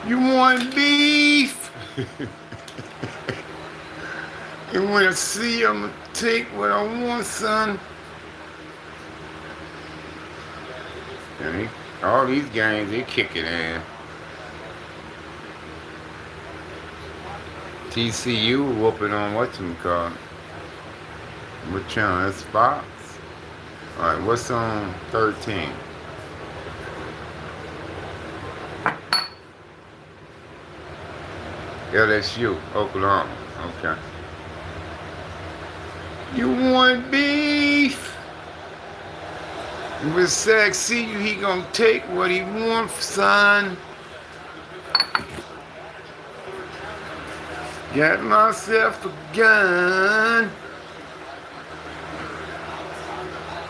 You want beef? And when I see you, I'ma take what I want, son. And all these games, they kick it in. TCU whooping on whatchamacallit. What channel? That's Fox? Alright, what's on 13? LSU, Oklahoma. Okay. You want beef? With Sack see you, he gonna take what he wants, son. Got myself a gun.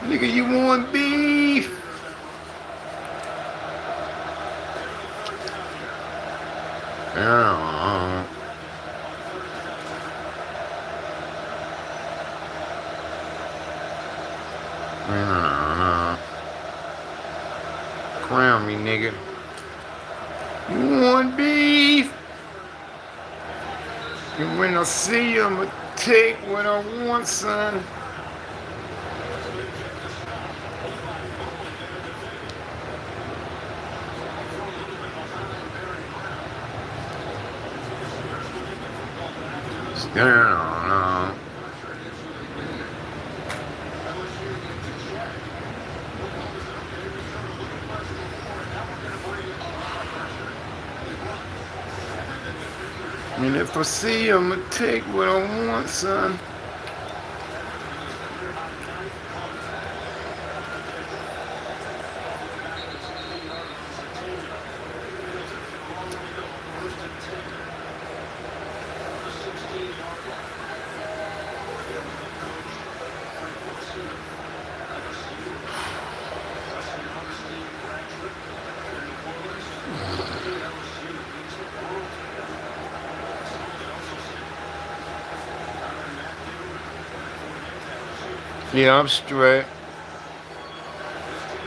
Nigga, you want beef? Yeah. Crown me, nigga. You want beef? And when I see you, I'ma take what I want, son. Stand on. And if I see you, I'ma take what I want, son. Yeah, I'm straight.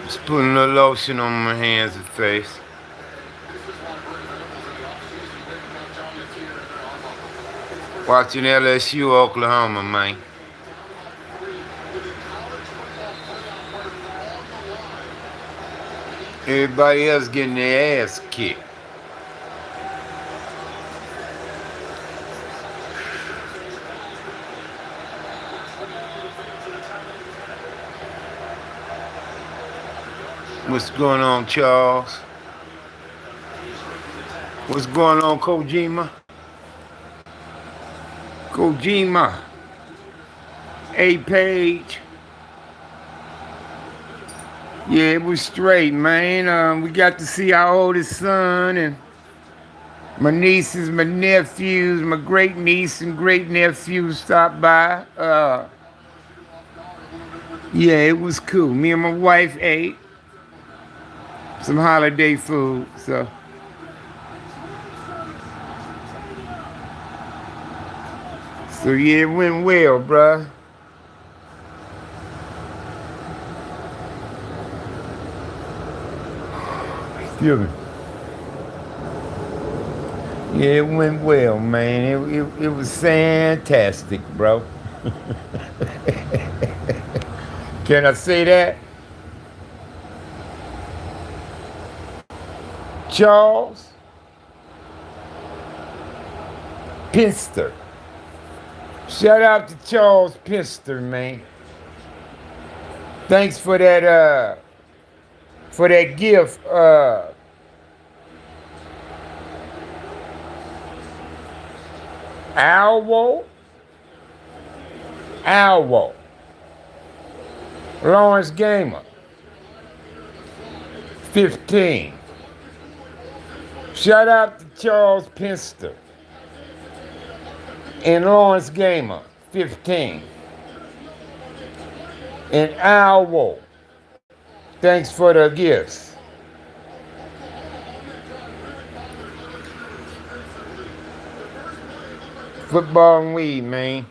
Just putting a lotion on my hands and face. Watching LSU, Oklahoma, man. Everybody else getting their ass kicked. What's going on, Charles? What's going on, Kojima? Kojima. A-Page. Yeah, it was straight, man. We got to see our oldest son and my nieces, my nephews, my great niece and great nephew stopped by. Yeah, it was cool. Me and my wife ate some holiday food, so yeah, it went well, bruh. Excuse me. Yeah, it went well, man. It was fantastic, bro. Can I say that? Charles Pinster. Shout out to Charles Pinster, man. Thanks for that gift. Owl. Lawrence Gamer. 15. Shout out to Charles Pinster and Lawrence Gamer, 15. And Owl. Thanks for the gifts. Football and weed, man.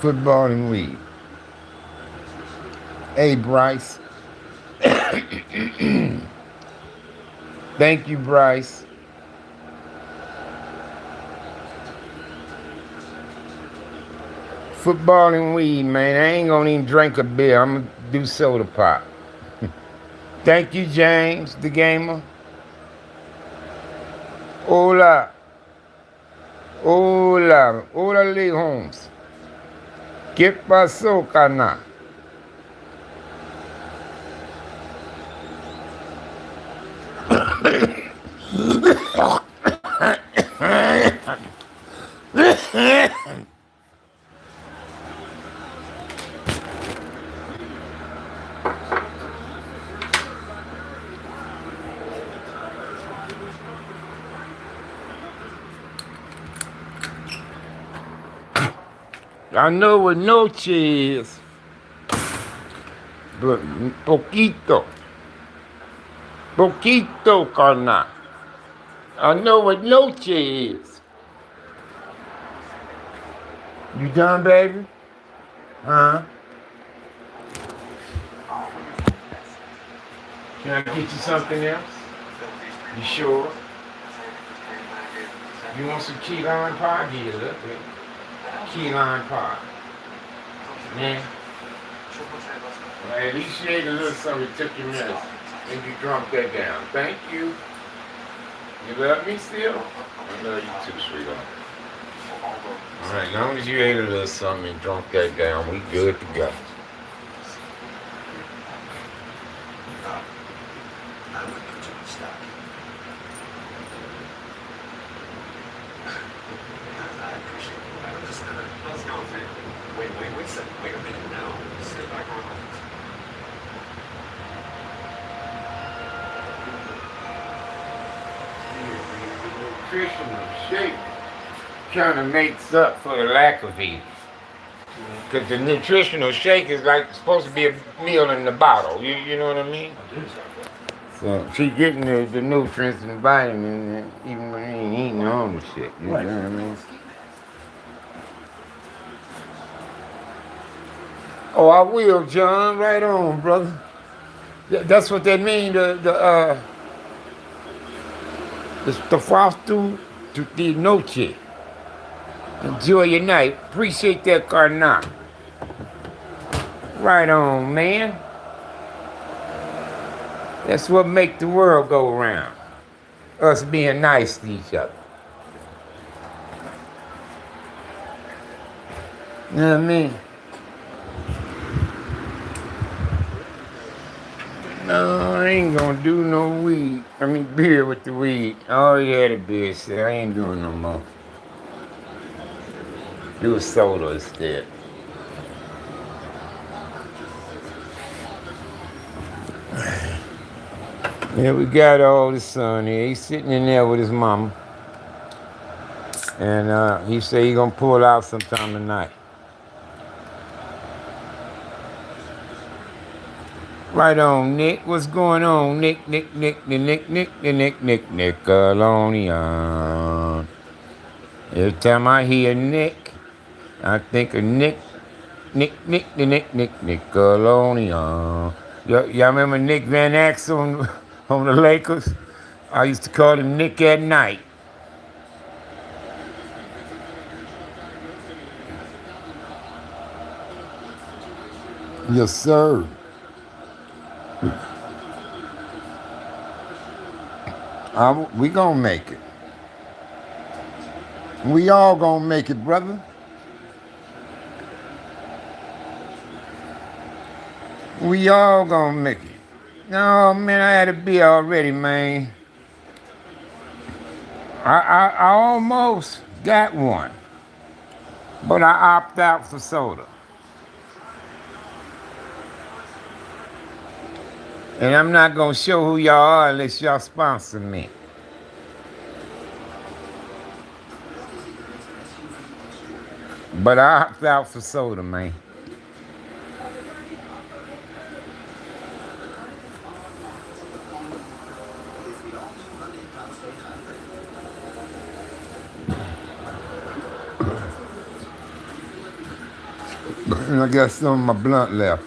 Football and weed. Hey, Bryce. Thank you, Bryce. Football and weed, man. I ain't gonna even drink a beer. I'm gonna do soda pop. Thank you, James, the gamer. Hola. Hola. Órale, Holmes. ¿Qué pasó, cana? I know what noche is, but poquito. Poquito, carnal. I know what noche is. You done, baby? Huh? Can I get you something else? You sure? You want some key lime pie? Get it up, baby. Key lime pie. Man. Well, at least you ate a little something, took your medicine, and you drunk that down. Thank you. You love me still? I love you too, sweetheart. All right, as long as you ate a little something and drunk that down, we good to go. Wait a minute now. Sit back on. Nutritional shake kind of makes up for the lack of eating. Because the nutritional shake is like supposed to be a meal in the bottle. You know what I mean? So she getting the nutrients and vitamins even when they ain't eating all the shit. You know what I mean? Oh, I will, John. Right on, brother. That's what that mean. The fasto de noche. Enjoy your night. Appreciate that, carnal. Right on, man. That's what make the world go around. Us being nice to each other. You know what I mean? No, I ain't gonna do no weed. I mean beer with the weed. Oh yeah, the beer shit. I ain't doing no more. Do a soda instead. Yeah, we got all the son here. He's sitting in there with his mama. And he said he gonna pull out sometime tonight. Right on, Nick. What's going on, Nick? Nickelodeon. Every time I hear Nick, I think of Nickelodeon. Y'all remember Nick Van Axel on the Lakers? I used to call him Nick at Night. Yes, sir. We gonna make it. We all gonna make it, brother. We all gonna make it. No, man, I had a beer already, man. I almost got one, but I opted out for soda. And I'm not gonna show who y'all are unless y'all sponsor me. But I opted out for soda, man. And I got some of my blunt left.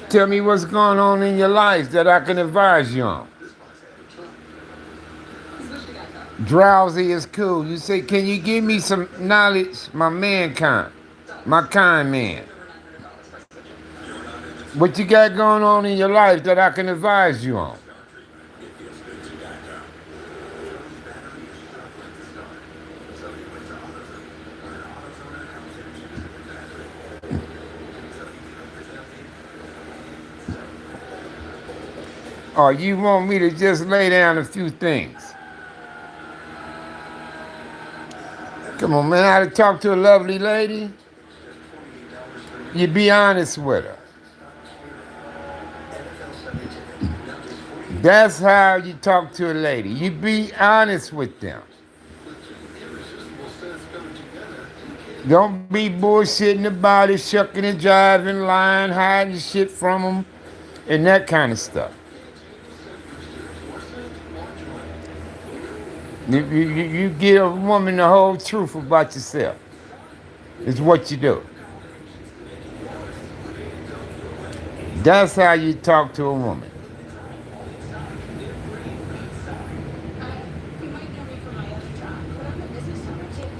Tell me what's going on in your life that I can advise you on. Drowsy is cool. You say, can you give me some knowledge, my mankind, my kind man? What you got going on in your life that I can advise you on? Or you want me to just lay down a few things? Come on, man, how to talk to a lovely lady? You be honest with her. That's how you talk to a lady. You be honest with them. Don't be bullshitting about it, shucking and jiving, lying, hiding shit from them, and that kind of stuff. You give a woman the whole truth about yourself. It's what you do. That's how you talk to a woman.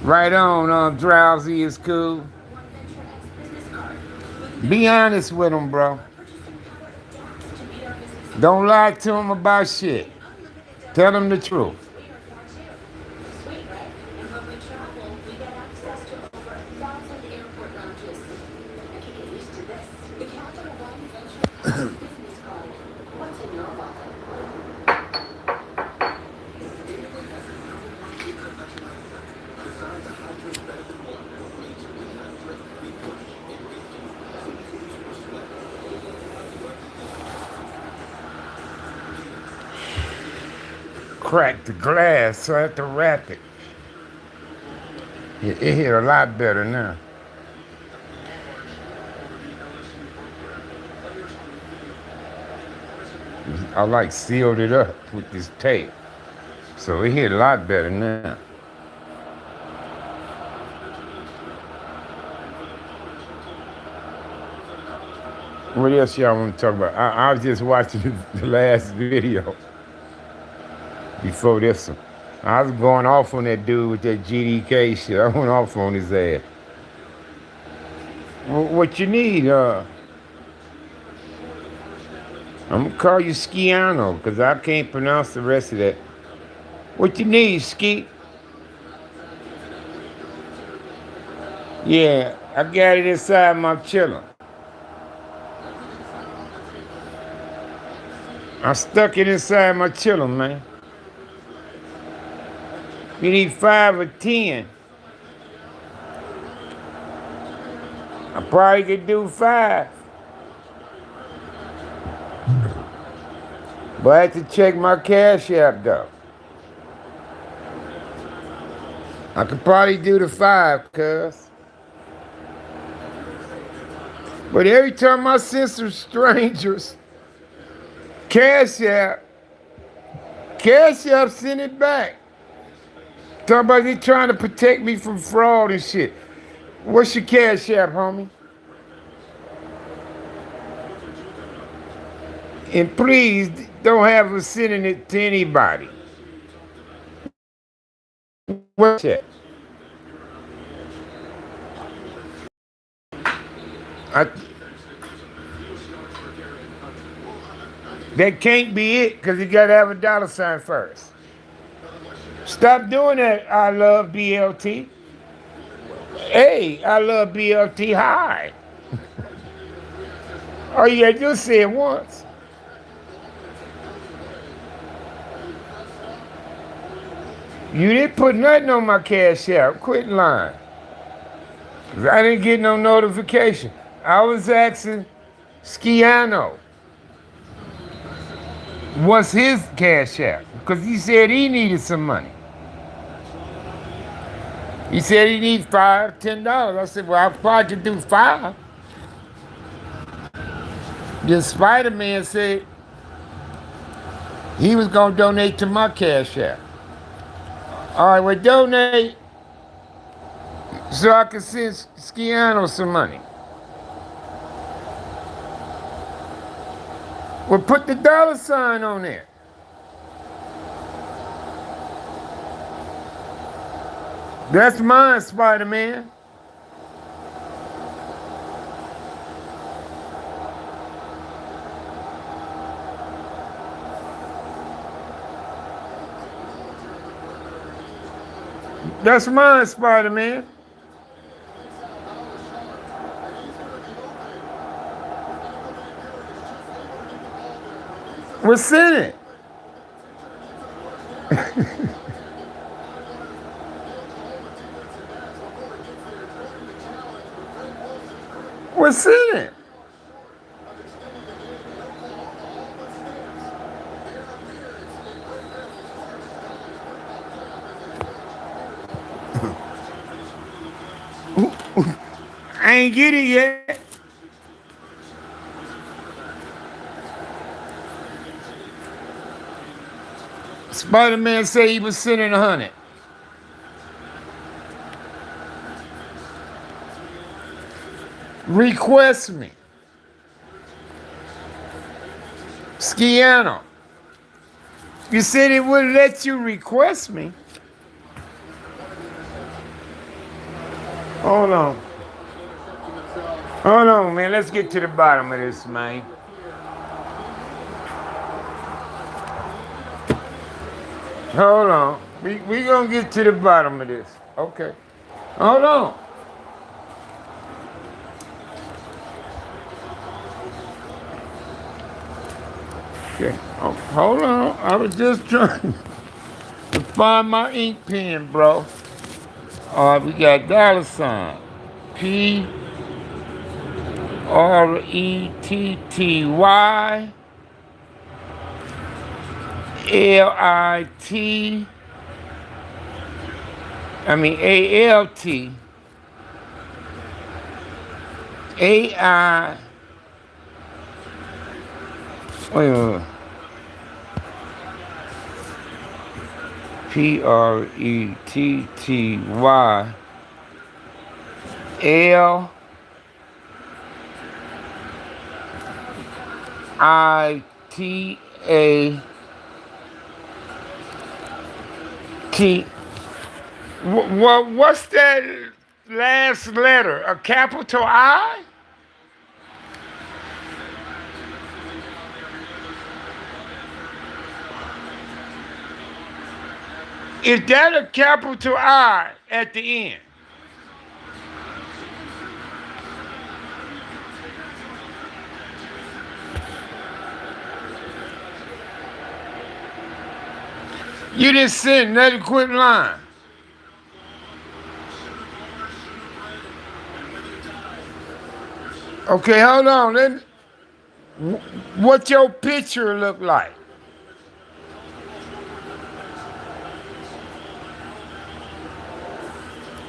Right on, drowsy is cool. Be honest with them, bro. Don't lie to them about shit. Tell them the truth. Crack the glass, so I have to wrap it. It hit a lot better now. I like sealed it up with this tape. So it hit a lot better now. What else y'all want to talk about? I was just watching the last video before this one. I was going off on that dude with that GDK shit. I went off on his ass. What you need, I'm gonna call you Skiano, because I can't pronounce the rest of that. What you need, Ski? Yeah, I got it inside my chiller. I stuck it inside my chiller, man. You need 5 or 10. I probably could do 5. But I had to check my Cash App, though. I could probably do the 5, cuz. But every time I send some strangers Cash App send it back. Talk about they trying to protect me from fraud and shit. What's your Cash App, homie? And please don't have us sending it to anybody. What's that? That can't be it, because you gotta have a $ first. Stop doing that, I love BLT. Hey, I love BLT. Hi. Oh, you gotta just say it once. You didn't put nothing on my Cash App. Quit lying. 'Cause I didn't get no notification. I was asking Skiano what's his cash app because he said he needed some money. He said he needs $5, $10. I said, well, I probably could do five. The Spider-Man said he was gonna donate to my cash app. All right, well, donate so I can send Skiano some money. Well, put the $sign on there. That's mine, Spider-Man. That's mine, Spider-Man. What's in it? What's in it? I ain't get it yet. Spider-Man said he was sending 100. Request me. Skiano. You said it would let you request me. Hold on. Hold on, man. Let's get to the bottom of this, man. Hold on. We gonna get to the bottom of this. Okay. Hold on. Okay. Oh, hold on. I was just trying to find my ink pen, bro. All right, we got $sign. PRETTYLIT. I mean ALT. AI. Wait a minute. PRETTYLIT. What's that last letter? A capital I? Is that a capital I at the end? You didn't send another quick line. Okay, hold on. What your picture look like?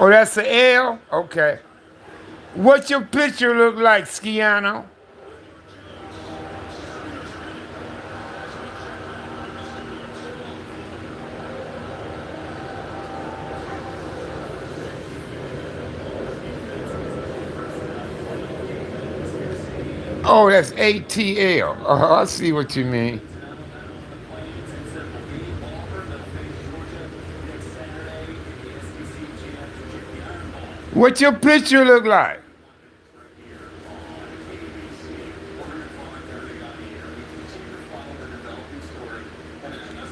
Oh, that's an L? Okay. What your picture look like, Skiano? Oh, that's ATL. Oh, I see what you mean. What your picture look like?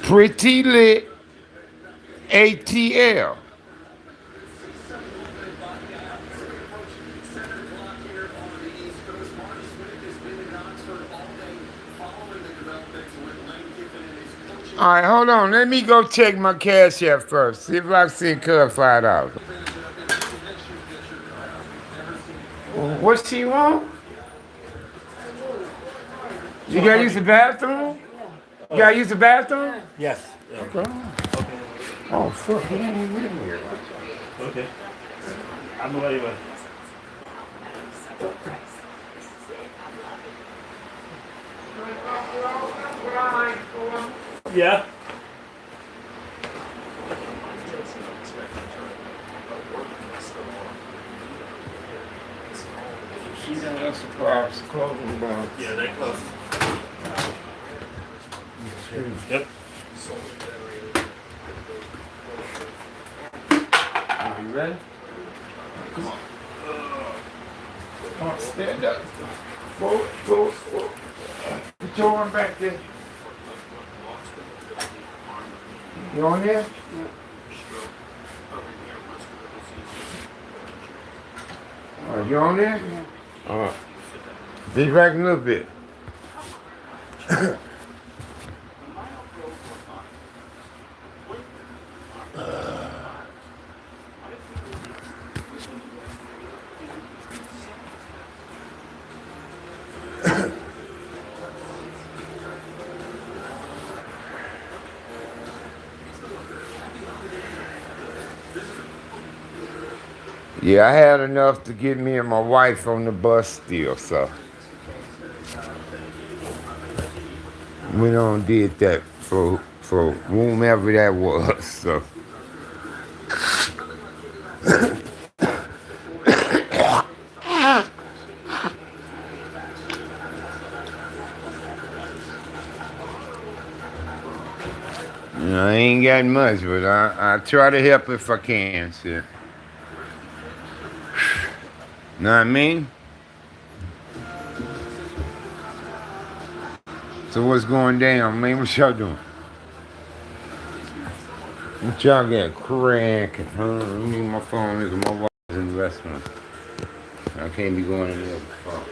Pretty lit ATL. All right, hold on. Let me go check my cash app first. See if I see $5. What she want? You gotta use the bathroom? You gotta use the bathroom? Yes. Okay. Oh, fuck, he ain't even in here. Okay. I'm the way. Yeah. That's the props, clothing box. Yeah, they close. Yep. Are you ready? Come on. Come on, stand up. Forward. Put your arm back there. You on there? You on there? All right. Be back a little bit. Yeah, I had enough to get me and my wife on the bus still, so we done did that for whomever that was. So I ain't got much, but I try to help if I can, sir. Know what I mean? So what's going down, man? What y'all doing? What y'all got cracking? Huh? I need my phone is my wife's in the restaurant. I can't be going in there with the phone.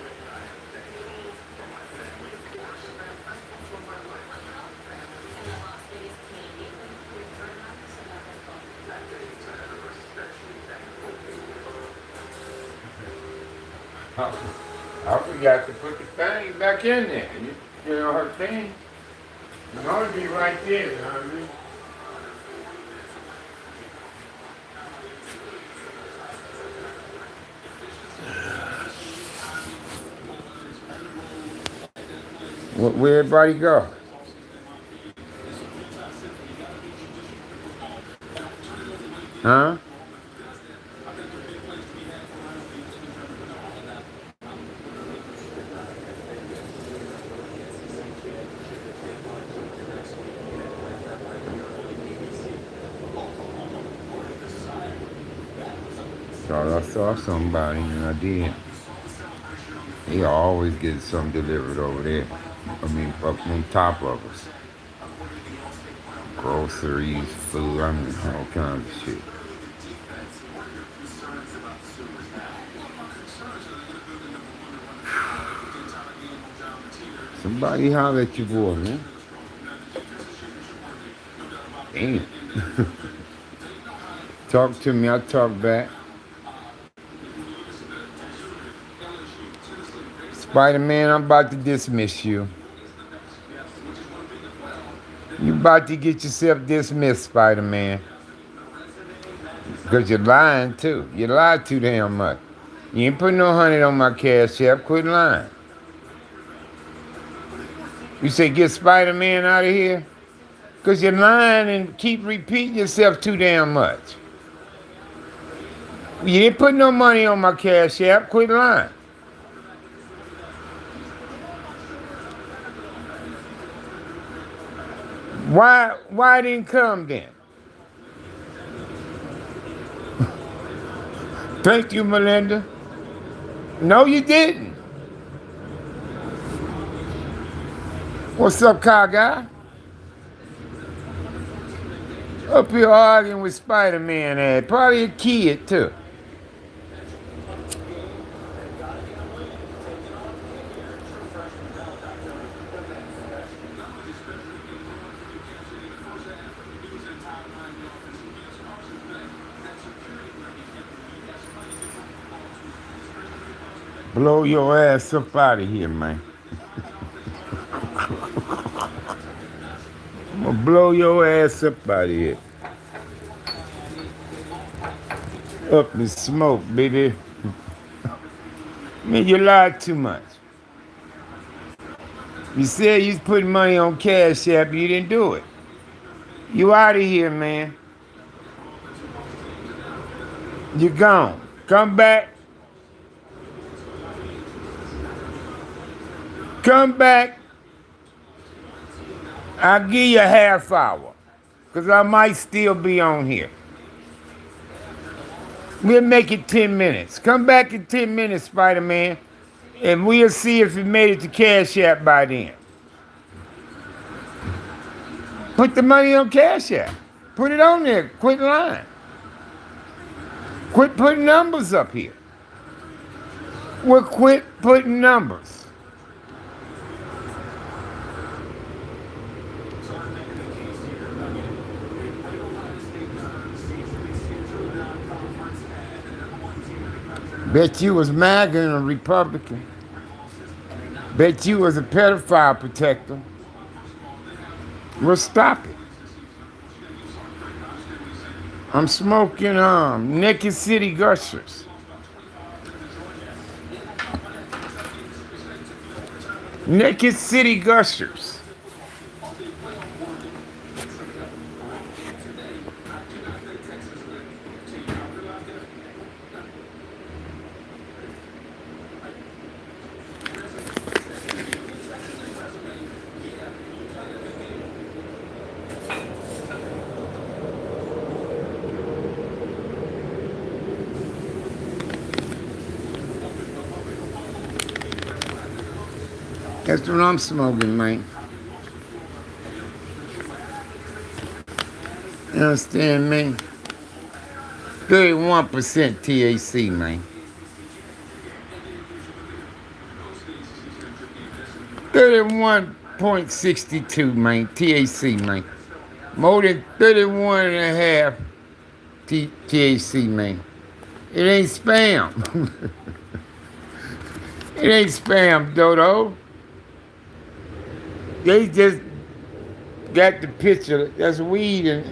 I forgot to put the thing back in there. You know her thing? It ought to be right there, you know what I mean? Where everybody go? Huh? Thought I saw somebody and I did. He always gets something delivered over there. I mean, up on top of us. Groceries, food, I mean, all kinds of shit. Somebody holler at your boy, man. Damn. Talk to me, I talk back. Spider-Man, I'm about to dismiss you. You about to get yourself dismissed, Spider-Man. Because you're lying, too. You lied too damn much. You ain't putting no honey on my cash app. Quit lying. You say get Spider-Man out of here? Because you're lying and keep repeating yourself too damn much. You ain't putting no money on my cash app. Quit lying. Why it didn't come then? Thank you, Melinda. No, you didn't. What's up, car guy? Up here arguing with Spider-Man, probably a kid too. Blow your ass up out of here, man. I'm gonna blow your ass up out of here. Up in smoke, baby. Man, you lied too much. You said you was putting money on Cash App, you didn't do it. You out of here, man. You gone. Come back. Come back. I'll give you a half hour. Because I might still be on here. We'll make it 10 minutes. Come back in 10 minutes, Spider-Man. And we'll see if you made it to Cash App by then. Put the money on Cash App. Put it on there. Quit lying. Quit putting numbers up here. Well, quit putting numbers. Bet you was MAGA and a Republican. Bet you was a pedophile protector. Well, stop it. I'm smoking Naked City Gushers. Naked City Gushers. That's what I'm smoking, man. You understand me? 31% THC, man. 31.62, man, THC, man. More than 31 and a half THC, man. It ain't spam. It ain't spam, Dodo. They just got the picture. That's weed and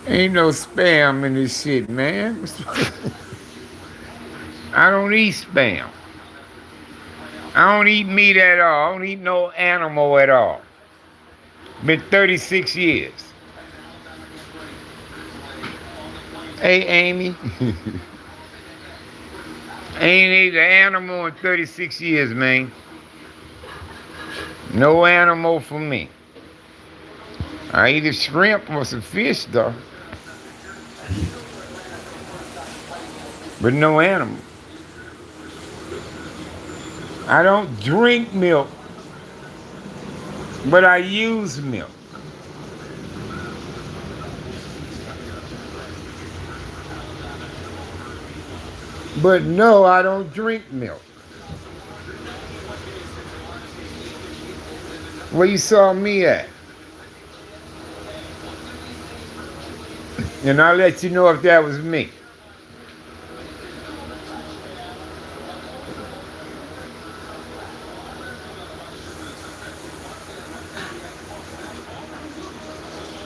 ain't no spam in this shit, man. I don't eat spam. I don't eat meat at all. I don't eat no animal at all. Been 36 years. Hey, Amy. Ain't ate an animal in 36 years, man. No animal for me. I eat a shrimp or some fish, though. But no animal. I don't drink milk, but I use milk. But no, I don't drink milk. Where you saw me at? And I'll let you know if that was me.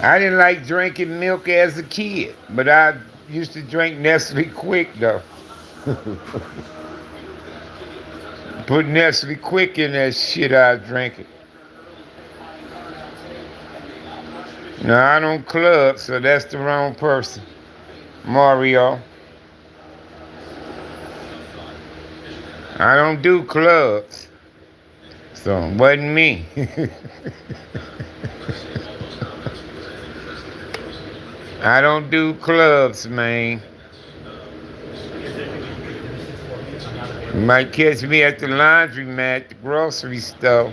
I didn't like drinking milk as a kid, but I used to drink Nestle Quick, though. Put Nestle Quick in that shit, I drink it. No, I don't club, so that's the wrong person. Mario. I don't do clubs. So it wasn't me. I don't do clubs, man. You might catch me at the laundromat, the grocery store,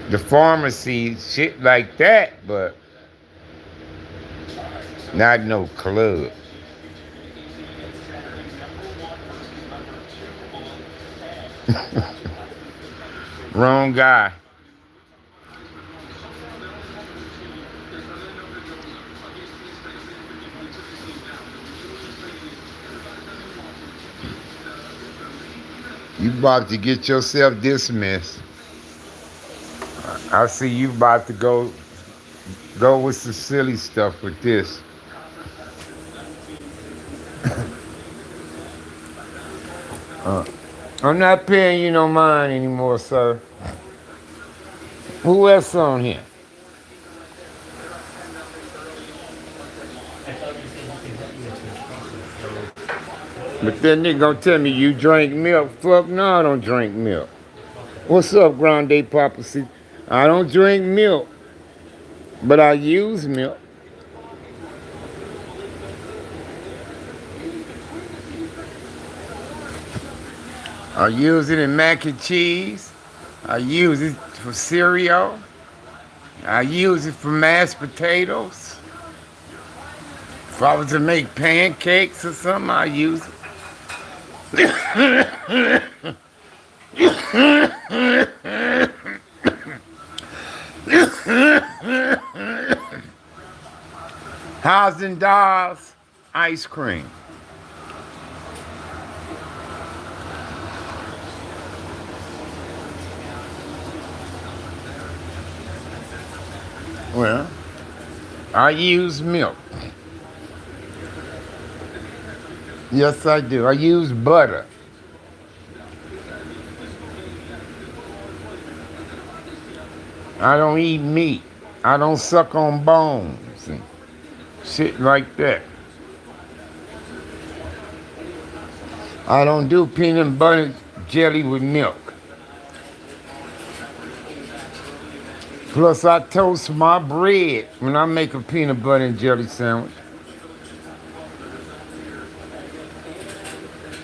the pharmacy, shit like that, but not no club. Wrong guy. You about to get yourself dismissed. I see you about to go with some silly stuff with this. I'm not paying you no mind anymore, sir. Who else on here? I thought you said you can help me with your process. So, But then they gonna tell me you drink milk. Fuck no, I don't drink milk. okay. What's up, Grande Papa? See, I don't drink milk, but I use milk. I use it in mac and cheese. I use it for cereal. I use it for mashed potatoes. If I was to make pancakes or something, I use it. Haagen Dazs ice cream. Well, I use milk. Yes, I do. I use butter. I don't eat meat. I don't suck on bones and shit like that. I don't do peanut butter jelly with milk. Plus, I toast my bread when I make a peanut butter and jelly sandwich.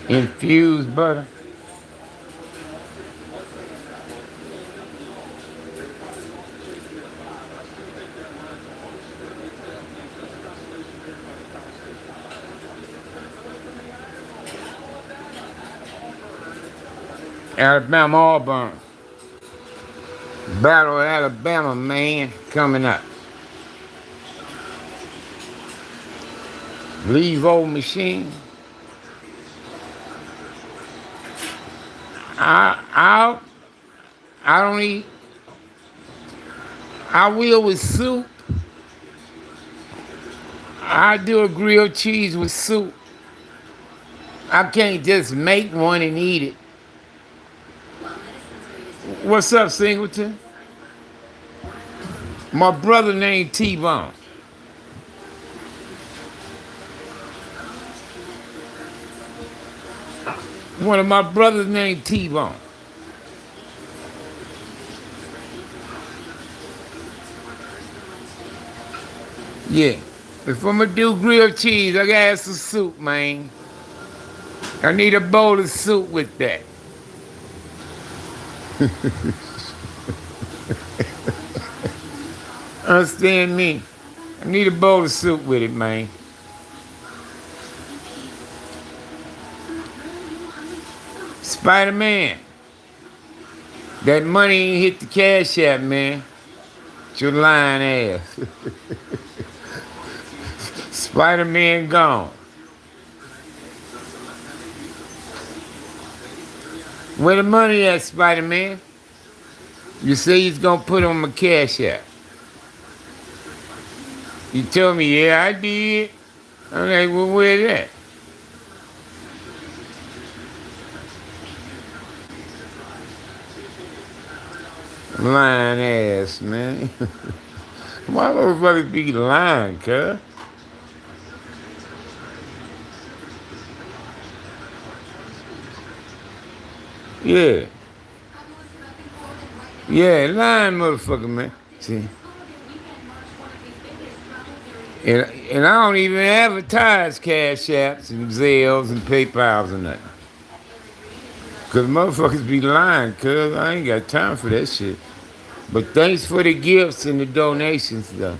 Infused butter. Alabama Auburn. Battle of Alabama, man, coming up. Leave old machine. I I don't eat. I will with soup. I do a grilled cheese with soup. I can't just make one and eat it. What's up, Singleton? My brother named T-Bone. One of my brothers named T-Bone. Yeah. If I'm gonna do grilled cheese, I gotta have some soup, man. I need a bowl of soup with that. Understand me? I need a bowl of soup with it, man. Spider-Man. That money ain't hit the cash app, man. It's your lying ass. Spider-Man gone. Where the money at, Spider-Man? You say he's gonna put on my cash app. You told me, yeah, I did. I'm like, well, where's that? Lying ass, man. Why motherfuckers be lying, cuz? Yeah. Yeah, lying motherfucker, man. See? And I don't even advertise cash apps and Zelles and PayPals and nothing. Cause motherfuckers be lying, cuz I ain't got time for that shit. But thanks for the gifts and the donations, though.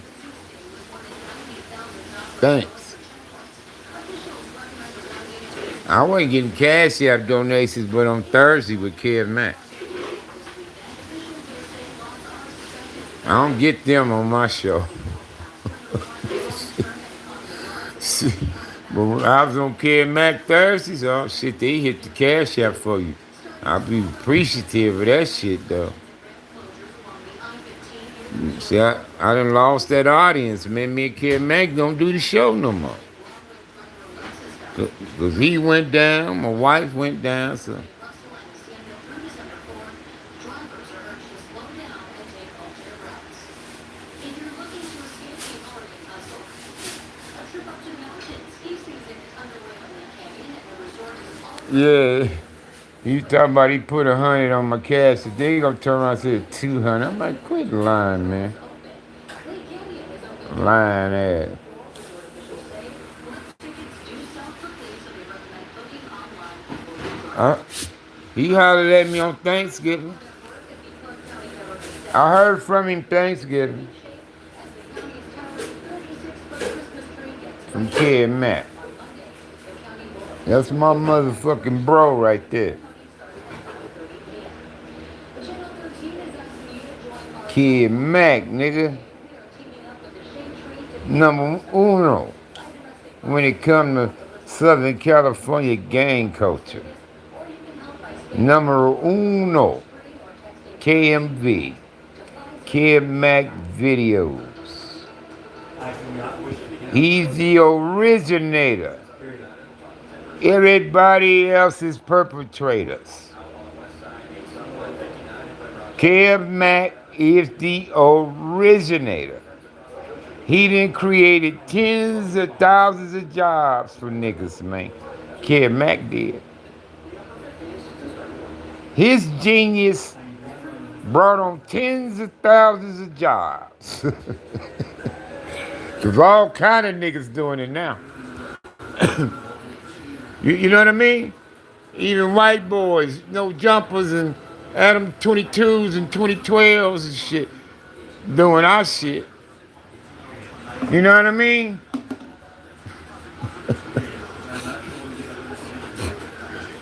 Thanks. I wasn't getting cash app donations, but on Thursday with Kev Max. I don't get them on my show. But when I was on Kev Max Thursdays, oh shit, they hit the cash app for you. I'll be appreciative of that shit though. See, I done lost that audience, man. Me and Kid Mac don't do the show no more. Cause he went down, my wife went down, so yeah. You talking about he put 100 on my cash, so they gonna turn around and say 200. I'm like, quit lying, man. Lying ass. Uh, he hollered at me on Thanksgiving. I heard from him Thanksgiving from Kid Mac. That's my motherfucking bro right there. Kid Mac, nigga. Number uno when it comes to Southern California gang culture. Number uno. KMV. Kid Mac videos. He's the originator. Everybody else is perpetrators. Kid Mac is the originator. He done created tens of thousands of jobs for niggas, man. Kid Mac did. His genius brought on tens of thousands of jobs. There's all kind of niggas doing it now. You know what I mean? Even white boys, no jumpers and Adam 22s and 2012s and shit, doing our shit. You know what I mean?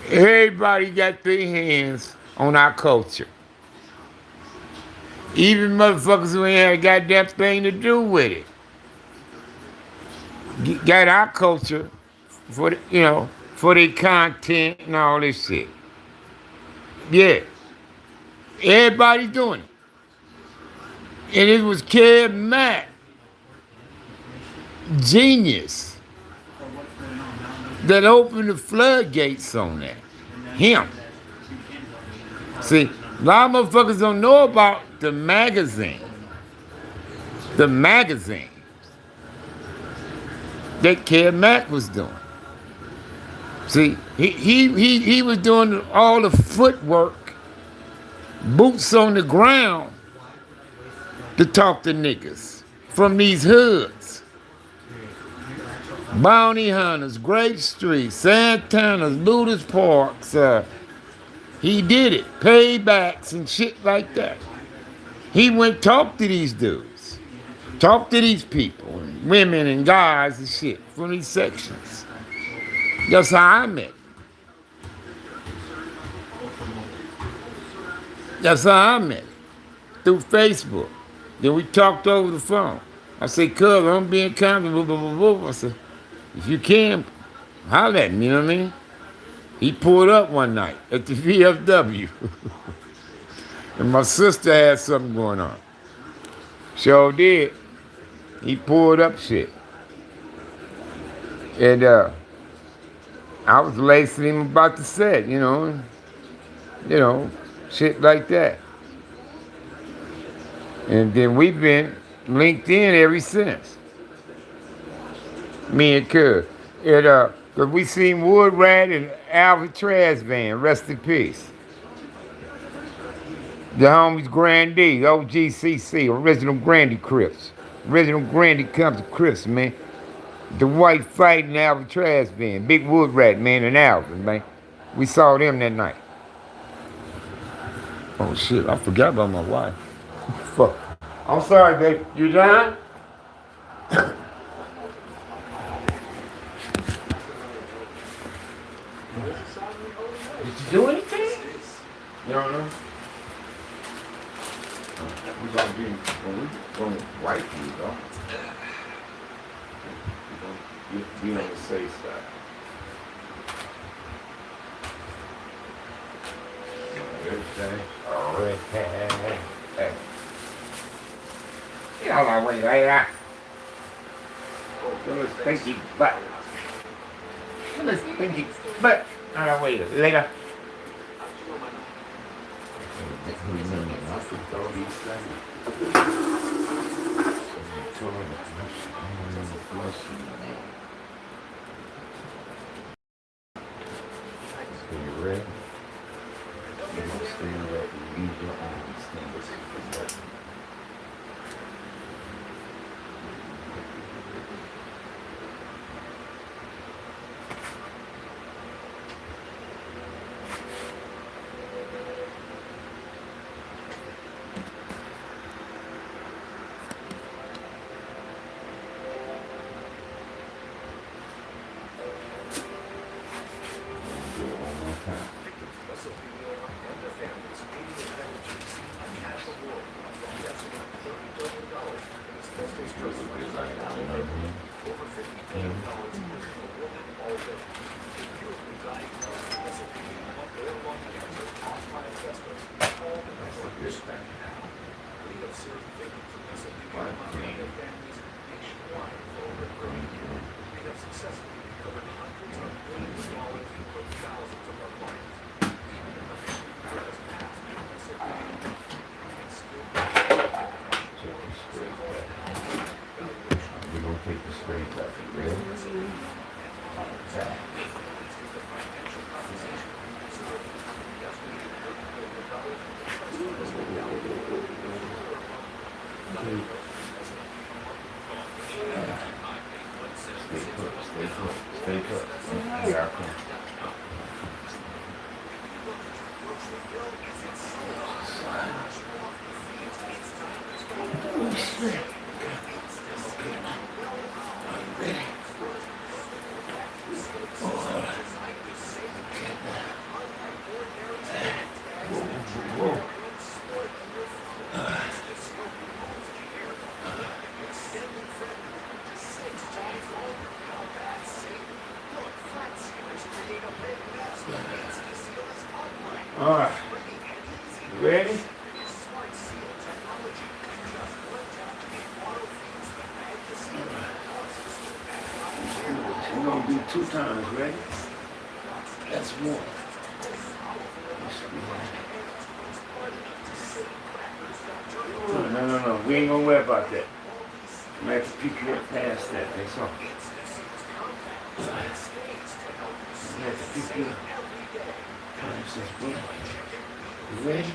Everybody got their hands on our culture. Even motherfuckers who ain't had a goddamn thing to do with it. Got our culture for for their content and all this shit. Yeah. Everybody doing it. And it was Kid Mac, genius, that opened the floodgates on that. Him. See, a lot of motherfuckers don't know about the magazine. The magazine that Kid Mac was doing. See, he was doing all the footwork, boots on the ground, to talk to niggas from these hoods. Bounty Hunters, Grape Street, Santana's, Looters Parks. He did it. Paybacks and shit like that. He went talk to these dudes. Talk to these people, and women and guys and shit from these sections. That's how I met. That's how I met. Through Facebook. Then we talked over the phone. I said, cuz, I'm being comfortable, blah, blah, blah, blah. I said, if you can, holler at me, you know what I mean? He pulled up one night at the VFW. And my sister had something going on. Sure did. He pulled up shit. And I was lacing him about the set, you know, shit like that. And then we've been linked in ever since. Me and Cuz. And cause we seen Wood Rat and Alcatraz van, rest in peace. The homies Grandee, OGCC, original Grandy Crips. Original Grandy comes to Crips, man. The white fighting Alcatraz van, Big Wood Rat, man, and Alvin, man. We saw them that night. Oh shit, I forgot about my wife. Fuck. I'm sorry, babe. You done? Did you do anything? You don't know? We're gonna wipe you, though. We're gonna be on the safe side. Oh, hey. Get out of my way, later. Little stinky butt. Little stinky butt. Out of my way, later. You ready? You're gonna stand up and use your arms. Stand up. We're gonna take the straight up. Ready? Stay put. Yeah, okay. All right. You ready? We're gonna do 2 times, ready? That's 1. No. We ain't gonna worry about that. I'm gonna have to pick you up past that. That's all. I'm gonna have to pick you up past this, bro. You ready?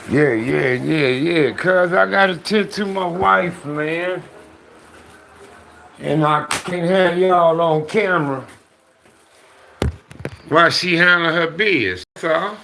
Yeah. Cuz I gotta tend to my wife, man. And I can't have y'all on camera while she handling her biz. That's all.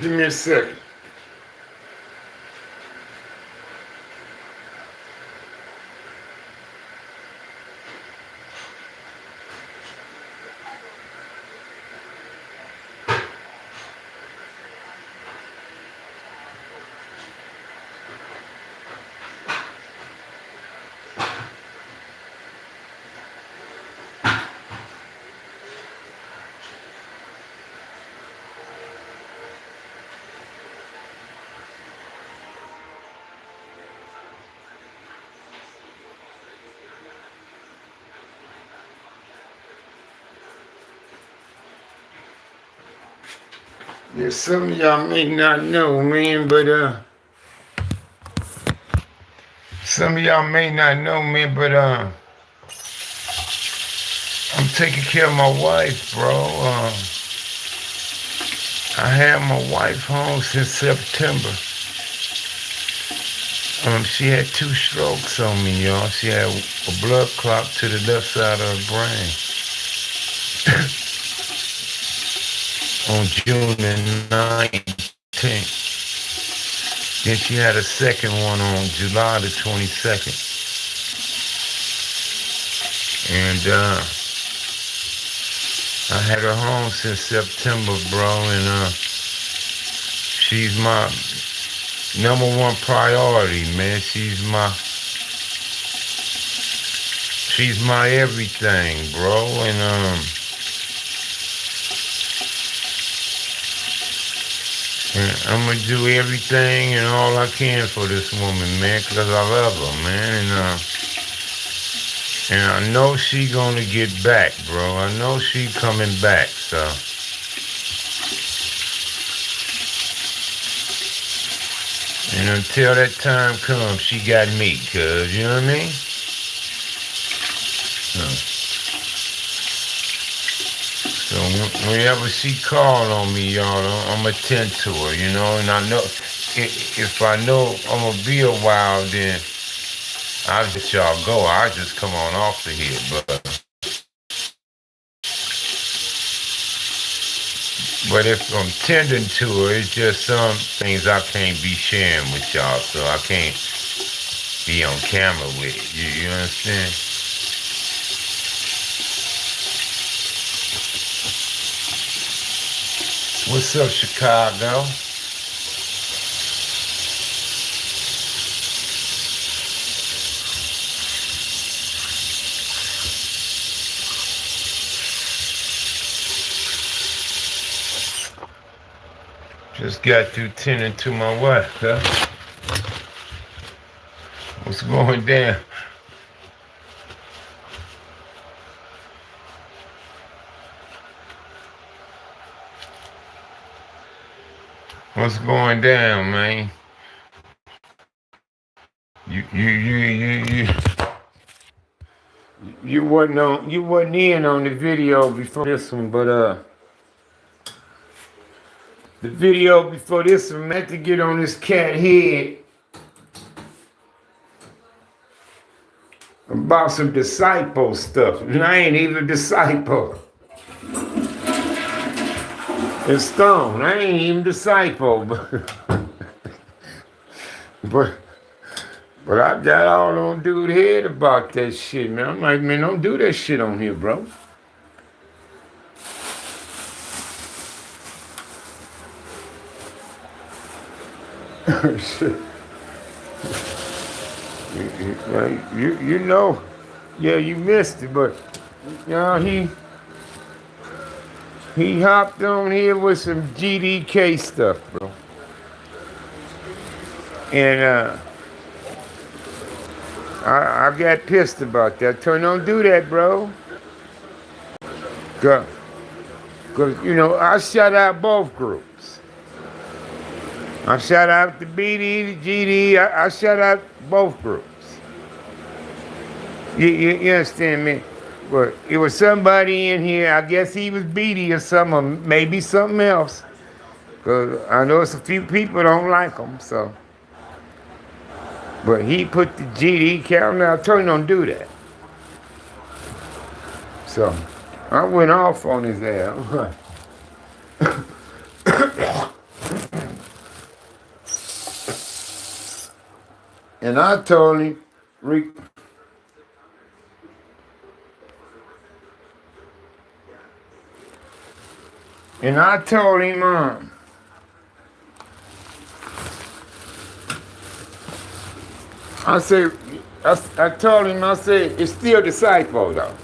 Give me a second. Yeah, some of y'all may not know, man, but some of y'all may not know, man, but I'm taking care of my wife, bro. I had my wife home since September. She had 2 strokes on me, y'all. She had a blood clot to the left side of her brain on June the 19th. Then she had a second one on July the 22nd. And I had her home since September, bro, and she's my #1 priority, man. She's my everything, bro, and I'm gonna do everything and all I can for this woman, man, because I love her, man, and I know she gonna get back, bro. I know she coming back, so. And until that time comes, she got me, cuz, you know what I mean? So whenever she call on me, y'all, I'm attend to her, you know? And I know, if I know I'm gonna be a while, then I'll let y'all go. I'll just come on off of here, but if I'm tending to her, it's just some things I can't be sharing with y'all, so I can't be on camera with it. You understand? What's up, Chicago? Just got through tending to my wife, huh? What's going down? What's going down, man? You wasn't in on the video before this one, but the video before this one meant to get on this cat head about some disciple stuff, and I ain't even a disciple. And Stone, I ain't even disciple, but I got all on dude head about that shit, man. I'm like, man, don't do that shit on here, bro. you know, yeah, you missed it, but you know, he hopped on here with some GDK stuff, bro. And I got pissed about that. So don't do that, bro. Cause you know, I shut out both groups. I shut out the BD, the GD. I shut out both groups. You understand me? But it was somebody in here. I guess he was BD or something, or maybe something else. Cause I know it's a few people don't like him, so. But he put the GD count. Now I told him don't do that. So I went off on his ass. And I told him, and I told him, I said, I told him, I said, it's still disciple though,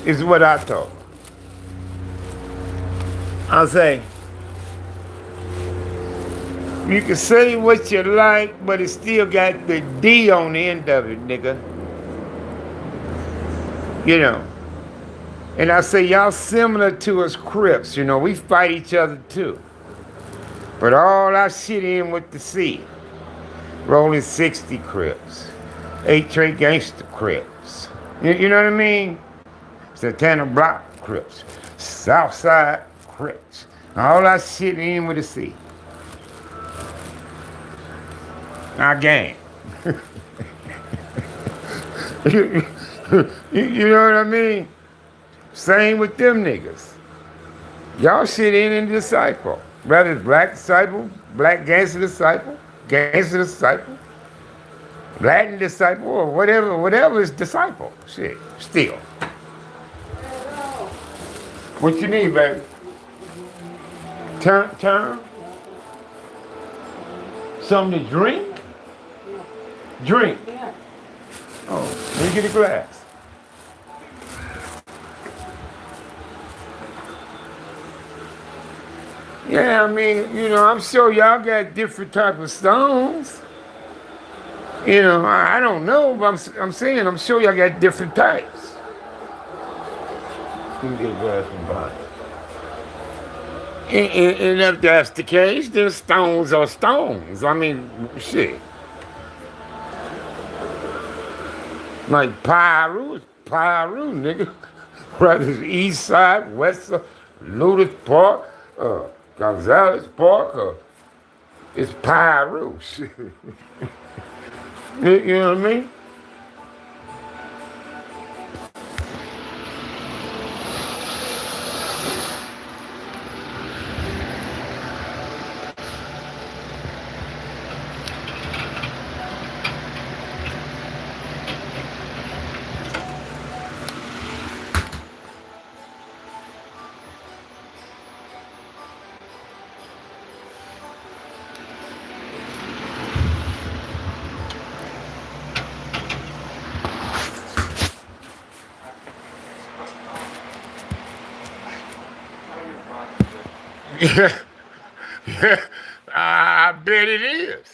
is what I told him. I say, you can say what you like, but it still got the D on the end of it, nigga. You know. And I say, y'all similar to us Crips, you know, we fight each other too. But all our shit in with the C. Rolling 60 Crips. 8-Tray Gangster Crips. You know what I mean? Santana Block Crips. Southside Crips. All our shit in with the C. Our gang. You know what I mean? Same with them niggas. Y'all shit in disciple. Whether it's black disciple, black gangster disciple, Latin disciple, or whatever is disciple. Shit, still. What you need, baby? Turn. Something to drink? Drink. Oh, let me get a glass. Yeah, I mean, you know, I'm sure y'all got different type of stones. You know, I don't know, but I'm saying I'm sure y'all got different types. Let me get a glass from behind. And if that's the case, then stones are stones. I mean, shit. Like Pyru is Pyru, nigga. Whether it's East Side, West Side, Ludus Park, Gonzales Park, it's Pyru. Shit. You know what I mean? Yeah, yeah, I bet it is.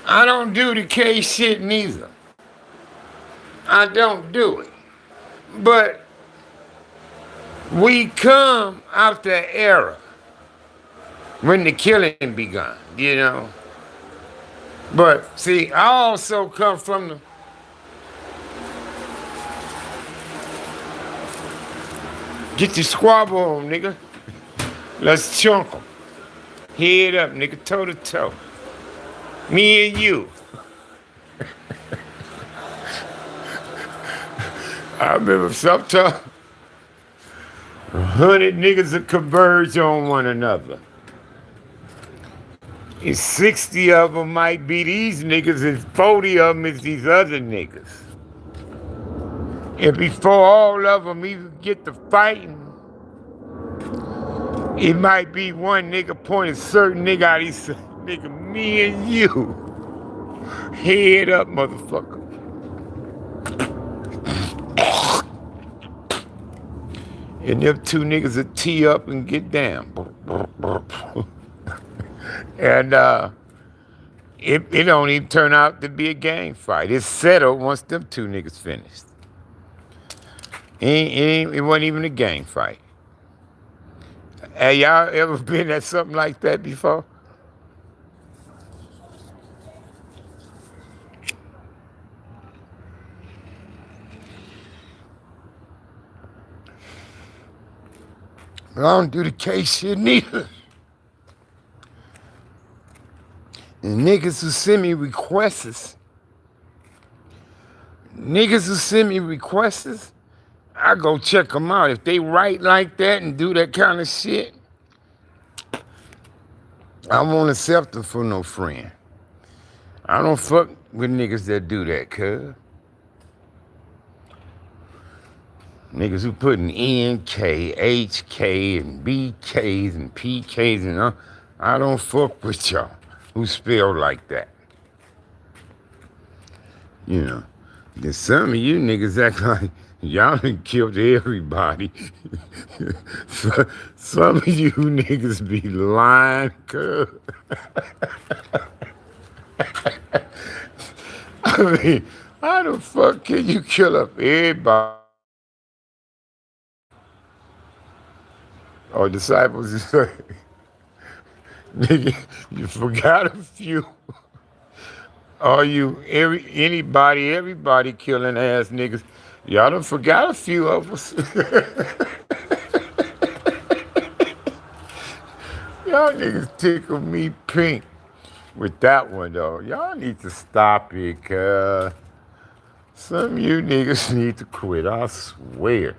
I don't do the K shit neither. I don't do it. But we come out the era when the killing begun, you know. But see, I also come from the get your squabble on, nigga. Let's chunk 'em. Head up, nigga, toe to toe. Me and you. I remember sometimes 100 niggas that converge on one another. And 60 of them might be these niggas, and 40 of them is these other niggas. And before all of them even get to fighting, it might be one nigga pointing certain nigga out. He said, nigga, me and you. Head up, motherfucker. And them two niggas will tee up and get down. And it don't even turn out to be a gang fight. It's settled once them two niggas finished. It wasn't even a gang fight. Have y'all ever been at something like that before? I don't do the case shit neither. And niggas who send me requests, I go check them out. If they write like that and do that kind of shit, I won't accept them for no friend. I don't fuck with niggas that do that, cuz. Niggas who putting NK, HK, and BKs and PKs and I don't fuck with y'all who spell like that. You know. Then some of you niggas act like y'all done killed everybody. Some of you niggas be lying, cuz. I mean, how the fuck can you kill up everybody? Or disciples is like, nigga, you forgot a few. Are you everybody killing ass niggas? Y'all done forgot a few of us. Y'all niggas tickle me pink with that one though. Y'all need to stop it, cuz. Some of you niggas need to quit, I swear.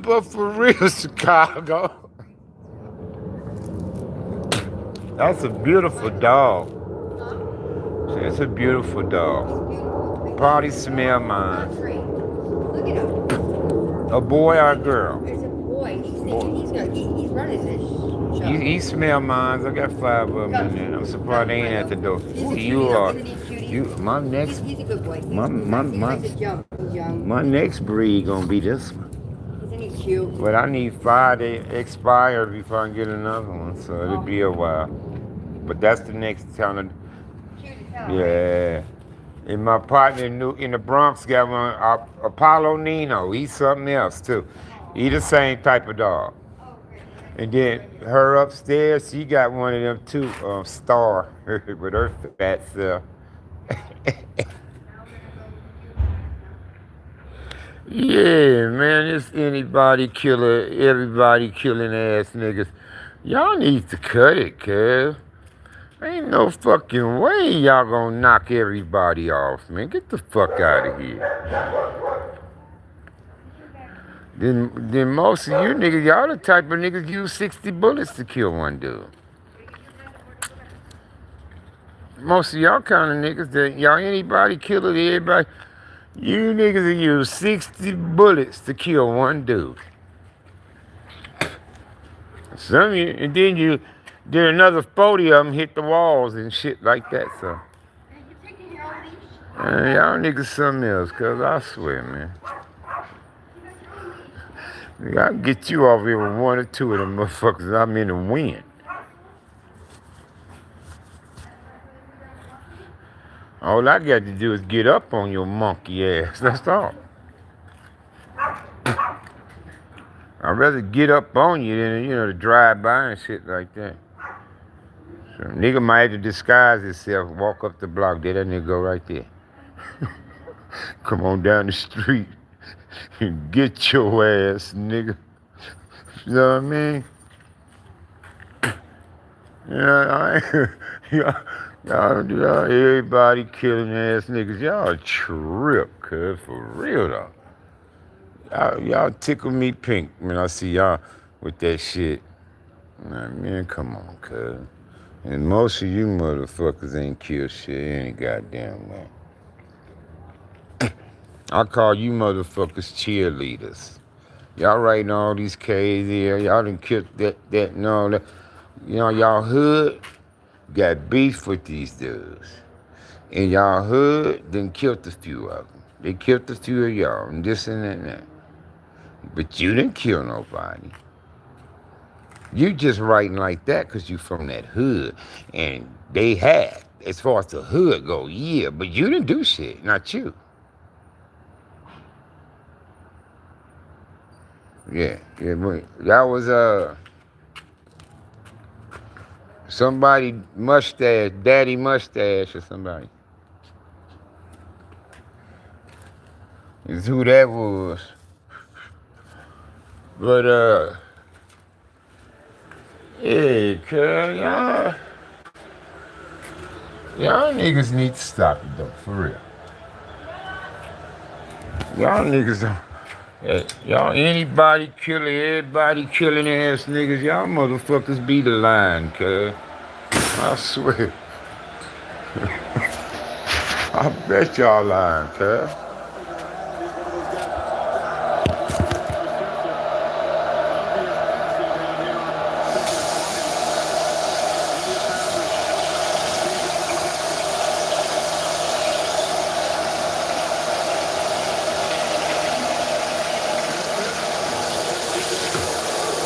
But for real, Chicago, that's a beautiful dog. It's a beautiful dog. Probably smell mine. Look at him. A boy or a girl? It's a boy. He's thinking he's running this show. He smell mine. I got 5 of them in there. I'm surprised they ain't at the door. You are. My next. He's a good boy. My He likes to jump. He's young. My next breed gonna be this one. Isn't he cute? But I need 5 to expire before I can get another one, so it'll be a while. But that's the next kind of. Cute as hell. Yeah. And my partner in the Bronx got one, Apollo Nino. He's something else too. He the same type of dog. And then her upstairs, she got one of them too, Star, with her fat self. Yeah, man, it's anybody killer, everybody killing ass niggas. Y'all need to cut it, cuz. Ain't no fucking way y'all gonna knock everybody off, man. Get the fuck out of here. Then most of you niggas, y'all the type of niggas use 60 bullets to kill one dude. Most of y'all kind of niggas that y'all anybody killer, everybody. You niggas that use 60 bullets to kill one dude. Some of you, and then another 40 of them hit the walls and shit like that, so. Y'all niggas something else, cuz I swear, man. I'll get you off here with 1 or 2 of them motherfuckers. I'm in the wind. All I got to do is get up on your monkey ass. That's all. I'd rather get up on you than, to drive by and shit like that. So nigga might have to disguise himself, walk up the block. There that nigga go right there. Come on down the street and get your ass, nigga. You know what I mean? Y'all everybody killing ass niggas. Y'all trip, cuz, for real though. Y'all tickle me pink when I see y'all with that shit. Man, come on, cuz. And most of you motherfuckers ain't killed shit any goddamn way. I call you motherfuckers cheerleaders. Y'all writing all these K's here. Y'all done killed that and all that. Y'all hood got beef with these dudes. And y'all hood done killed a few of them. They killed a few of y'all and this and that and that. But you didn't kill nobody. You just writing like that because you from that hood. And they had, as far as the hood go, yeah, but you didn't do shit, not you. Yeah, yeah, but that was somebody mustache, daddy mustache or somebody. Is who that was. But yeah, cuz y'all niggas need to stop it though, for real. Y'all niggas don't. Y'all anybody killing, everybody killing ass niggas, y'all motherfuckers be the line, cuz. I swear. I bet y'all lying, cuz.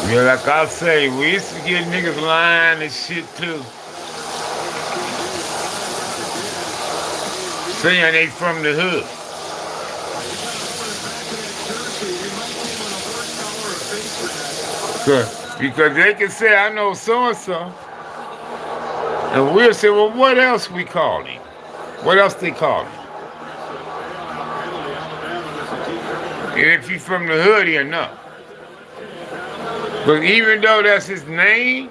Yeah, like I say, we used to get niggas lying and shit too. Saying they from the hood. Because they can say, I know so and so. And we'll say, well, what else we call him? What else they call him? And if he's from the hood, he'll know. But even though that's his name,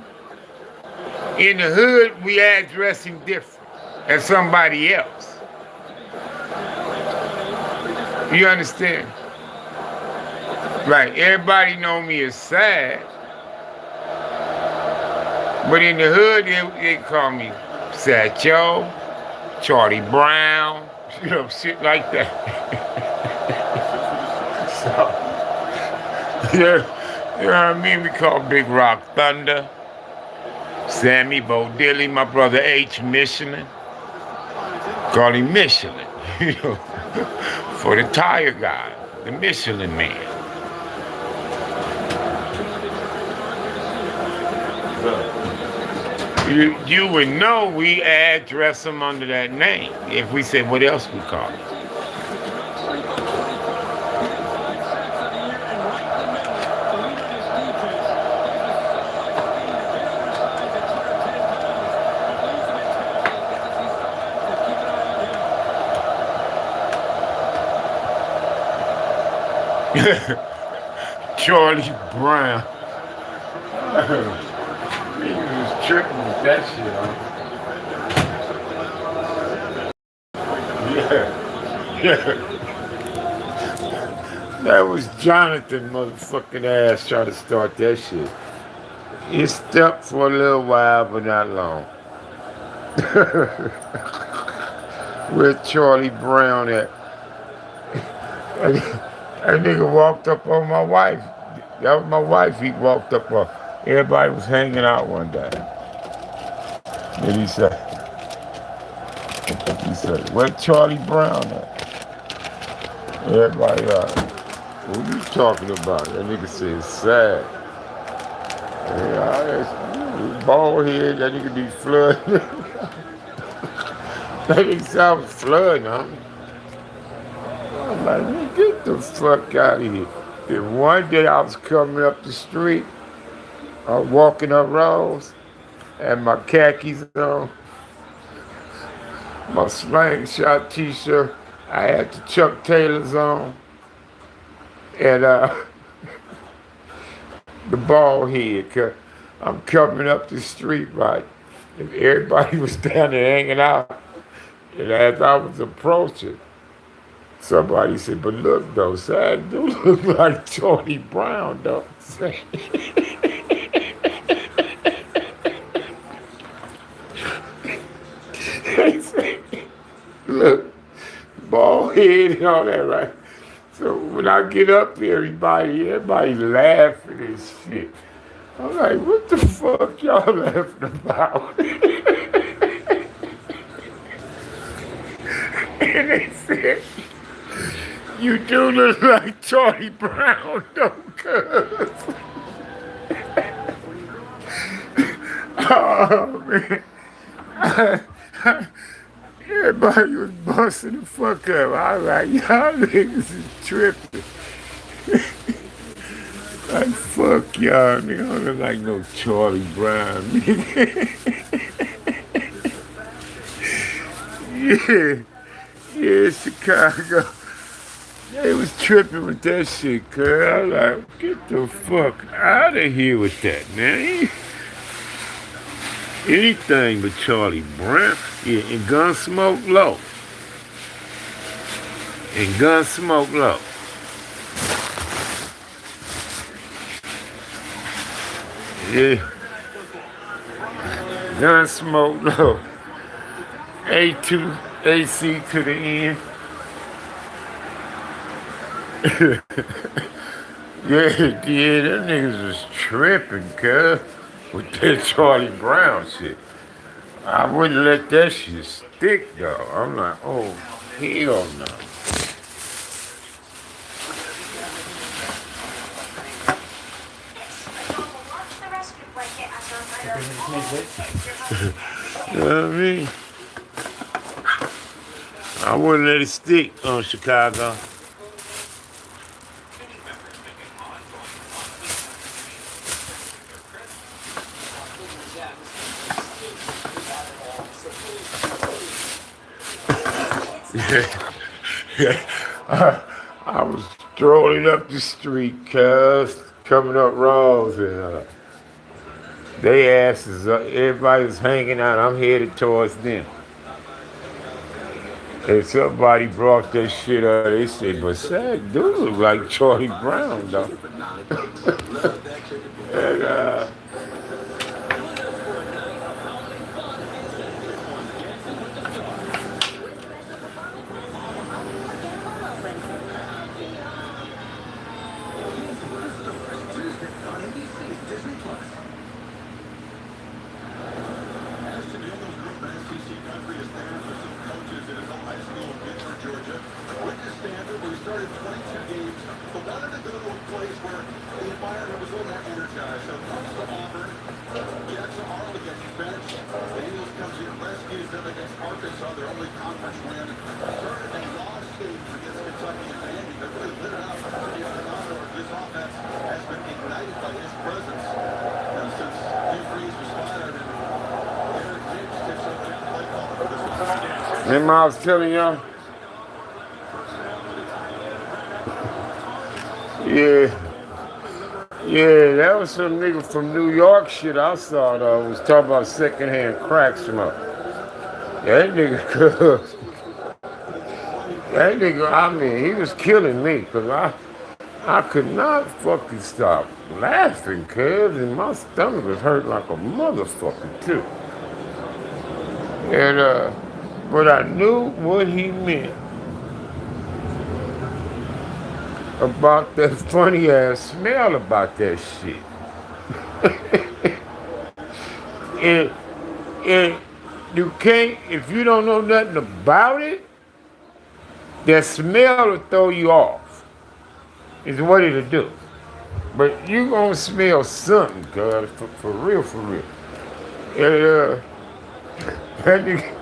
in the hood, we address him different as somebody else. You understand? Right, everybody know me as Sad. But in the hood, they call me Satcho, Charlie Brown, you know, shit like that. So, yeah, you know what I mean? We call Big Rock Thunder, Sammy Bo Dilly, my brother H. Michelin. Call him Michelin, you know, for the tire guy, the Michelin man. You would know we address them under that name if we said what else we call it. Charlie Brown. He was tripping with that shit, huh? Yeah. That was Jonathan motherfucking ass trying to start that shit. It stuck for a little while, but not long. Where Charlie Brown at? That nigga walked up on my wife. That was my wife he walked up on. Everybody was hanging out one day. And he said, where Charlie Brown at? Everybody, what you talking about? That nigga said, Sad. Yeah, bald head, that nigga be flooding. That nigga sound flooding, huh? I was like, man, get the fuck out of here. Then one day I was coming up the street, I was walking up Rose, had my khakis on, my slingshot t-shirt, I had the Chuck Taylors on, and the bald head, cause I'm coming up the street, right? And everybody was down there hanging out. And as I was approaching, somebody said, but look though, Sad do look like Tony Brown though. They said, look, bald head and all that, right? So when I get up here, everybody laughing and shit. I'm like, what the fuck y'all laughing about? And they said, You do look like Charlie Brown, though, cuz. Oh, man. Everybody was busting the fuck up. I was like, y'all niggas is tripping. Like, fuck y'all, nigga. I don't look like no Charlie Brown, nigga. Yeah, yeah, Chicago. They was tripping with that shit, cuz. I was like, get the fuck out of here with that, man. Anything but Charlie Brown. Yeah, and Gunsmoke Low. And Gunsmoke Low. Yeah. Gunsmoke Low. A2, AC to the end. Yeah, yeah, them niggas was tripping, cuz, with that Charlie Brown shit. I wouldn't let that shit stick, though. I'm like, oh, hell no. You know what I mean? I wouldn't let it stick on Chicago. I was strolling up the street, cuz, coming up Rose, and they asses, everybody was hanging out. I'm headed towards them. And somebody brought that shit up. They said, but Zach, dude look like Charlie Brown, though. And, remember I was telling y'all? Yeah. Yeah, that was some nigga from New York shit I saw, though. Was talking about secondhand crack smoke. That nigga, that nigga, I mean, he was killing me, because I could not fucking stop laughing, cuz, and my stomach was hurting like a motherfucker, too. And, but I knew what he meant about that funny ass smell about that shit. and, and you can't, if you don't know nothing about it, that smell will throw you off. Is what it'll do. But you gonna smell something, cuz, for real, for real. And, that nigga,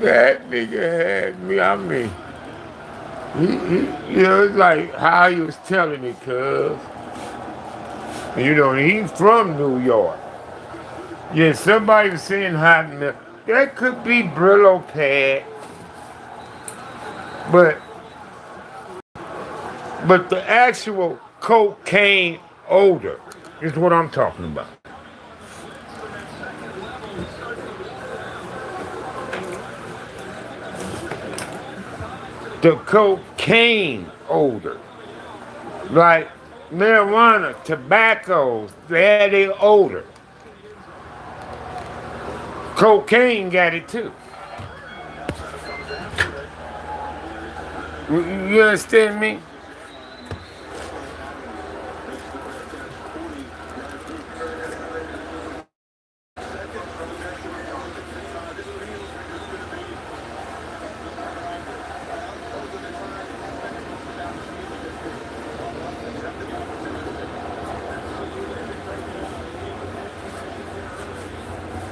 that nigga had me, I mean, you know, it's like how he was telling it, cuz. You know, he's from New York. Yeah, somebody was saying hot milk. That could be Brillo pad, but the actual cocaine odor is what I'm talking about. The cocaine odor. Like marijuana, tobacco, they had their odor. Cocaine got it too. You understand me?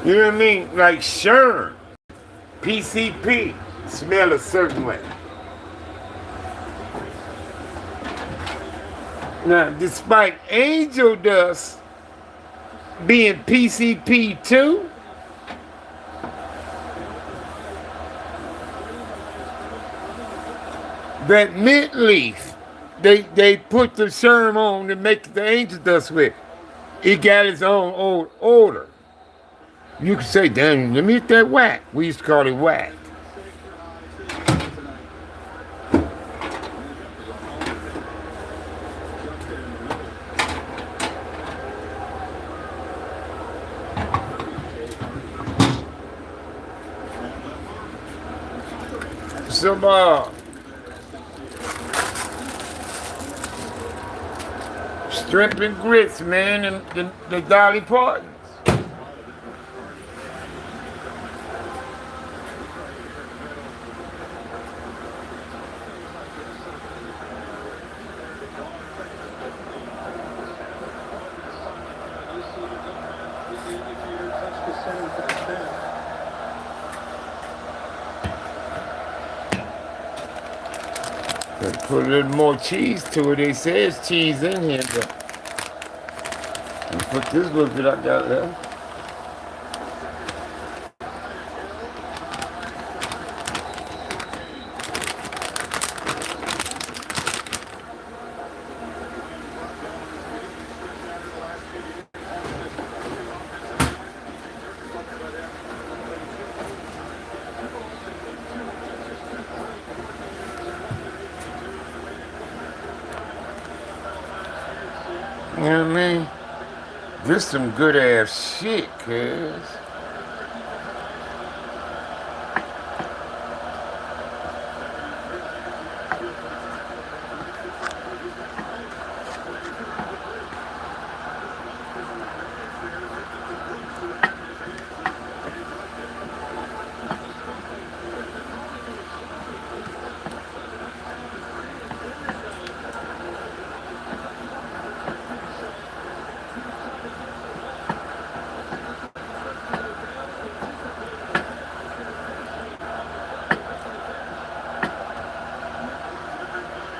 You know what I mean? Like Sherm, PCP, smell a certain way. Now, despite angel dust being PCP too, that mint leaf, they put the Sherm on to make the angel dust with. It got its own old odor. You could say, damn, let me hit that whack. We used to call it whack. Some shrimp and grits, man, and the Dolly Partons. Put a little more cheese to it. They say it's cheese in here, but I'll put this little bit I got left. You know what I mean? This some good ass shit, cuz.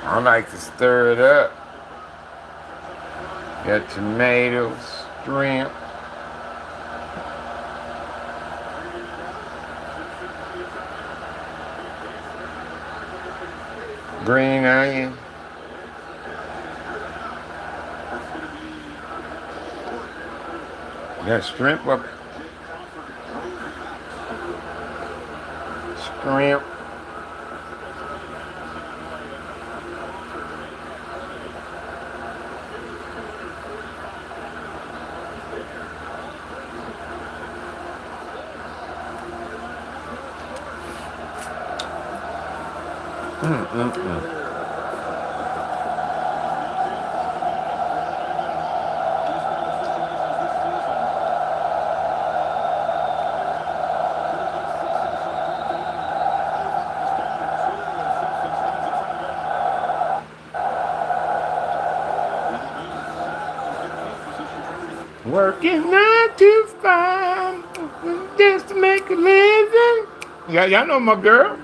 I like to stir it up. Got tomatoes, shrimp. Green onion. Got shrimp up. Shrimp. Working 9 to 5 just to make a living. Yeah, y'all know my girl.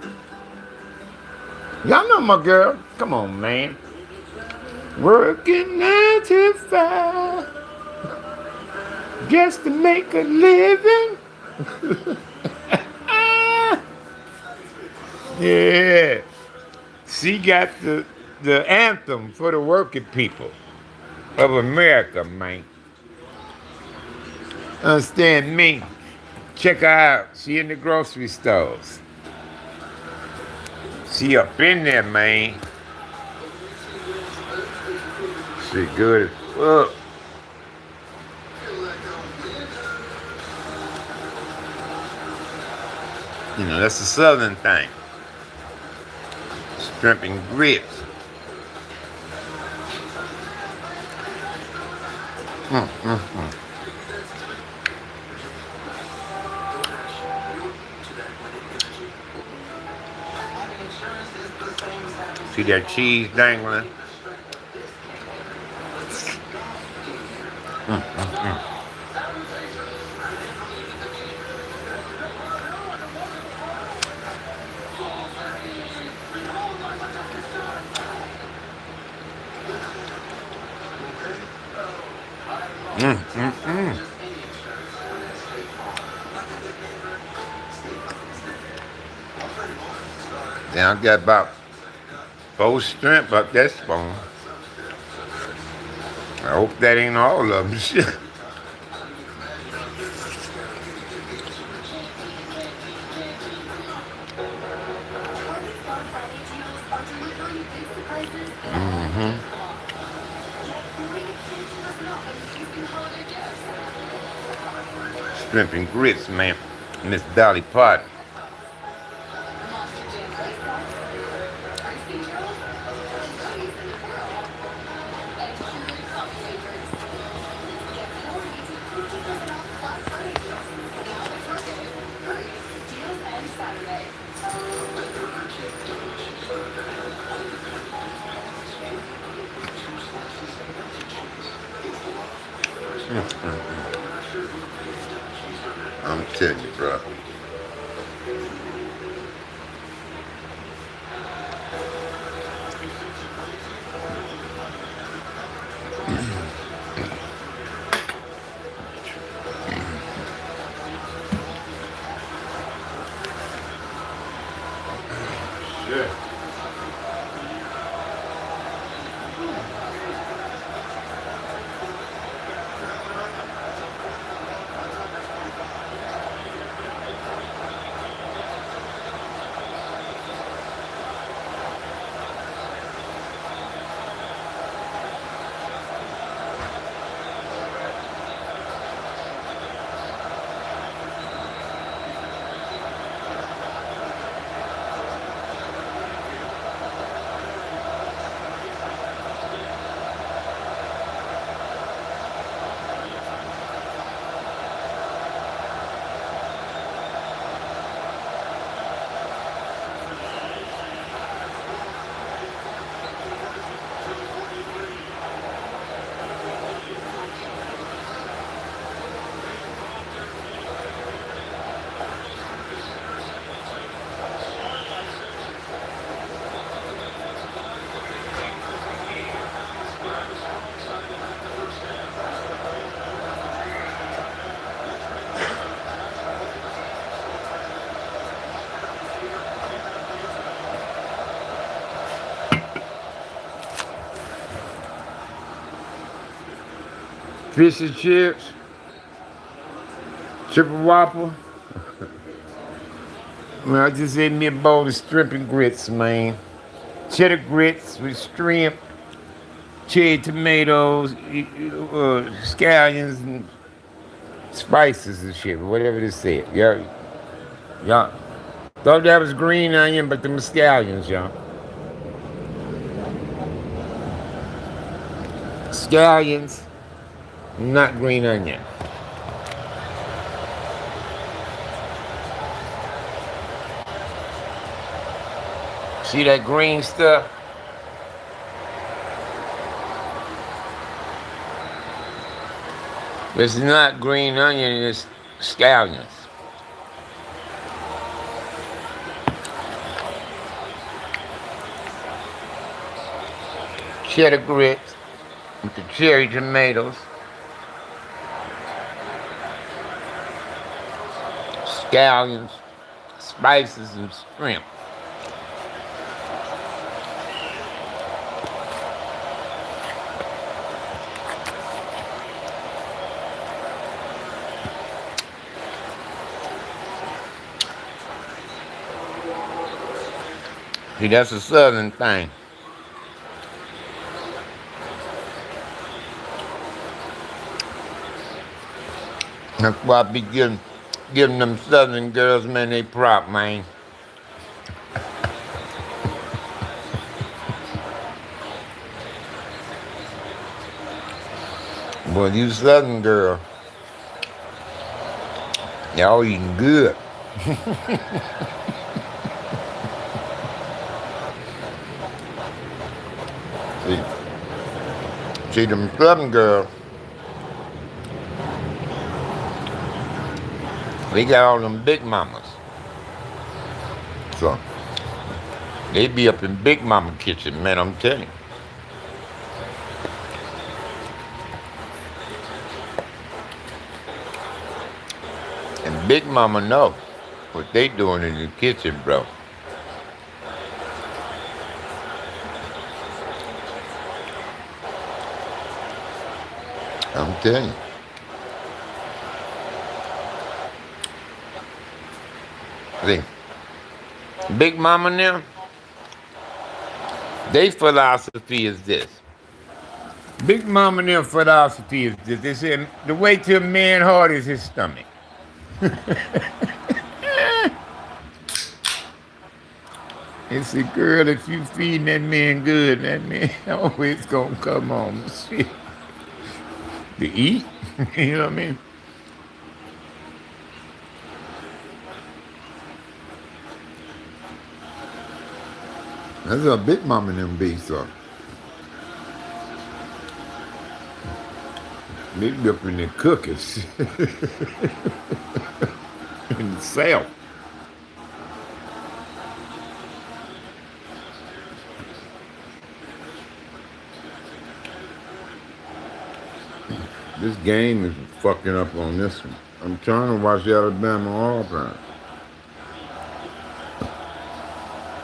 Y'all know my girl. Come on, man. Working 9 to 5 just to make a living. Yeah. She got the anthem for the working people of America, man. Understand me? Check her out. She in the grocery stores. She up in there, man. She good as fuck. You know, that's a southern thing. Shrimp and grits. See that cheese dangling? Then I got about 4 shrimp up that spoon. I hope that ain't all of them. Shit. Shrimp and grits, man. Miss Dolly Parton. I'm telling you, bro. Sure. Fish and chips, triple whopper. Well, I just ate me a bowl of shrimp and grits, man. Cheddar grits with shrimp, cherry tomatoes, scallions, and spices and shit, whatever they said. Y'all. Thought that was green onion, but them scallions, y'all. Scallions, not green onion. See that green stuff? It's not green onion, it's scallions. Cheddar grits with the cherry tomatoes, scallions, spices, and shrimp. See, that's a southern thing. That's why I be giving them southern girls, man, they prop, man. Well, you southern girl, y'all eating good. see, see them southern girls, they got all them big mamas. So, they be up in Big Mama kitchen, man, I'm telling you. Big Mama know what they doing in the kitchen, bro. I'm telling you. See, Big Mama now, they philosophy is this. Big Mama now philosophy is this. They say the way to a man's heart is his stomach. It's a girl, if you feeding that man good, that man always gonna come home shit to eat. You know what I mean? That's a Big Mama and them be so. They be up in their cookies in the south. This game is fucking up on this one. I'm trying to watch Alabama Auburn.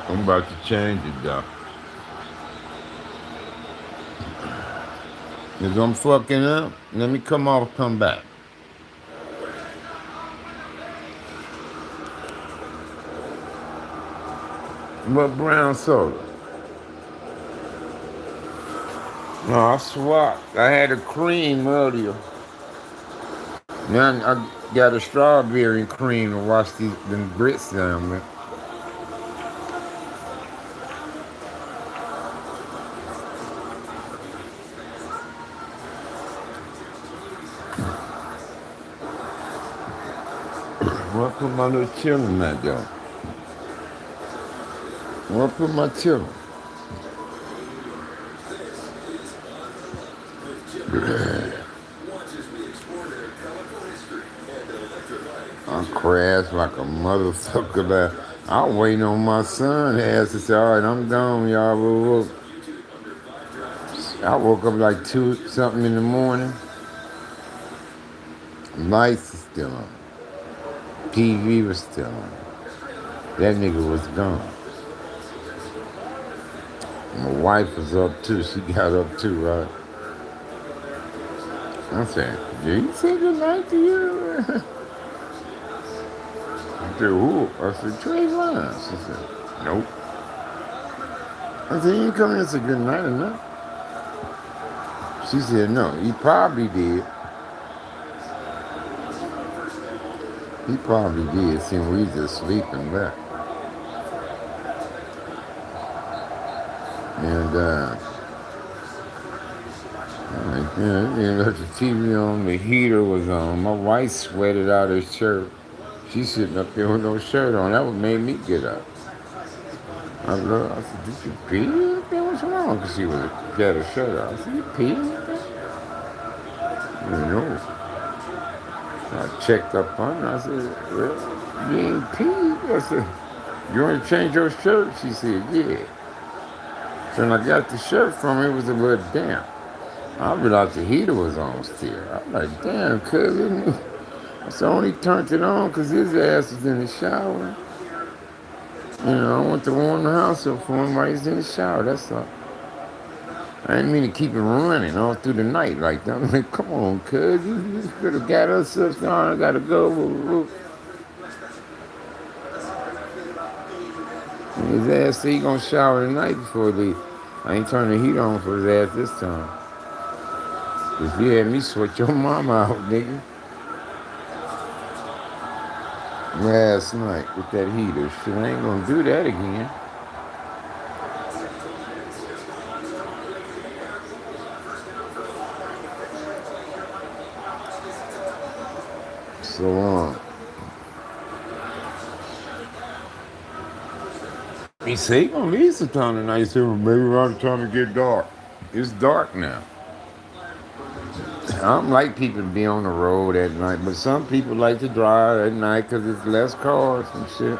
I'm about to change it though. If I'm fucking up, let me come off, come back. What brown soda? No, I swapped. I had a cream earlier. Now I got a strawberry and cream to wash them grits down with. Where I put my little chillin' at though? Where I put my chillin'? I crashed like a motherfucker. I'm waiting on my son ass to say, all right, I'm gone, y'all. I woke up like 2 something in the morning. Lights was still on. TV was still on. That nigga was gone. My wife was up too. She got up too, right? I said, did you say goodnight to you? I said, who? I said, Trayvon. She said, nope. I said, you ain't coming to say goodnight or nothing? She said, no, he probably did. He probably did, seeing we just sleeping back. And, left the TV on, the heater was on. My wife sweated out her shirt. She's sitting up there with no shirt on. That what made me get up. I said, did you pee up there? What's wrong? Because she had her shirt on. I said, you pee up there? No. I checked up on her. I said, well, you ain't peed. I said, you want to change your shirt? She said, yeah. So when I got the shirt from her, it was a little damp. I realized the heater was on still. I'm like, damn, cuz. So I only turned it on because his ass was in the shower. You know, I want to warm the house up for him while he's in the shower, that's all. I didn't mean to keep it running all through the night like that. I'm like, come on, cuz, you could have got us up, I gotta go. And his ass said he gonna shower tonight before he leave. I ain't turning the heat on for his ass this time. Cause you had me sweat your mama out, nigga. Last night with that heater. Shit, I ain't gonna do that again. So he said he gonna leave sometime tonight. He said, well, maybe around the time it get dark. It's dark now. I don't like people to be on the road at night, but some people like to drive at night because it's less cars and shit.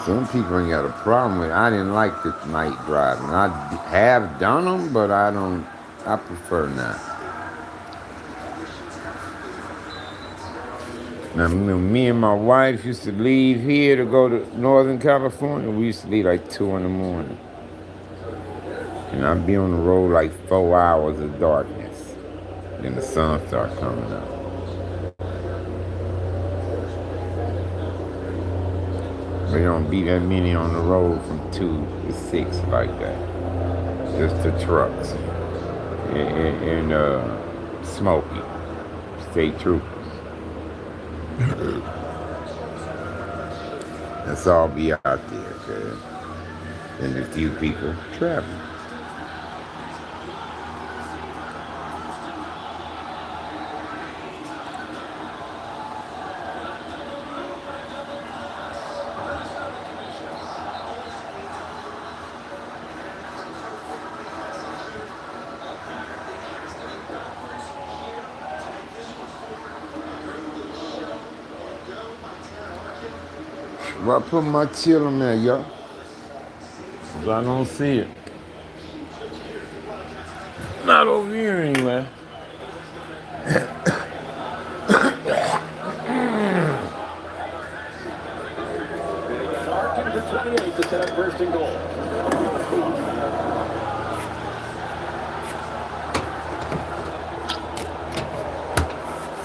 Some people ain't got a problem with it. I didn't like the night driving. I have done them, but I prefer not. Now, me and my wife used to leave here to go to Northern California. We used to leave like 2 in the morning. And I'd be on the road like 4 hours of darkness. Then the sun start coming up. They don't be that many on the road from 2 to 6 like that. Just the trucks and Smokey, state troopers. That's all be out there, cause and a few people traveling. Well, I put my chill in there, y'all. But I don't see it. Not over here anyway. Larkin to 28 to set up first and goal.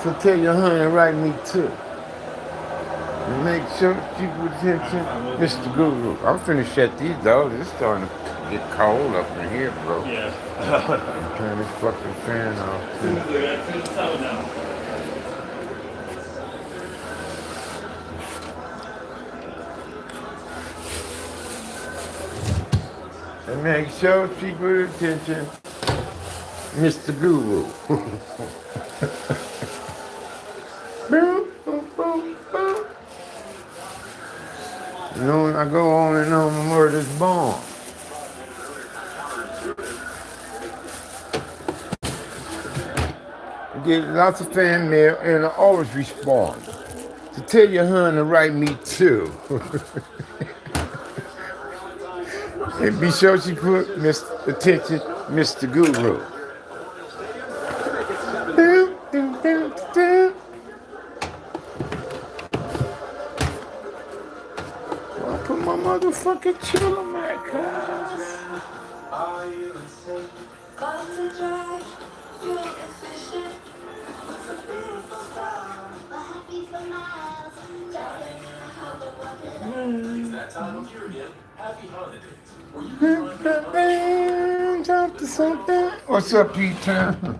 So tell your honey write me too. And make sure keep attention, Mr. Guru. I'm finna shut these doors. It's starting to get cold up in here, bro. Yeah. I'm turning this fucking fan off too. And make sure keep attention, Mr. Guru. Boom, boom, boom, boom. You know, I go on and on the word is born. Get lots of fan mail and I always respond. So tell your hun to write me too. And be sure she put attention, Mr. Guru. Doom, doom, doom, doom. Well, I put my motherfucking chill on my cuz. What's up, P-Town?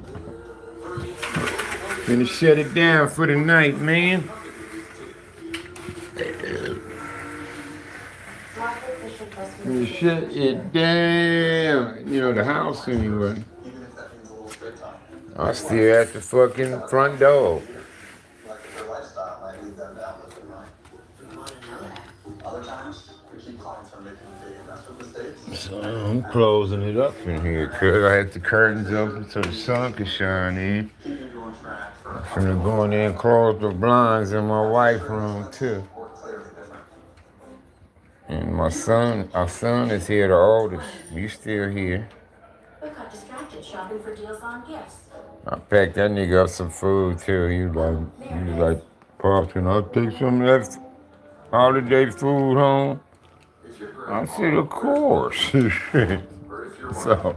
Gonna shut it down for the night, man. Gonna shut it down. You know, the house anyway. I'm still at the fucking front door. So I'm closing it up in here because I had the curtains open so the sun could shine in. I'm finna go in there and close the blinds in my wife's room too. And our son is here, the oldest. He's still here. We got distracted shopping for deals on gifts. I packed that nigga up some food too. He was like, Pops, can I take some of that holiday food home? I said, of course. So,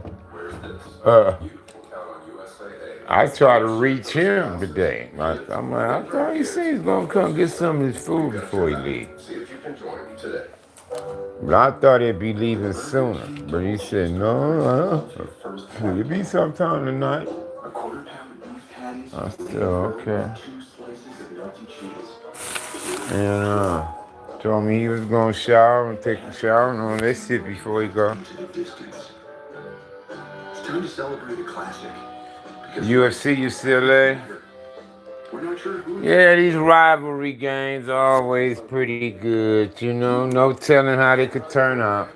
I try to reach him today. I'm like, I thought he said he's gonna come get some of his food before he leaves. But I thought he'd be leaving sooner. But he said, no, it'll be sometime tonight. I said, okay. And told me he was gonna shower and take a shower and all that shit before he go. It's time to celebrate a classic. UFC, UCLA. We're not sure who. Yeah, these rivalry games are always pretty good, you know. No telling how they could turn out.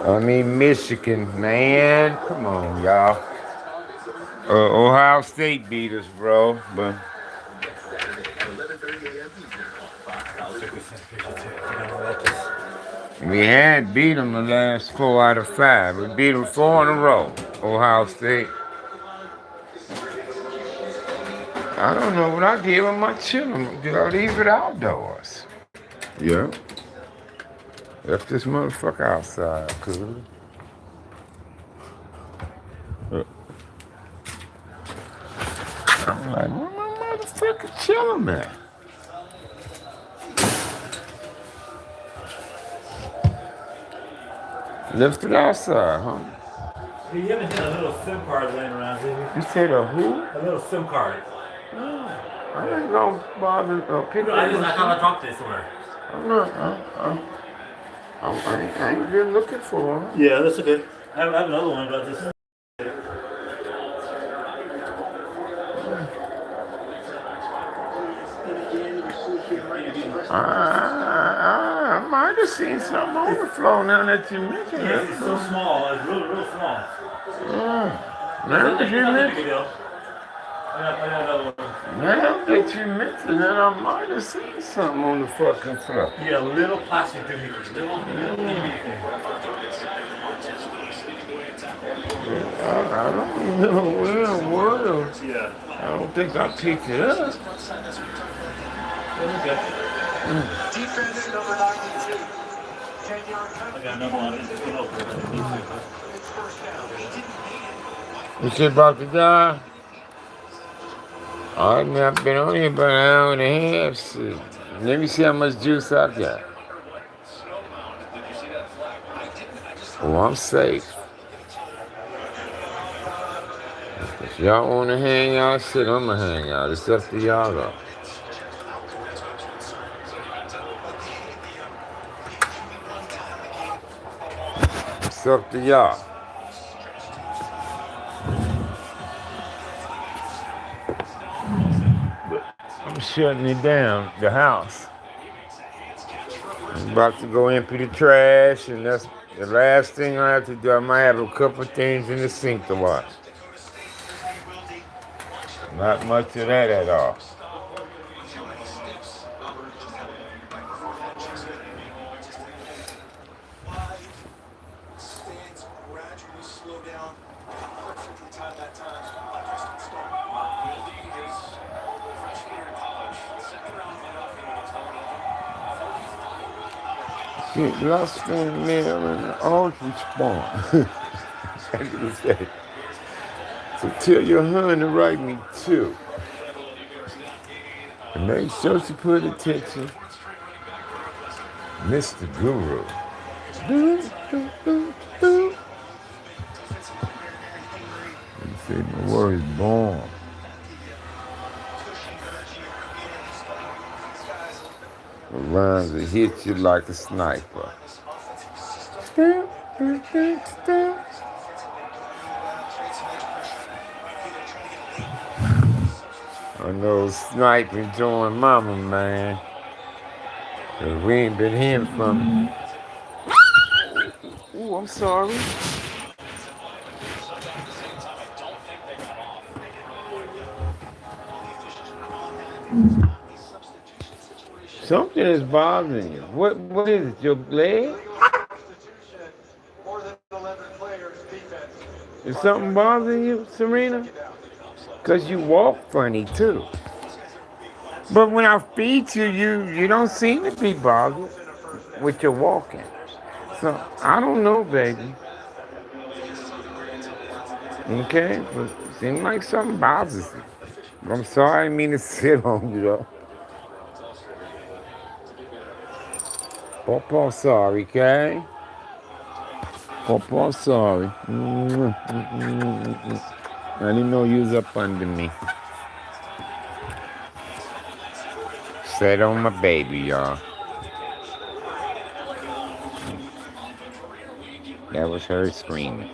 I mean, Michigan, man. Come on, y'all. Ohio State beat us, bro. But we had beat them the last 4 out of 5. We beat them 4 in a row. Ohio State. I don't know what I did with my children. Did I leave it outdoors? Yeah. Left this motherfucker outside, cool. I'm like, where my motherfucking children at? Left it outside, huh? You haven't hit a little SIM card laying around here. You said a who? A little SIM card. I ain't gonna bother pick No, up I my thought I dropped it somewhere. I'm not, I ain't been looking for one. Yeah, that's okay. I have another one, but this. I might have seen something on the floor now that you mentioned Yeah, it. it's so small. It's real, real small. Now that you mentioned I got another one. now that you mentioned it, I might have seen something on the fucking floor. Yeah, little plastic doohickey. Little DVD thing. I don't know where it was. Yeah. I don't think I picked it up. That's okay. Defense number 92. 10-yard I got another one. It's just open. You said about to die? I've not been on here about an hour and a half. Shit. Let me see how much juice I got. Oh, I'm safe. If y'all want to hang out, shit, I'm going to hang out. It's up to y'all, though. It's up to y'all. I'm shutting it down, the house. I'm about to go empty the trash, and that's the last thing I have to do. I might have a couple things in the sink to wash. Not much of that at all. Get lost in the middle and always respond. I can say. So tell your hun to write me too. And make sure she put attention. Mr. Guru. You say my word is born. The rhymes that hit you like a sniper. I know sniping join mama, man. Cause we ain't been hearing from him. Ooh, I'm sorry. Something is bothering you. What is it? Your leg? Is something bothering you, Serena? Because you walk funny too. But when I feed you, you don't seem to be bothered with your walking. So I don't know, baby. Okay? But it seems like something bothers you. I'm sorry, I didn't mean to sit on you though. Papa, sorry, okay? Papa, sorry. I didn't know you was up under me. Sat on my baby, y'all. That was her screaming.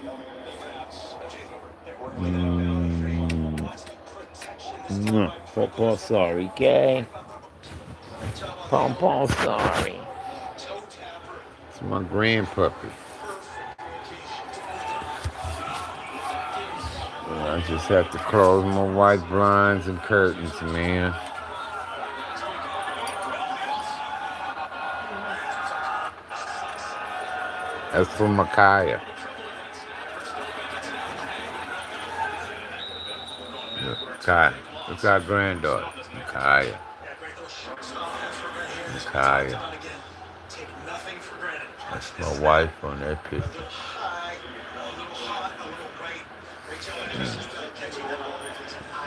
Papa, sorry, okay? Pom-pom, sorry. It's my grandpuppy. I just have to close my white blinds and curtains, man. That's for Micaiah. That's our granddaughter, Micaiah. Micaiah. That's my wife on that picture.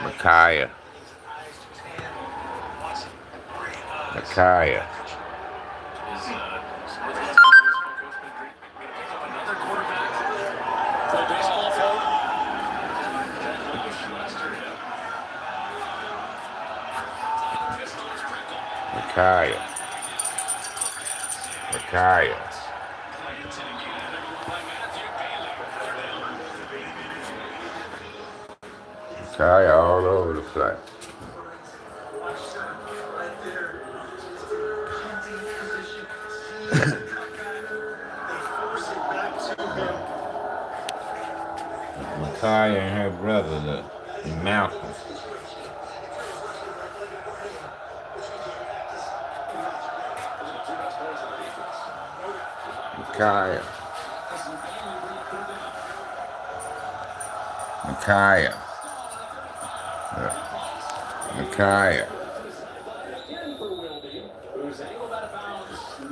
Micaiah. Micaiah. Micaiah. Micaiah. Micaiah all over the place. Micaiah and her brother, look, and Malcolm. Micaiah. Micaiah. Micaiah.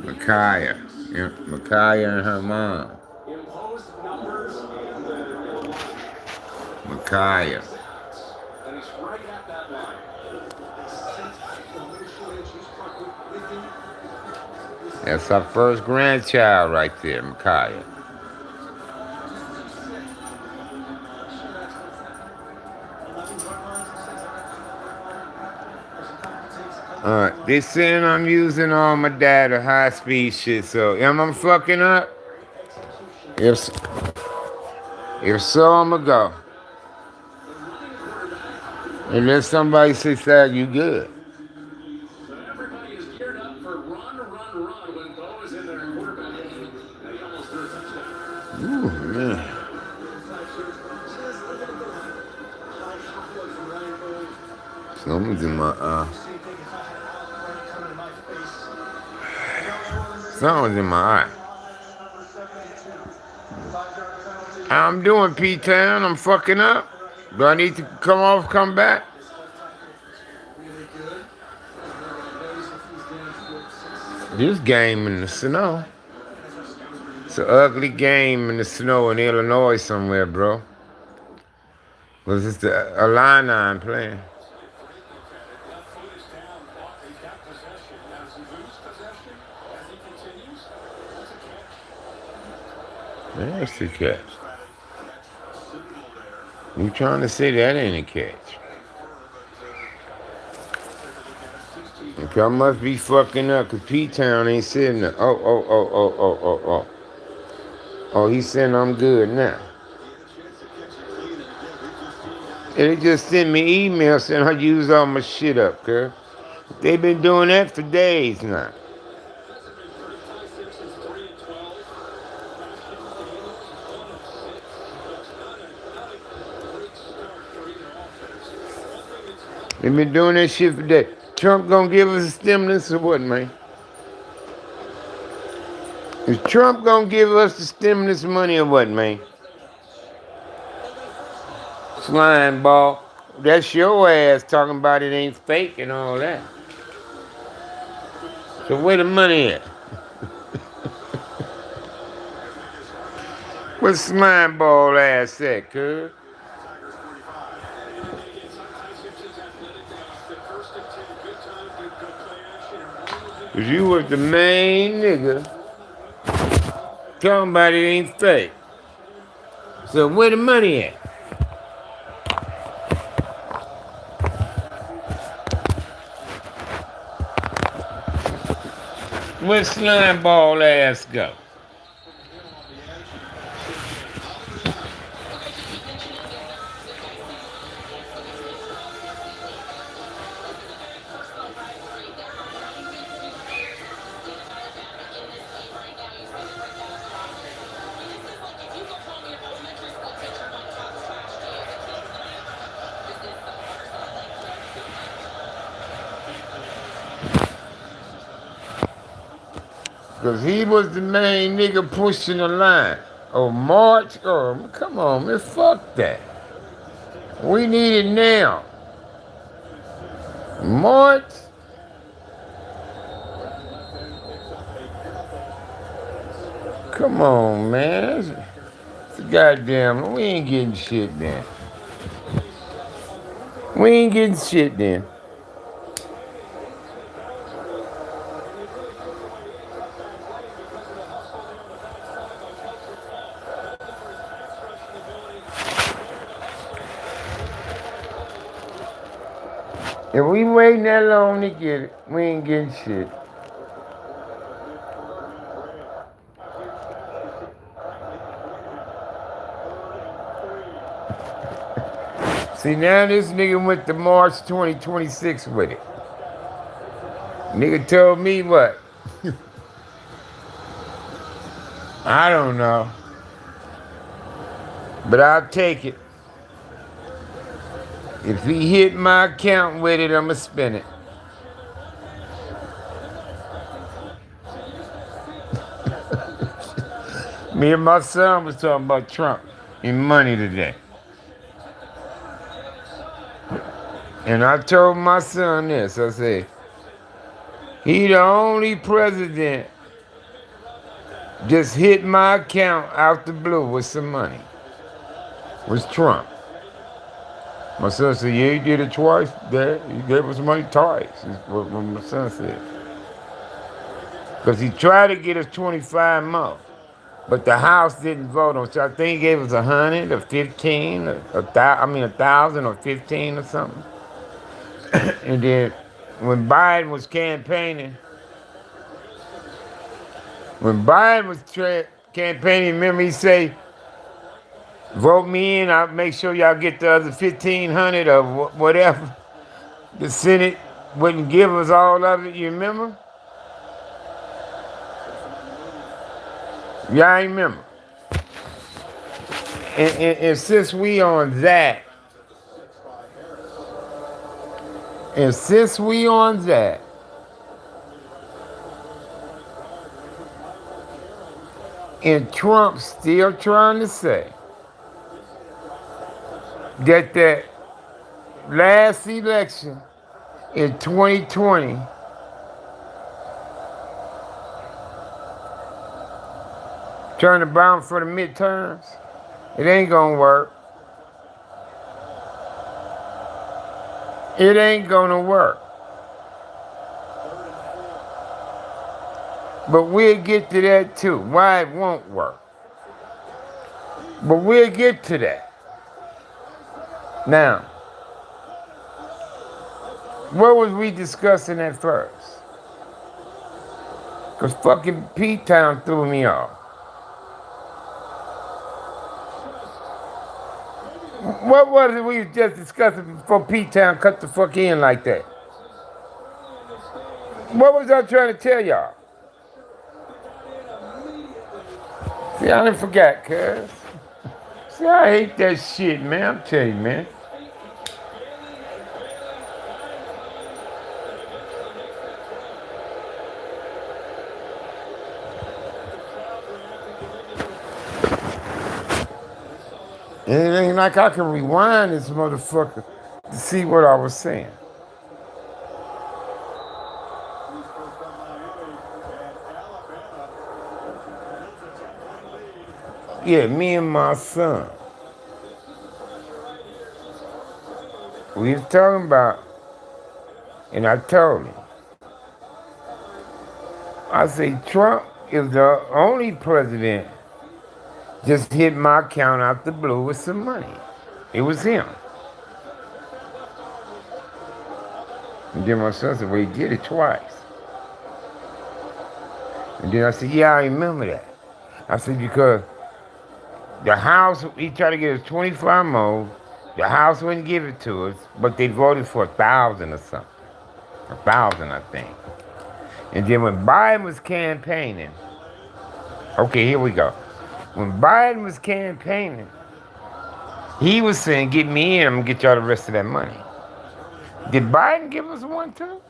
Micaiah. Yeah, Micaiah and her mom. Micaiah. That's our first grandchild right there, Micaiah. They saying I'm using all my data high-speed shit, so am I fucking up? If so, I'ma go. Unless somebody says that you good. Everybody is geared up for run when Bo is in there quarterback. He almost threw a touchdown. Ooh, man. Something's in my Something's in my eye. How I'm doing, P-Town? I'm fucking up. Do I need to come back? This game in the snow. It's an ugly game in the snow in Illinois somewhere, bro. Was this the Illini playing? That's the catch. You trying to say that ain't a catch? Okay, I must be fucking up because P-Town ain't sitting there. Oh. Oh, he's saying I'm good now. And they just sent me email saying I used all my shit up, cuz. They've been doing that for days now. They've been doing that shit for days. Trump gonna give us a stimulus or what, man? Is Trump gonna give us the stimulus money or what, man? Slime ball. That's your ass talking about it ain't fake and all that. So where the money at? Where's slime ball ass at, cuz? Cause you was the main nigga talking about it ain't fake. So where the money at? Where slime ball ass go? Because he was the main nigga pushing the line. Oh, March? Oh, come on, man, fuck that. We need it now. March? Come on, man. It's a goddamn, we ain't getting shit then. We ain't getting shit then. If we waiting that long to get it, we ain't getting shit. See, now this nigga went to March 2026 with it. Nigga told me what? I don't know. But I'll take it. If he hit my account with it, I'ma spend it. Me and my son was talking about Trump and money today. And I told my son this, I said, he the only president just hit my account out the blue with some money. Was Trump. My son said, yeah, he did it twice, Dad. He gave us money twice, is what my son said. Because he tried to get us 25 more. But the House didn't vote on it. So I think he gave us 100 or 15, or 1,000 or 15 or something. And then when Biden was campaigning, campaigning, remember he say, vote me in, I'll make sure y'all get the other 1,500 or whatever. The Senate wouldn't give us all of it, you remember? Yeah, I remember. And since we on that, and Trump still trying to say that last election in 2020 turn the bound for the midterms, it ain't gonna work. It ain't gonna work. But we'll get to that too, why it won't work. But we'll get to that. Now, what was we discussing at first? Because fucking P-Town threw me off. What was it we was just discussing before P-Town cut the fuck in like that? What was I trying to tell y'all? See, I done forgot, cuz. See, I hate that shit, man. I'm telling you, man. And it ain't like I can rewind this motherfucker to see what I was saying. Yeah, me and my son. We was talking about, and I told him, I say Trump is the only president just hit my account out the blue with some money. It was him. And then my son said, well, he did it twice. And then I said, yeah, I remember that. I said, because the House, he tried to get us 25 more. The House wouldn't give it to us, but they voted for 1,000 or something. 1,000, I think. And then when Biden was campaigning, okay, here we go. When Biden was campaigning, he was saying, get me in, I'm gonna get y'all the rest of that money. Did Biden give us one too?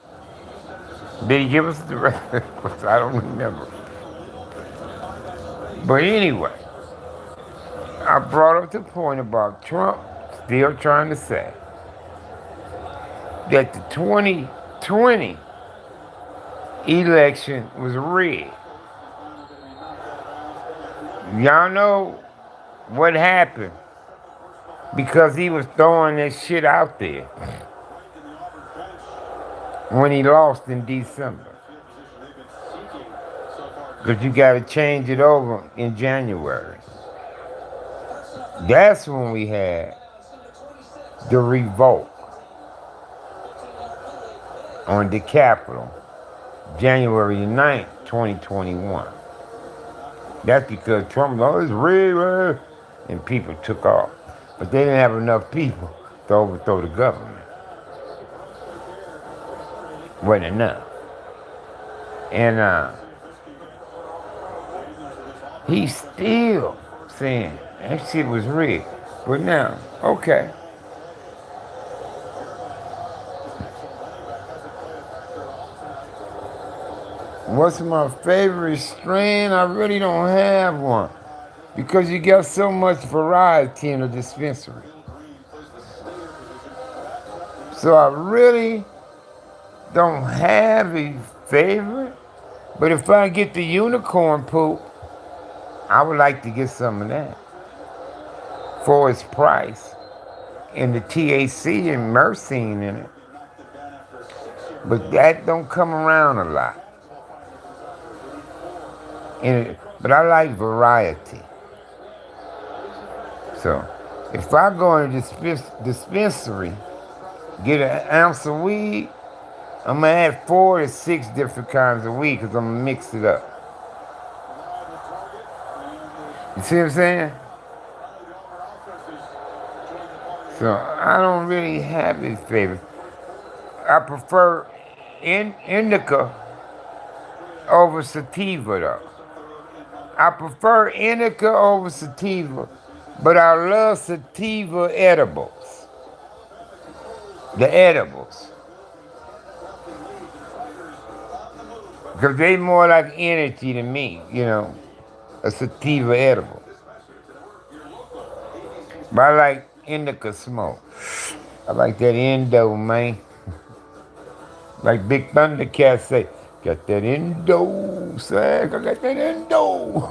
Did he give us the rest? I don't remember. But anyway, I brought up the point about Trump still trying to say that the 2020 election was rigged. Y'all know what happened because he was throwing that shit out there when he lost in December. Because you got to change it over in January. That's when we had the revolt on the Capitol, January 9th, 2021. That's because Trump was always rigged, and people took off. But they didn't have enough people to overthrow the government. Wasn't enough. And he's still saying that shit was rigged. But now, okay. What's my favorite strain? I really don't have one. Because you got so much variety in the dispensary. So I really don't have a favorite. But if I get the unicorn poop, I would like to get some of that for its price and the THC and myrcene in it. But that don't come around a lot. But I like variety. So if I go in a dispensary, get an ounce of weed, I'm going to add 4 to 6 different kinds of weed because I'm going to mix it up. You see what I'm saying? So I don't really have a favorite. I prefer indica over sativa though. I prefer indica over sativa, but I love sativa edibles. The edibles. Because they more like energy to me, you know, a sativa edible. But I like indica smoke. I like that endo, man. Like Big Thundercat say, got that endo, son. I got that endo.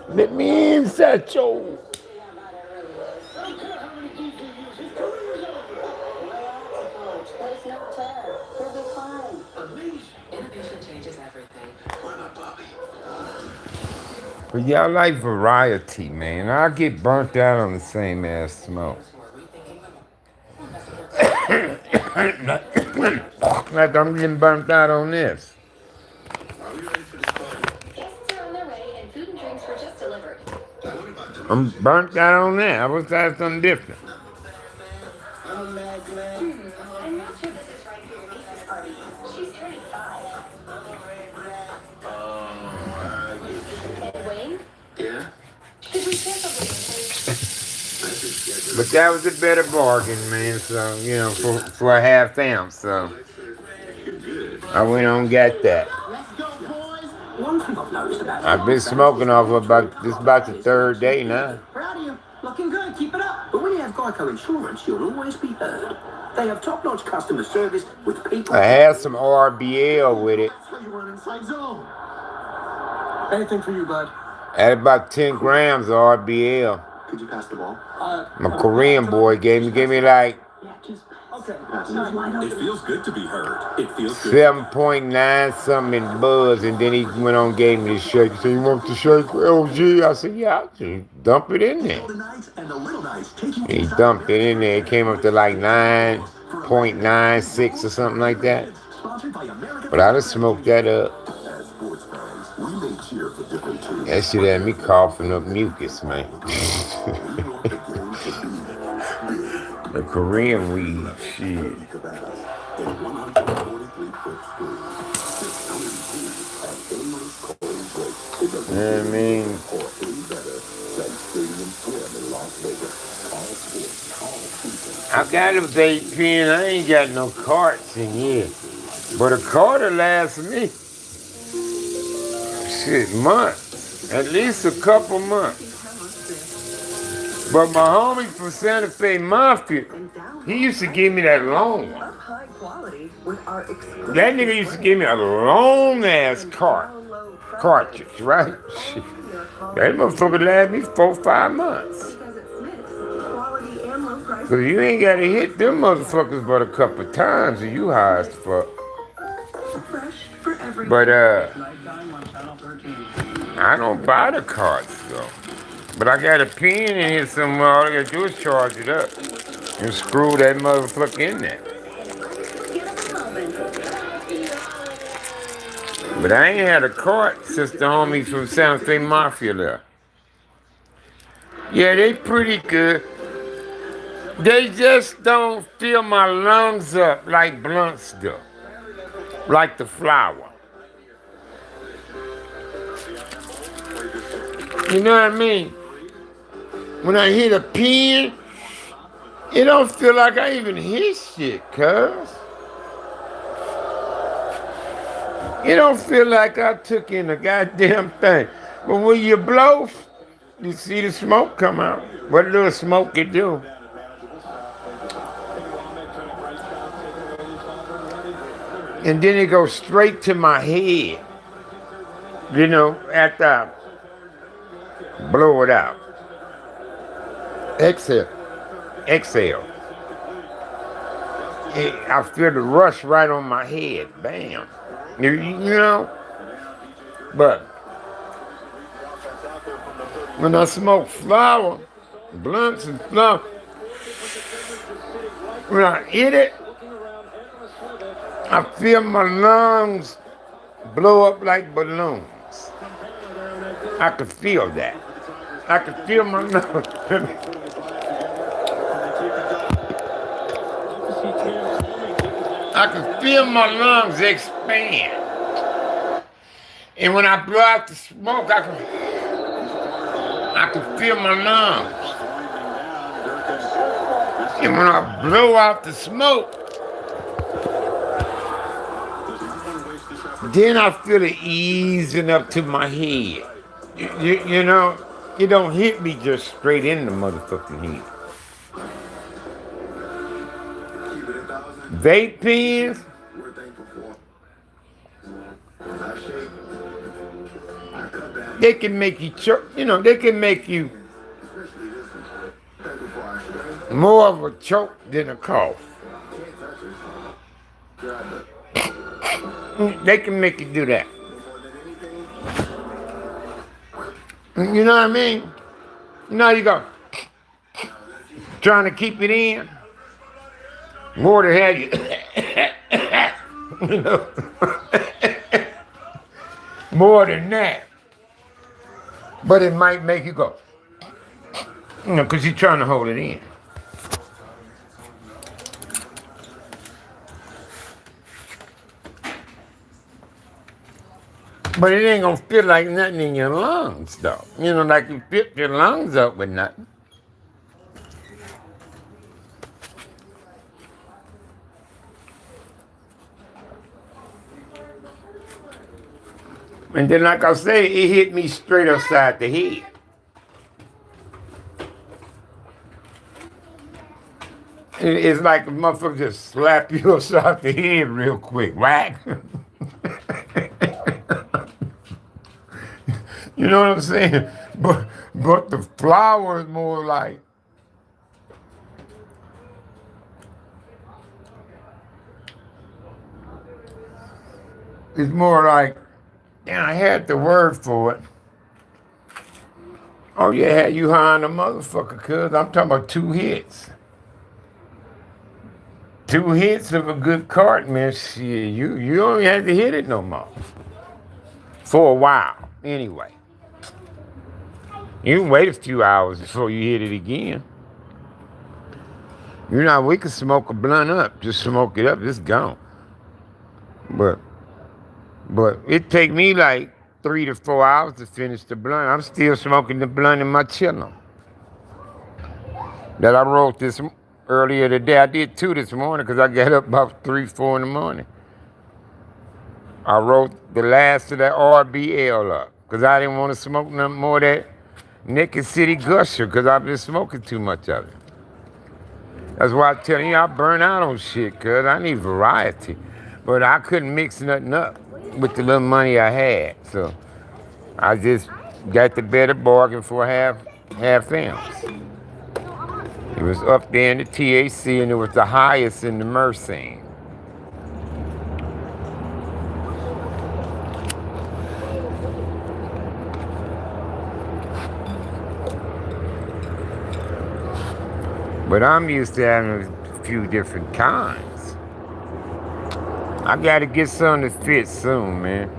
Let me in, Satchel. But y'all like variety, man. I get burnt out on the same ass smoke. Like I'm getting burnt out on this. I'm burnt out on that. I wish I had something different. I'm not sure this is right for your niece's party. She's turning 5. Wayne? Yeah? Should we cancel this, please? But that was a better bargain, man. So, you know, for a half ounce. So I went on and got that. Let's go, boys. One thing I've noticed about I've been smoking off about the third day now. Proud of you. Looking good. Keep it up. But when you have Geico Insurance, you'll always be heard. They have top-notch customer service with people. I had some RBL with it. That's where you run inside zone. Anything for you, bud? I had about 10 grams of RBL. Could you pass the ball? My Korean boy gave me like Yeah, just okay. It feels good to be heard. It feels good. 7.9 something in buzz, and then he went on and gave me the shake. He said, "You want the shake, LG?" I said, "Yeah, I'll just dump it in there." And he dumped it in there. It came up to like 9.96 or something like that. But I just smoked that up. That shit had me coughing up mucus, man. The Korean weed, shit. You know what I mean? I got a vape pen. I ain't got no carts in here. But a cart'll last me. Shit, months. At least a couple months. But my homie from Santa Fe Mafia, he used to give me that long one. High quality with our exclusive That nigga used to give me a long ass cartridge, right? Shit. That motherfucker lasted me 4-5 months. because it's Smith's quality and low price. Cause you ain't gotta hit them motherfuckers but a couple times and you high as fuck. Fresh for every But Nighttime on Channel 13. I don't buy the cards though. But I got a pin in here somewhere, all I gotta do is charge it up and screw that motherfucker in there. But I ain't had a cart since the homies from Santa Fe Mafia left. Yeah, they pretty good. They just don't fill my lungs up like blunts do, like the flower. You know what I mean? When I hit a pin, it don't feel like I even hit shit, cuz. It don't feel like I took in a goddamn thing. But when you blow, you see the smoke come out. What little smoke it do? And then it goes straight to my head. You know, after I blow it out. Exhale. Exhale. I feel the rush right on my head. Bam. You know? But when I smoke flower, blunts and flower, when I hit it, I feel my lungs blow up like balloons. I can feel that. I can feel my lungs. I can feel my lungs expand. And when I blow out the smoke, I can feel my lungs. And when I blow out the smoke, then I feel it easing up to my head. You know, it don't hit me just straight in the motherfucking head. Vape pens, they can make you choke, you know, they can make you more of a choke than a cough. They can make you do that. You know what I mean? You know, you go trying to keep it in. More to have you, you know, more than that. But it might make you go, you know, because you're trying to hold it in. But it ain't gonna feel like nothing in your lungs, though. You know, like you fill your lungs up with nothing. And then, like I say, it hit me straight upside the head. It's like a motherfucker just slap you upside the head real quick. Whack. You know what I'm saying? But the flower is more like, it's more like, yeah, I had the word for it. Oh yeah, you high on a motherfucker, cuz I'm talking about 2 hits. 2 hits of a good cart, man. Shit, you don't even have to hit it no more. For a while, anyway. You can wait a few hours before you hit it again. You know, we can smoke a blunt up. Just smoke it up, it's gone. But it take me like 3 to 4 hours to finish the blunt. I'm still smoking the blunt in my chillum that I rolled this earlier today. I did 2 this morning because I got up about 3, 4 in the morning. I wrote the last of that RBL up because I didn't want to smoke nothing more of that Naked City Gusher, because I've been smoking too much of it. That's why I tell you I burn out on shit, because I need variety. But I couldn't mix nothing up with the little money I had. So I just got the better bargain for half ounce. It was up there in the THC and it was the highest in the myrcene. But I'm used to having a few different kinds. I gotta get something that fits soon, man.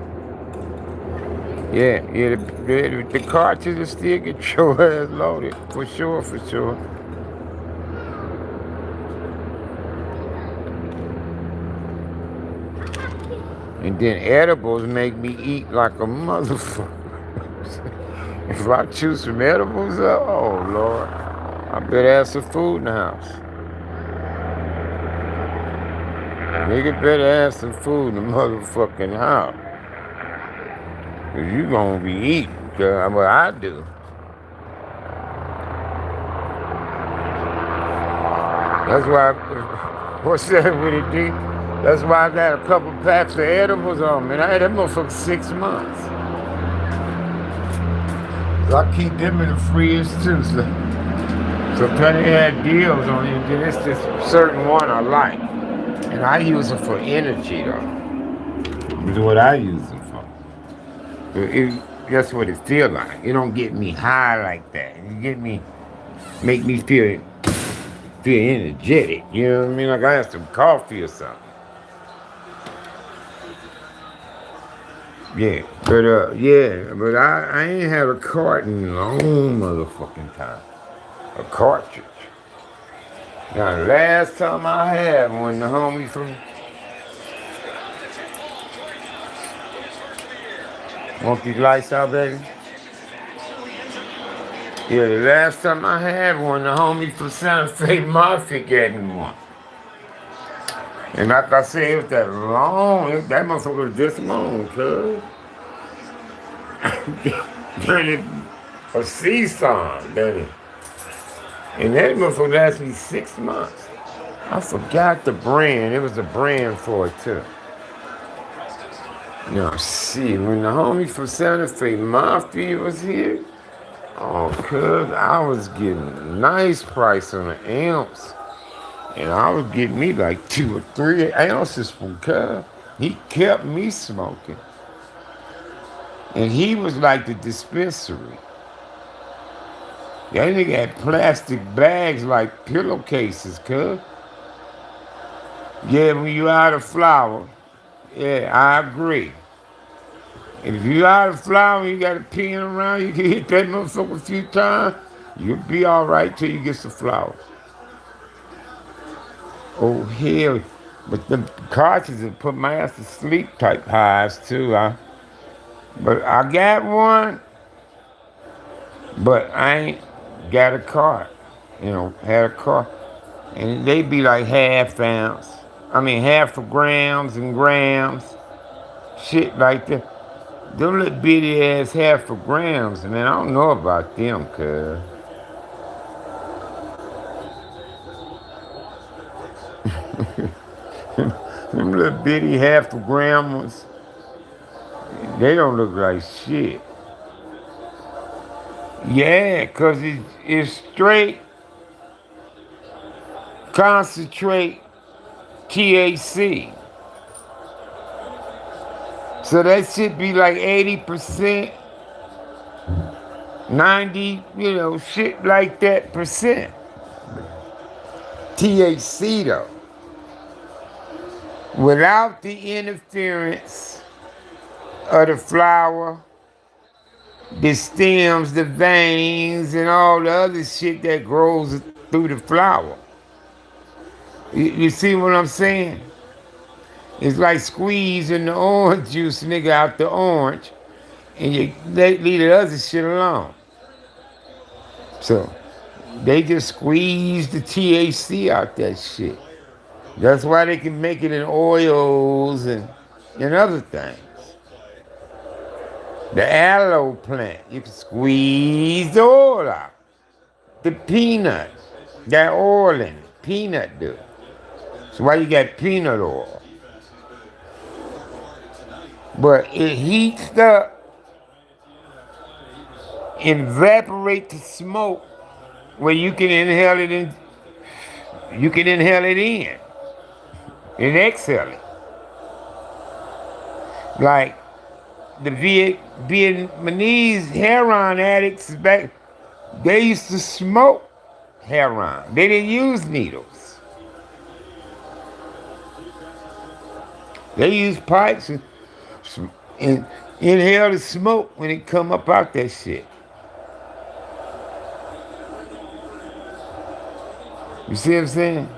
Yeah, the cartridge will still get your ass loaded. For sure, for sure. And then edibles make me eat like a motherfucker. If I choose some edibles, oh Lord, I better have some food in the house. Nigga better have some food in the motherfucking house. Cause you gonna be eating, cause what I do. That's why, what's that with it, D? That's why I got a couple packs of edibles on me. I had that motherfucker 6 months. So I keep them in the freeze too. So plenty had deals on it. Then it's just a certain one I like. And I use them for energy though. Is what I use them for. That's what it feel like. It don't get me high like that. It make me feel energetic. You know what I mean? Like I have some coffee or something. Yeah, but I ain't had a cart in a long motherfucking time. A cartridge. Now, the last time I had one, the homie from... Want these lights out, baby? Yeah, the last time I had one, the homie from Santa Fe Mafia gave me one. And like I said, it was that long, that motherfucker was this long, cuz. A seesaw, baby. And that motherfucker lasted me 6 months. I forgot the brand. It was a brand for it, too. Now, see, when the homie from Santa Fe Mafia was here, oh, cuz, I was getting a nice price on an ounce. And I was getting me like 2 or 3 ounces from cuz. He kept me smoking. And he was like the dispensary. That nigga had plastic bags like pillowcases, cuz. Yeah, when you out of flour, yeah, I agree. And if you out of flour, you got a pen around, you can hit that motherfucker a few times, you'll be all right till you get some flour. Oh, hell. But the cartridges put my ass to sleep type highs, too. But I got one, but I ain't got a cart. You know, had a cart. And they be like half ounce. I mean, half of grams and grams. Shit like that. Them little bitty ass half of grams, man, I don't know about them, cuz. Them little bitty half of gram ones, they don't look like shit. Yeah, cause it's straight concentrate THC. So that should be like 80%, 90, shit like that percent. THC though. Without the interference of the flower, the stems, the veins, and all the other shit that grows through the flower. You see what I'm saying? It's like squeezing the orange juice, nigga, out the orange, and you leave the other shit alone. So they just squeeze the THC out that shit. That's why they can make it in oils and other things. The aloe plant, you can squeeze the oil out. The peanut, that oil in it, peanut do. So why you got peanut oil? But it heats up, evaporate the smoke where you can inhale it in. You can inhale it in and exhale it. Like the Vietnamese heroin addicts back, they used to smoke heroin. They didn't use needles. They used pipes and inhale the smoke when it come up out that shit. You see what I'm saying?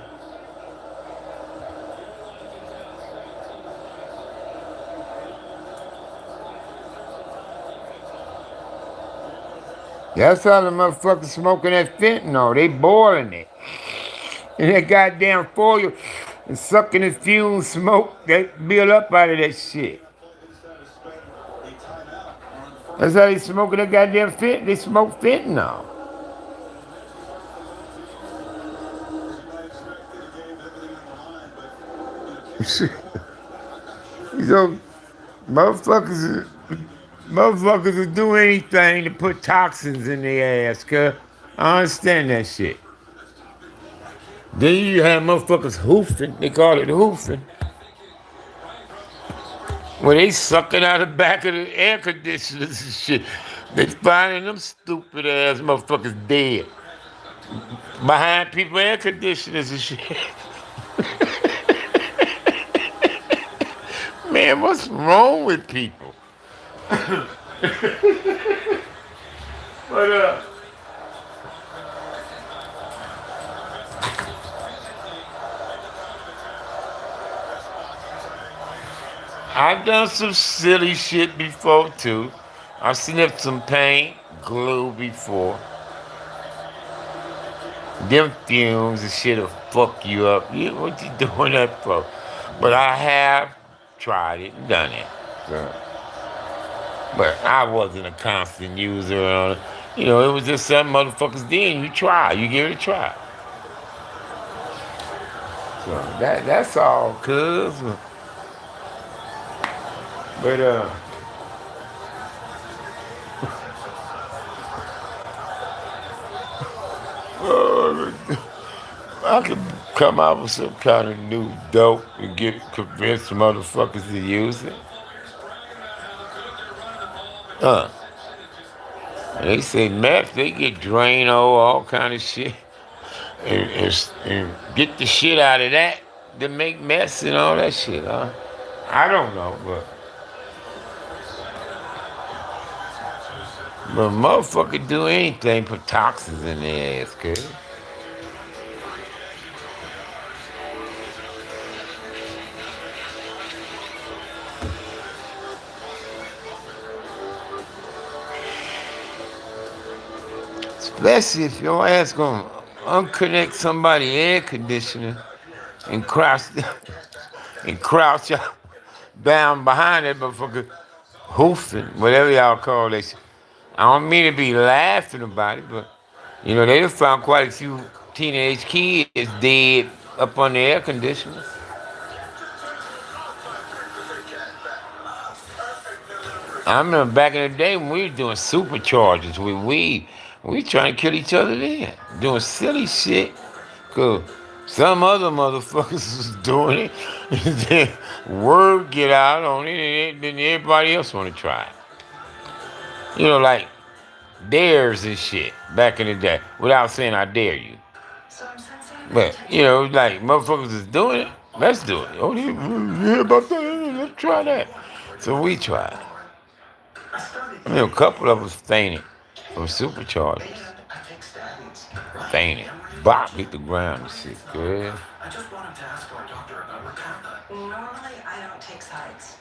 That's how the motherfuckers smoking that fentanyl. They boiling it. And that goddamn foil and sucking the fume smoke that build up out of that shit. That's how they smoking that goddamn fentanyl. They smoke fentanyl. So motherfuckers will do anything to put toxins in their ass, cuz I understand that shit. Then you have motherfuckers hoofing, they call it hoofing. Where they sucking out the back of the air conditioners and shit. They finding them stupid ass motherfuckers dead. Behind people air conditioners and shit. Man, what's wrong with people? But I've done some silly shit before too. I sniffed some paint, glue before. Them fumes and shit'll fuck you up. What you doing that for? But I have tried it and done it. So. But I wasn't a constant user on it. You know, it was just some motherfuckers did and you try. You give it a try. So that's all, cuz. But I could come out with some kind of new dope and convince motherfuckers to use it. They say meth, they get Drano, all kind of shit, and get the shit out of that to make mess and all that shit, huh? I don't know, but motherfucker do anything, put toxins in their ass, kid. Especially if your ass gonna unconnect somebody's air conditioner and crouch y'all down behind that motherfucker hoofing, whatever y'all call that shit. I don't mean to be laughing about it, but you know, they done found quite a few teenage kids dead up on the air conditioners. I remember back in the day when we were doing superchargers with weed, we trying to kill each other then, doing silly shit. Cause some other motherfuckers was doing it, and then word get out on it, and then everybody else want to try it. You know, like dares and shit back in the day, without saying I dare you. But, you know, like motherfuckers is doing it, let's do it. Oh, you hear about that? Let's try that. So we tried. I mean, a couple of us fainted from superchargers. Fainted. Bop, hit the ground and shit, good. I just wanted to ask our doctor about Rakanda. Normally, I don't take sides,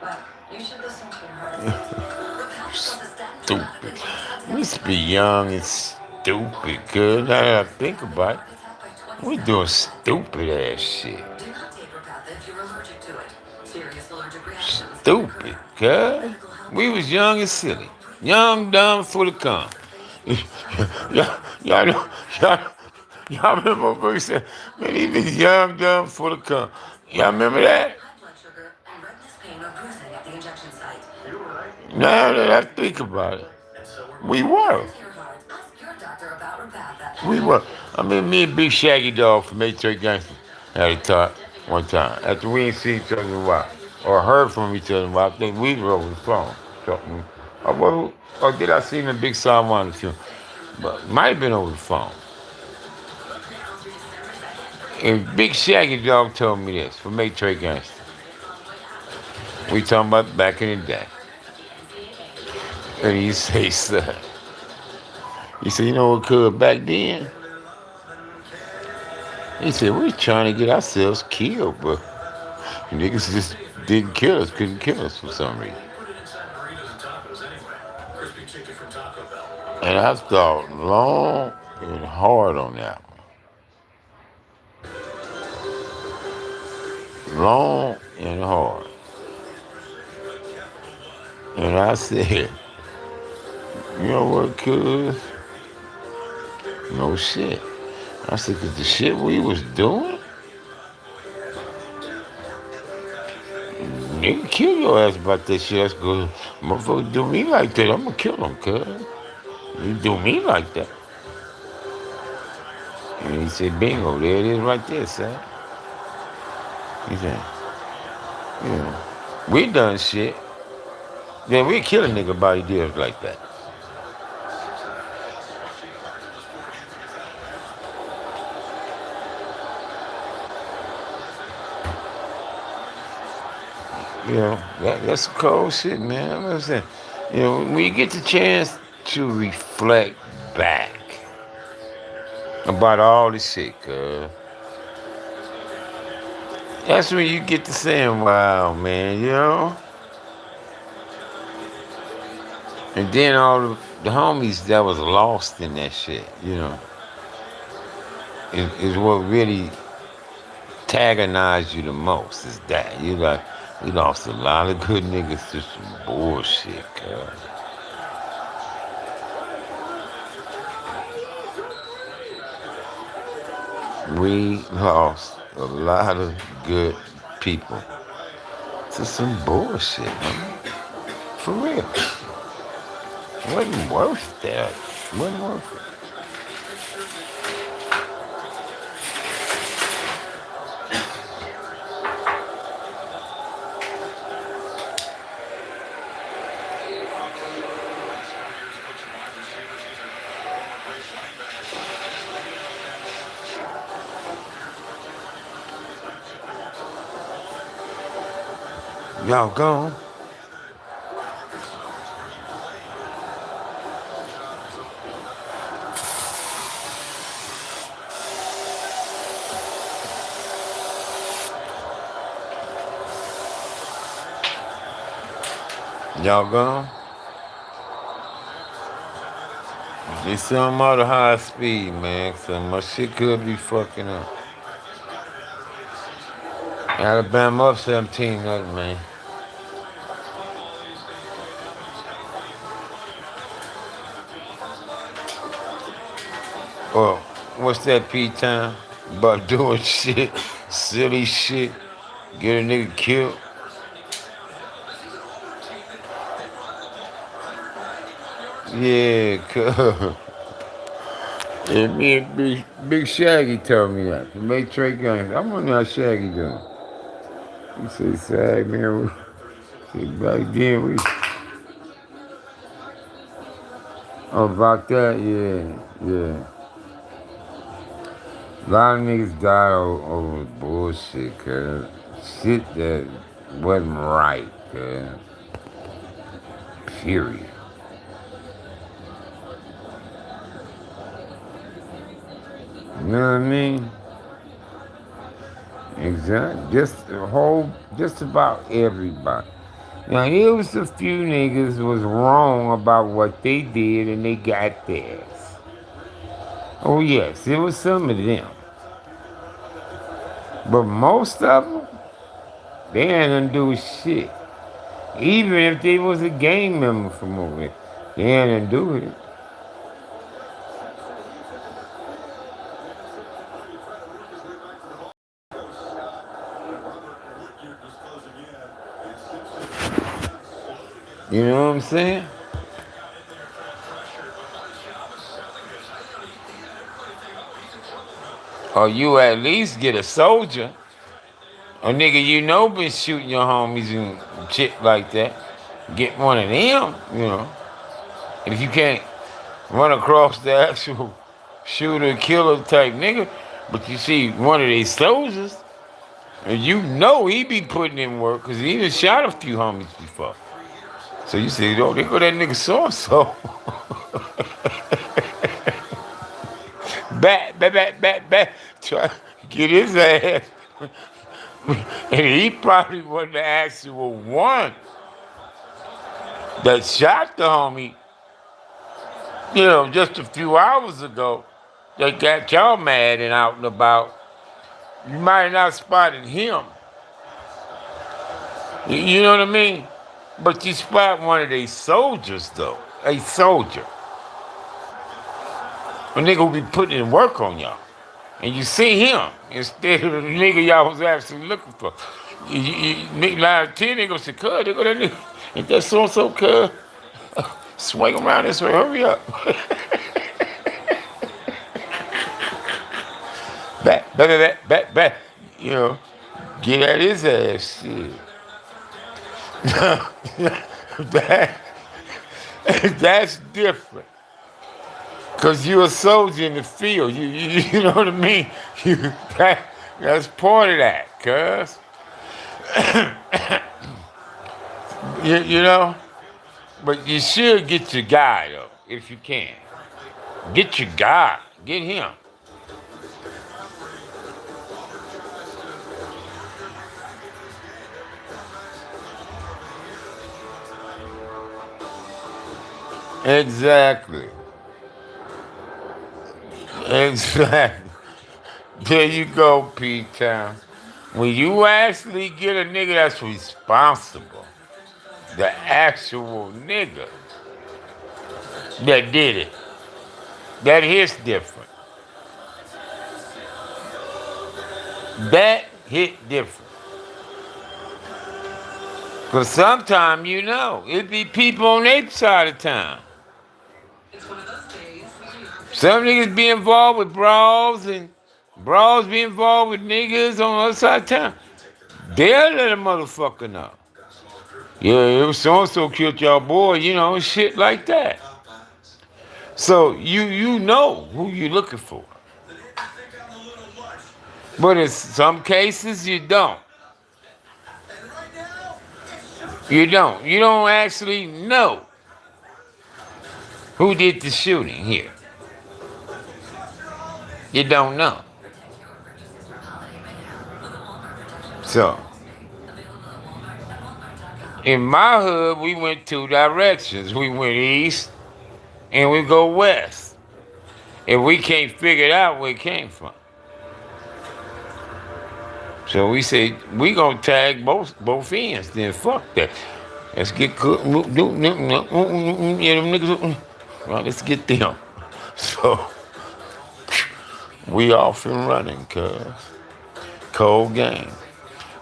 but you should listen to her. Stupid. We used to be young and stupid, good. Now that I think about it, we doing stupid ass shit. Do not take Repatha if you're allergic to it. Serious allergic reactions. Stupid, good. We was young and silly. Young, dumb, full of cum. y'all know, y'all remember what we said? Man, he was young, dumb, full of cum. Y'all remember that? High blood sugar and redness, pain, or bruising at the injection site. Now that I think about it, we were. Hear heart. Ask your doctor about Repatha. We were. I mean, me and Big Shaggy Dog from H.A. Gangster had a talk one time. After we ain't seen each other in a while, or heard from each other in a while, I think we were over the phone. Talking. Or did I see him in Big Salman too? But might have been over the phone. And Big Shaggy Dog told me this from H.A. Gangster. We talking about back in the day. And he say, sir, he said, you know what, cuz back then? He said, we was trying to get ourselves killed, but niggas just didn't kill us, couldn't kill us for some reason. And I thought long and hard on that one. Long and hard. And I said, you know what, cuz? No shit. I said, cause the shit we was doing, nigga kill your ass about that shit. That's good. Motherfucker do me like that, I'm gonna kill him, cuz. You do me like that. And he said, bingo, there it is right there, son. He said, yeah, we done shit. Then we kill a nigga by ideas like that. You know, that's some cold shit, man. I'm saying, you know, when you get the chance to reflect back about all this shit, cuz, that's when you get to saying, wow, man, you know? And then all the homies that was lost in that shit, you know, is what really antagonized you the most, is that. You like, we lost a lot of good niggas to some bullshit, cuz. We lost a lot of good people to some bullshit, man. For real. Wasn't worth that. Wasn't worth it. Y'all gone? Y'all gone? There's some other high speed, man. So my shit could be fucking up. Alabama up 17 nothing, man. Oh, what's that P-time? About doing shit, silly shit, get a nigga killed. Yeah, cuz. Yeah, me and Big Shaggy told me that. From Trey Guns. I wonder how Shaggy doing. He said, Sag, man, back then we... Oh, about that, yeah. A lot of niggas died over bullshit, cuz. Shit that wasn't right, cuz. Period. You know what I mean? Exactly. Just about everybody. Now, here was a few niggas was wrong about what they did and they got theirs. Oh, yes, it was some of them. But most of them, they had nothing to do with shit. Even if they was a gang member from over there, they had nothing to do with it. You know what I'm saying? Or you at least get a soldier. A nigga you know been shooting your homies and shit like that. Get one of them, you know. If you can't run across the actual shooter, killer type nigga, but you see one of these soldiers, and you know he be putting in work because he even shot a few homies before. So you say, oh, there go that nigga so-and-so. back, try to get his ass. And he probably wasn't the actual one that shot the homie, you know, just a few hours ago. They got y'all mad and out and about. You might not have spotted him. You know what I mean? But you spot one of these soldiers, though. A soldier. A nigga who be putting in work on y'all. And you see him instead of the nigga y'all was actually looking for. Nigga, 9 out of 10 niggas say, cuz, they go that nigga. Ain't that so-and-so, cuz? Swing around this way, hurry up. back. You know, get at his ass, shit. That's different. Because you're a soldier in the field. You know what I mean? That's part of that, cuz. you know? But you should get your guy, though, if you can. Get your guy. Get him. Exactly. There you go, P-Town. When you actually get a nigga that's responsible, the actual nigga that did it, that hits different. That hit different. Because sometimes, you know, it be people on their side of town. Some niggas be involved with brawls and brawls be involved with niggas on the other side of town. They'll let a motherfucker know. Yeah, it was so-and-so killed y'all boy, you know, and shit like that. So you know who you looking for. But in some cases, you don't. You don't. You don't actually know who did the shooting here. You don't know. So, in my hood, we went 2 directions. We went east and we go west. And we can't figure it out where it came from. So we say, we gonna tag both ends, then fuck that. Let's get cooked. Well, let's get them. So, we off and running, cuz. Cold game.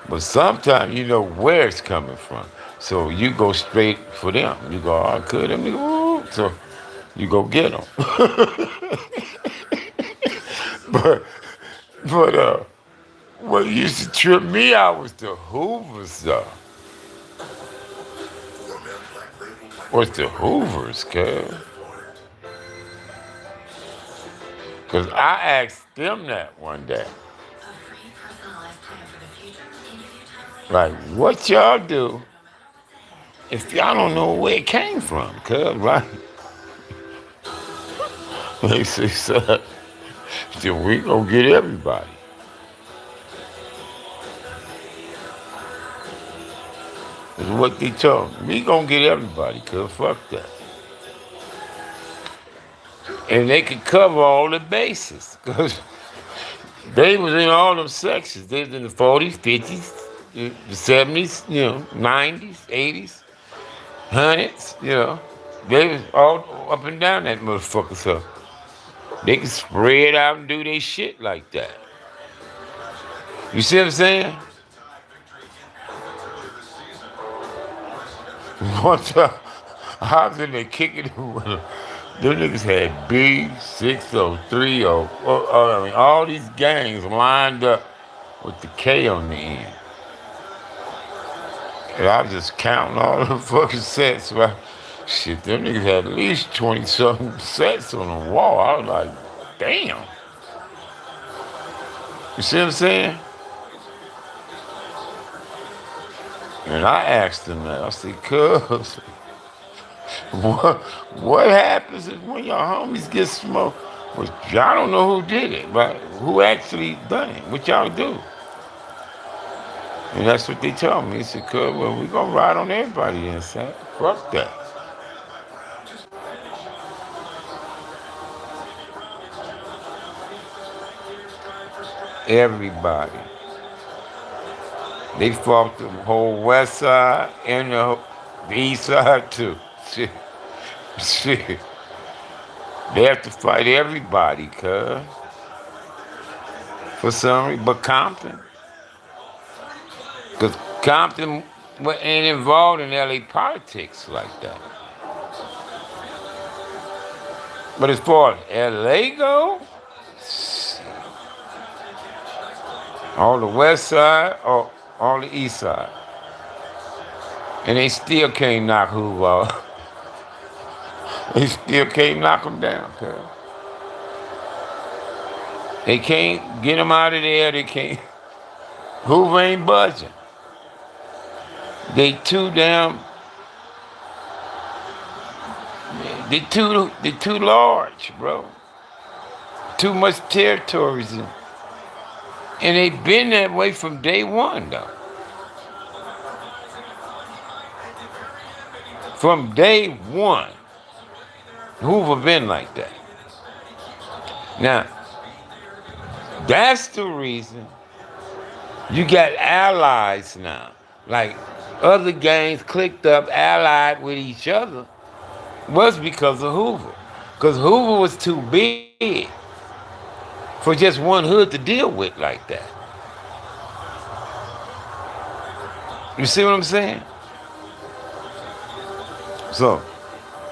But sometimes you know where it's coming from. So you go straight for them. You go, oh, could them nigga. So you go get them. but what used to trip me out was the Hoovers, though. What's the Hoovers, cuz? Because I asked them that one day. Like, what y'all do if y'all don't know where it came from, cuz, right? They say, son, then we gonna get everybody. That's what they told me. We gonna get everybody, cuz, fuck that. And they could cover all the bases, because they was in all them sections. They was in the 40s, 50s, the 70s, 90s, 80s, hundreds, they was all up and down that motherfucker, so they can spread out and do their shit like that. You see what I'm saying? One time, I was in there kicking it with them. Them niggas had B603, I mean, all these gangs lined up with the K on the end. And I was just counting all the fucking sets. Right? Shit, them niggas had at least 20-something sets on the wall. I was like, damn. You see what I'm saying? And I asked him that. I said, cuz, what happens if when your homies get smoked? Well, y'all don't know who did it, but who actually done it? What y'all do? And that's what they told me. He said, cuz, well, we gonna ride on everybody inside. Fuck that. Everybody. They fought the whole west side and the east side too. Shit. Shit. They have to fight everybody, cuz. For some reason. But Compton. Because Compton ain't involved in LA politics like that. But as far as LA go, all the west side or all the east side. And they still can't knock Hoover out. They still can't knock him down, cuz. They can't get him out of there. They can't. Hoover ain't budging. They too damn. They too large, bro. Too much territories, and they've been that way from day one, though. From day one, Hoover been like that. Now, that's the reason you got allies now. Like other gangs clicked up, allied with each other, was because of Hoover. Because Hoover was too big for just one hood to deal with like that. You see what I'm saying? So,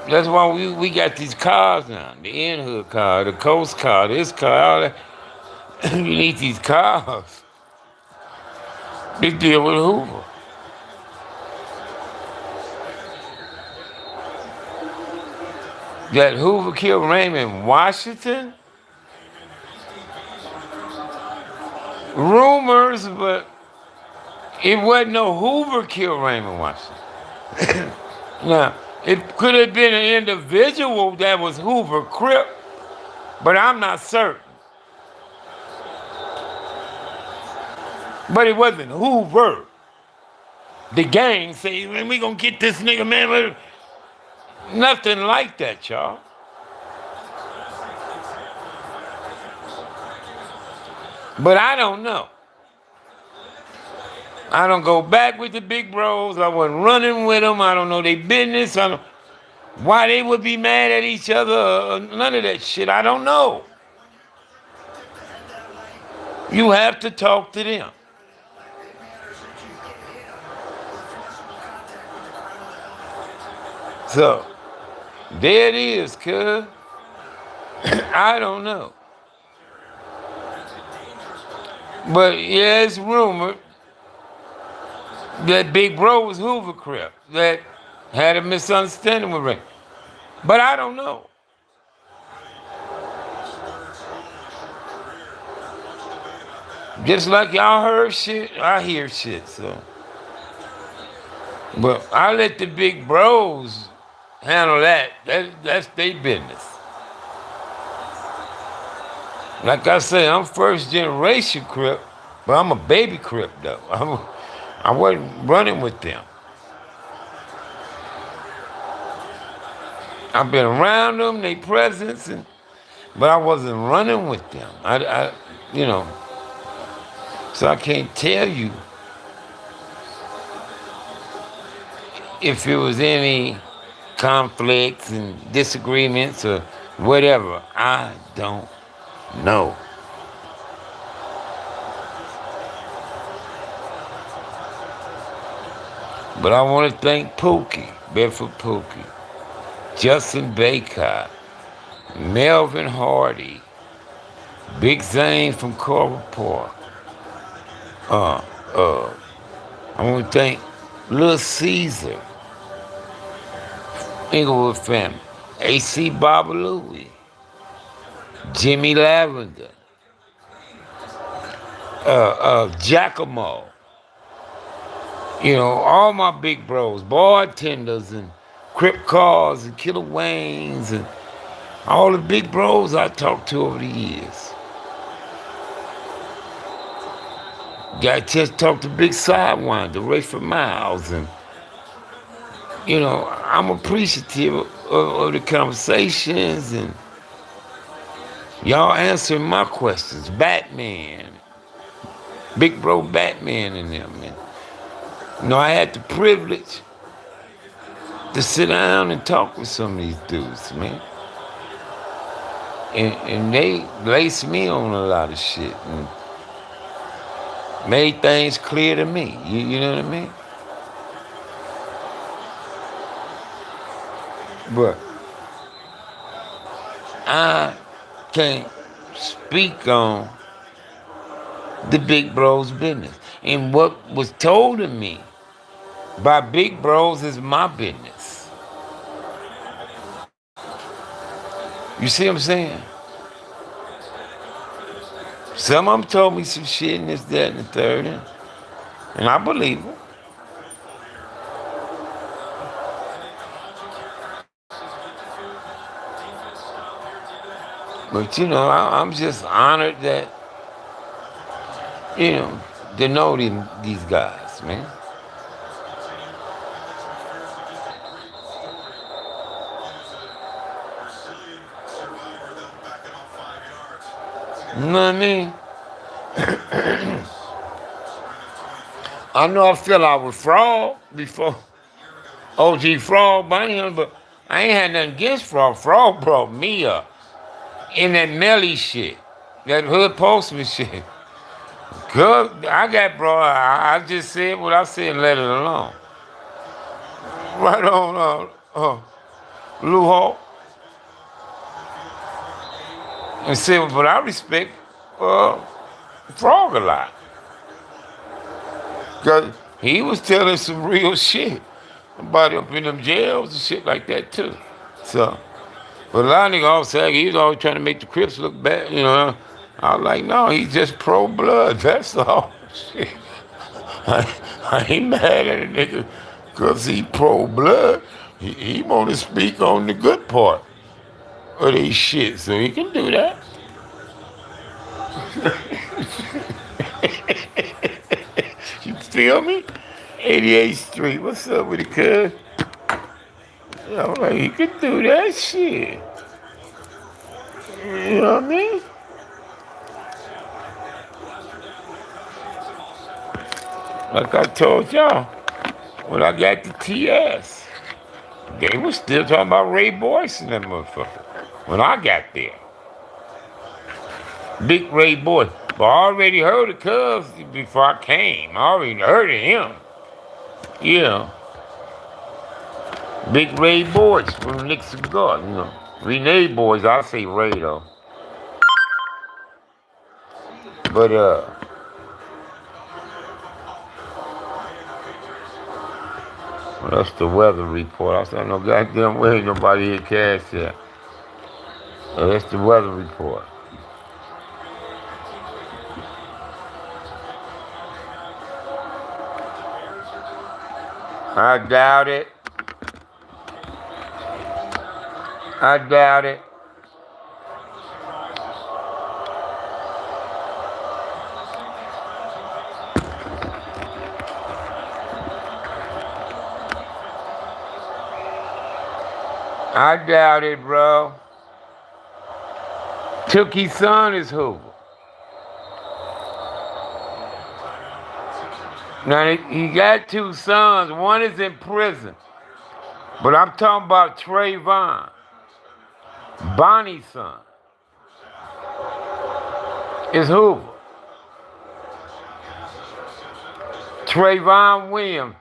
that's why we got these cars now. The in-hood car, the coast car, this car, all that. You need these cars. They deal with Hoover. That Hoover killed Raymond Washington? Rumors, but it wasn't no Hoover killed Raymond Washington. Now, it could have been an individual that was Hoover Crip, but I'm not certain. But it wasn't Hoover. The gang say, man, we gonna get this nigga, man. Nothing like that, y'all. But I don't know. I don't go back with the big bros. I wasn't running with them. I don't know their business. I don't why they would be mad at each other. None of that shit. I don't know. You have to talk to them. So, there it is, cuz. I don't know. But yeah, it's rumored that Big Bro was Hoover Crip, that had a misunderstanding with Ray. But I don't know. Just like y'all heard shit, I hear shit, so. But I let the big bros handle that. That's their business. Like I say, I'm first generation Crip, but I'm a baby Crip though. I wasn't running with them. I've been around them, their presence, but I wasn't running with them. So I can't tell you if it was any conflicts and disagreements or whatever. I don't know. But I want to thank Pookie, Bedford Pookie, Justin Baycott, Melvin Hardy, Big Zane from Coral Park. Uh, uh, I want to thank Little Caesar, Inglewood family, AC Babalouie, Jimmy Lavender, Giacomo. You know, all my big bros, bartenders and Crip Cars and Killer Waynes and all the big bros I talked to over the years. Got a chance to talk to Big Sidewinder, Rayford Miles, and you know, I'm appreciative of the conversations and y'all answering my questions. Batman, Big Bro Batman and them. And, you know, I had the privilege to sit down and talk with some of these dudes, man. And they laced me on a lot of shit and made things clear to me. You know what I mean? But I can't speak on the big bros business. And what was told to me by big bros is my business. You see what I'm saying? Some of them told me some shit and this, that, and the third, and I believe them. But you know, I'm just honored that, you know, to know these guys, man. You know what I mean? I know I fell out with Frog before, OG Frog, but I ain't had nothing against Frog. Frog brought me up in that Melly shit, that Hood Postman shit. Good, I got brought. I just said what I said and let it alone. Right on, Lou Hawk. And said, but I respect Frog a lot. Because he was telling some real shit about up in them jails and shit like that, too. So, but a lot of niggas all say he was always trying to make the Crips look bad, you know. I was like, no, he's just pro-blood, that's all. Shit. I ain't mad at a nigga because he pro-blood. He want to speak on the good part of these shit, so he can do that. You feel me? 88th Street, what's up with it, cuz? I'm like, he can do that shit. You know what I mean? Like I told y'all, when I got the TS, they was still talking about Ray Boyce and that motherfucker. When I got there. Big Ray Boyce. But I already heard of Cubs before I came. I already heard of him. Yeah. Big Ray Boyce from Nick Cigar, you know. Renee Boys, I say Ray though. But well, that's the weather report. I said, no goddamn way nobody hit cash yet. That's the weather report. I doubt it. I doubt it. I doubt it, bro. Tookie's son is Hoover. Now, he got two sons. One is in prison. But I'm talking about Trayvon, Bonnie's son, is Hoover. Trayvon Williams,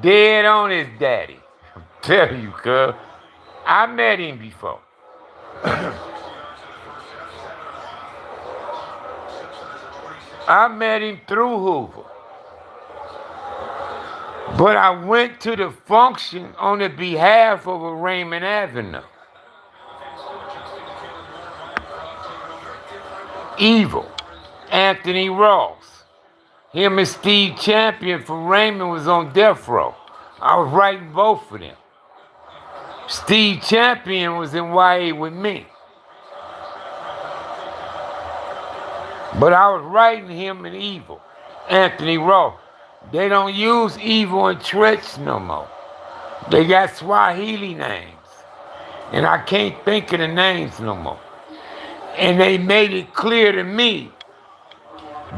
dead on his daddy. I'm telling you, cuz. I met him before. I met him through Hoover. But I went to the function on the behalf of a Raymond Avenue. Evil. Anthony Ross. Him and Steve Champion for Raymond was on death row. I was writing both of them. Steve Champion was in YA with me. But I was writing him and Evil. Anthony Ross. They don't use Evil and Tretch no more. They got Swahili names. And I can't think of the names no more. And they made it clear to me,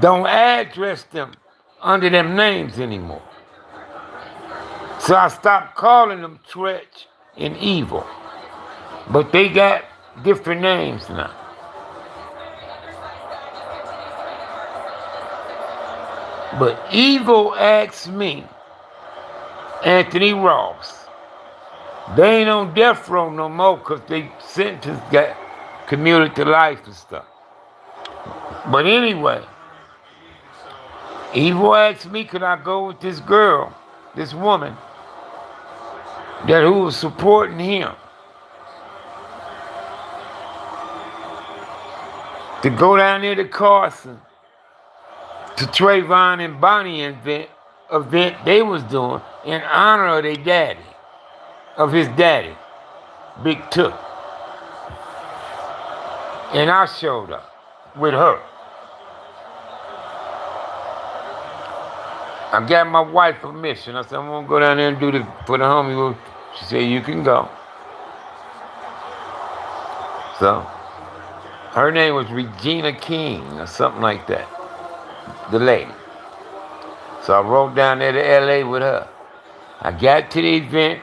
don't address them under them names anymore. So I stopped calling them Tretch and Evil. But they got different names now. But Evil asked me, Anthony Ross, they ain't on death row no more because they sentenced got commuted to life and stuff. But anyway, Evil asked me, could I go with this girl, this woman, who was supporting him, to go down there to Carson, to Trayvon and Bonnie event they was doing in honor of their daddy, of his daddy, Big Took. And I showed up with her. I got my wife permission. I said, I'm gonna go down there and do this for the homie. She said, you can go. So, her name was Regina King or something like that. The lady. So I rode down there to LA with her. I got to the event.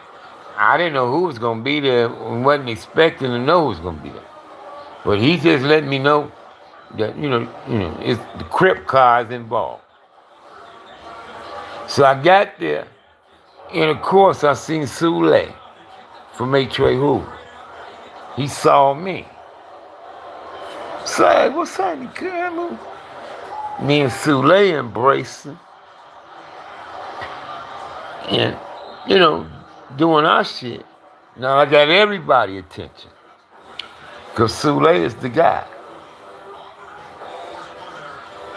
I didn't know who was gonna be there and wasn't expecting to know who was gonna be there. But he just let me know that, it's the Crip cars involved. So I got there, and of course I seen Sule from A-Tray Hoover. He saw me. So I said, what's up, girl? Me and Sule embracing. And, doing our shit. Now I got everybody's attention. Because Sule is the guy.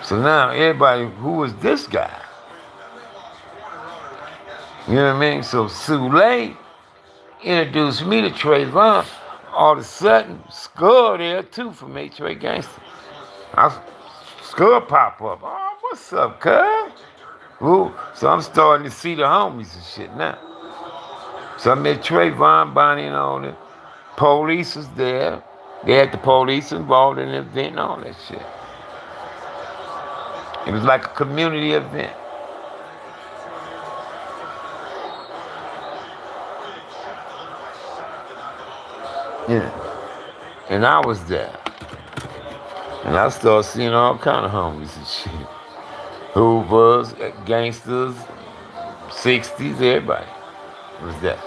So now everybody, who is this guy? You know what I mean? So Sule introduced me to Trayvon. All of a sudden, Skull there too from A-Tray Gangster. Skull pop up. Oh, what's up, cuz? Ooh. So I'm starting to see the homies and shit now. So I met Trayvon, Bonnie, and all that. Police was there. They had the police involved in the event and all that shit. It was like a community event. Yeah. And I was there. And I started seeing all kind of homies and shit. Hoovers, gangsters, 60s, everybody was there.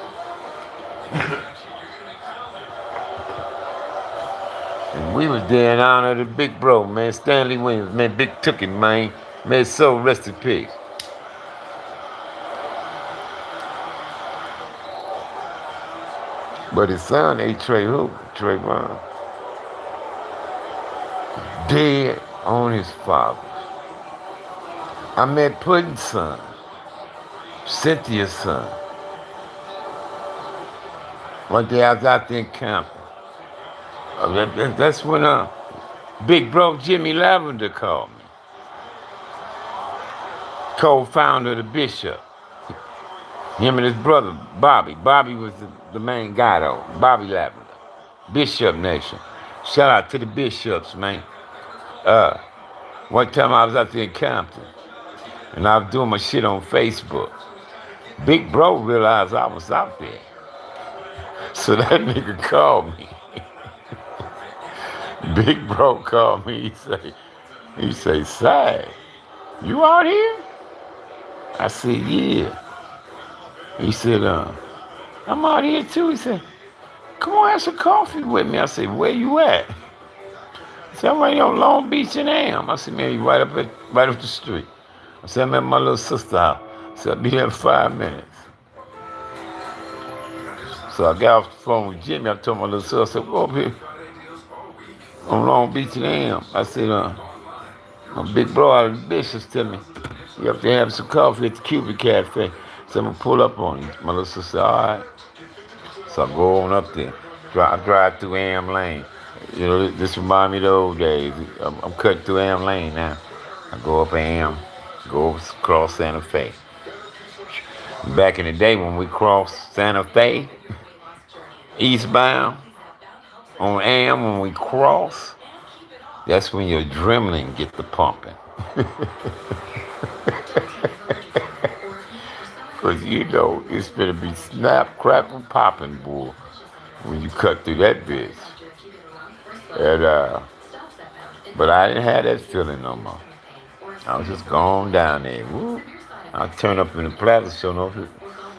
And we was there in honor of the big bro, man, Stanley Williams, man, Big took him, man. Man, so rest in peace. But his son, A-Tray Hoover, Trayvon, dead on his father. I met Puddin's son, Cynthia's son. One day I was out there in Compton. That's when big bro Jimmy Lavender called me. Co-founder of the Bishop. Him and his brother, Bobby. Bobby was the main guy though, Bobby Lavender. Bishop Nation. Shout out to the Bishops, man. One time I was out there in Compton, and I was doing my shit on Facebook. Big bro realized I was out there. So that nigga called me. Big bro called me. He say, Sag, you out here? I said, yeah. He said, I'm out here too. He said, come on, have some coffee with me. I said, where you at? He said, I'm right here on Long Beach and Am. I said, man, you right up the street. I said, I'm at my little sister's house. I said, I'll be there in 5 minutes. So I got off the phone with Jimmy. I told my little sister, I said, go up here on Long Beach and Am. I said, my big bro out of the business tell me, you have to have some coffee at the Cuban Cafe. So I'm going to pull up on you. My little sister said, all right. So I go on up there. I drive through Am Lane. You know, this reminds me of the old days. I'm cutting through Am Lane now. I go up Am, go across Santa Fe. Back in the day when we crossed Santa Fe, eastbound, on Am, when we cross, that's when your adrenaline get to pumping. Because you know it's going to be snap, crackle, popping, boy, when you cut through that bitch. And, but I didn't have that feeling no more. I was just going down there. Woo. I turn up in the plaza, so no,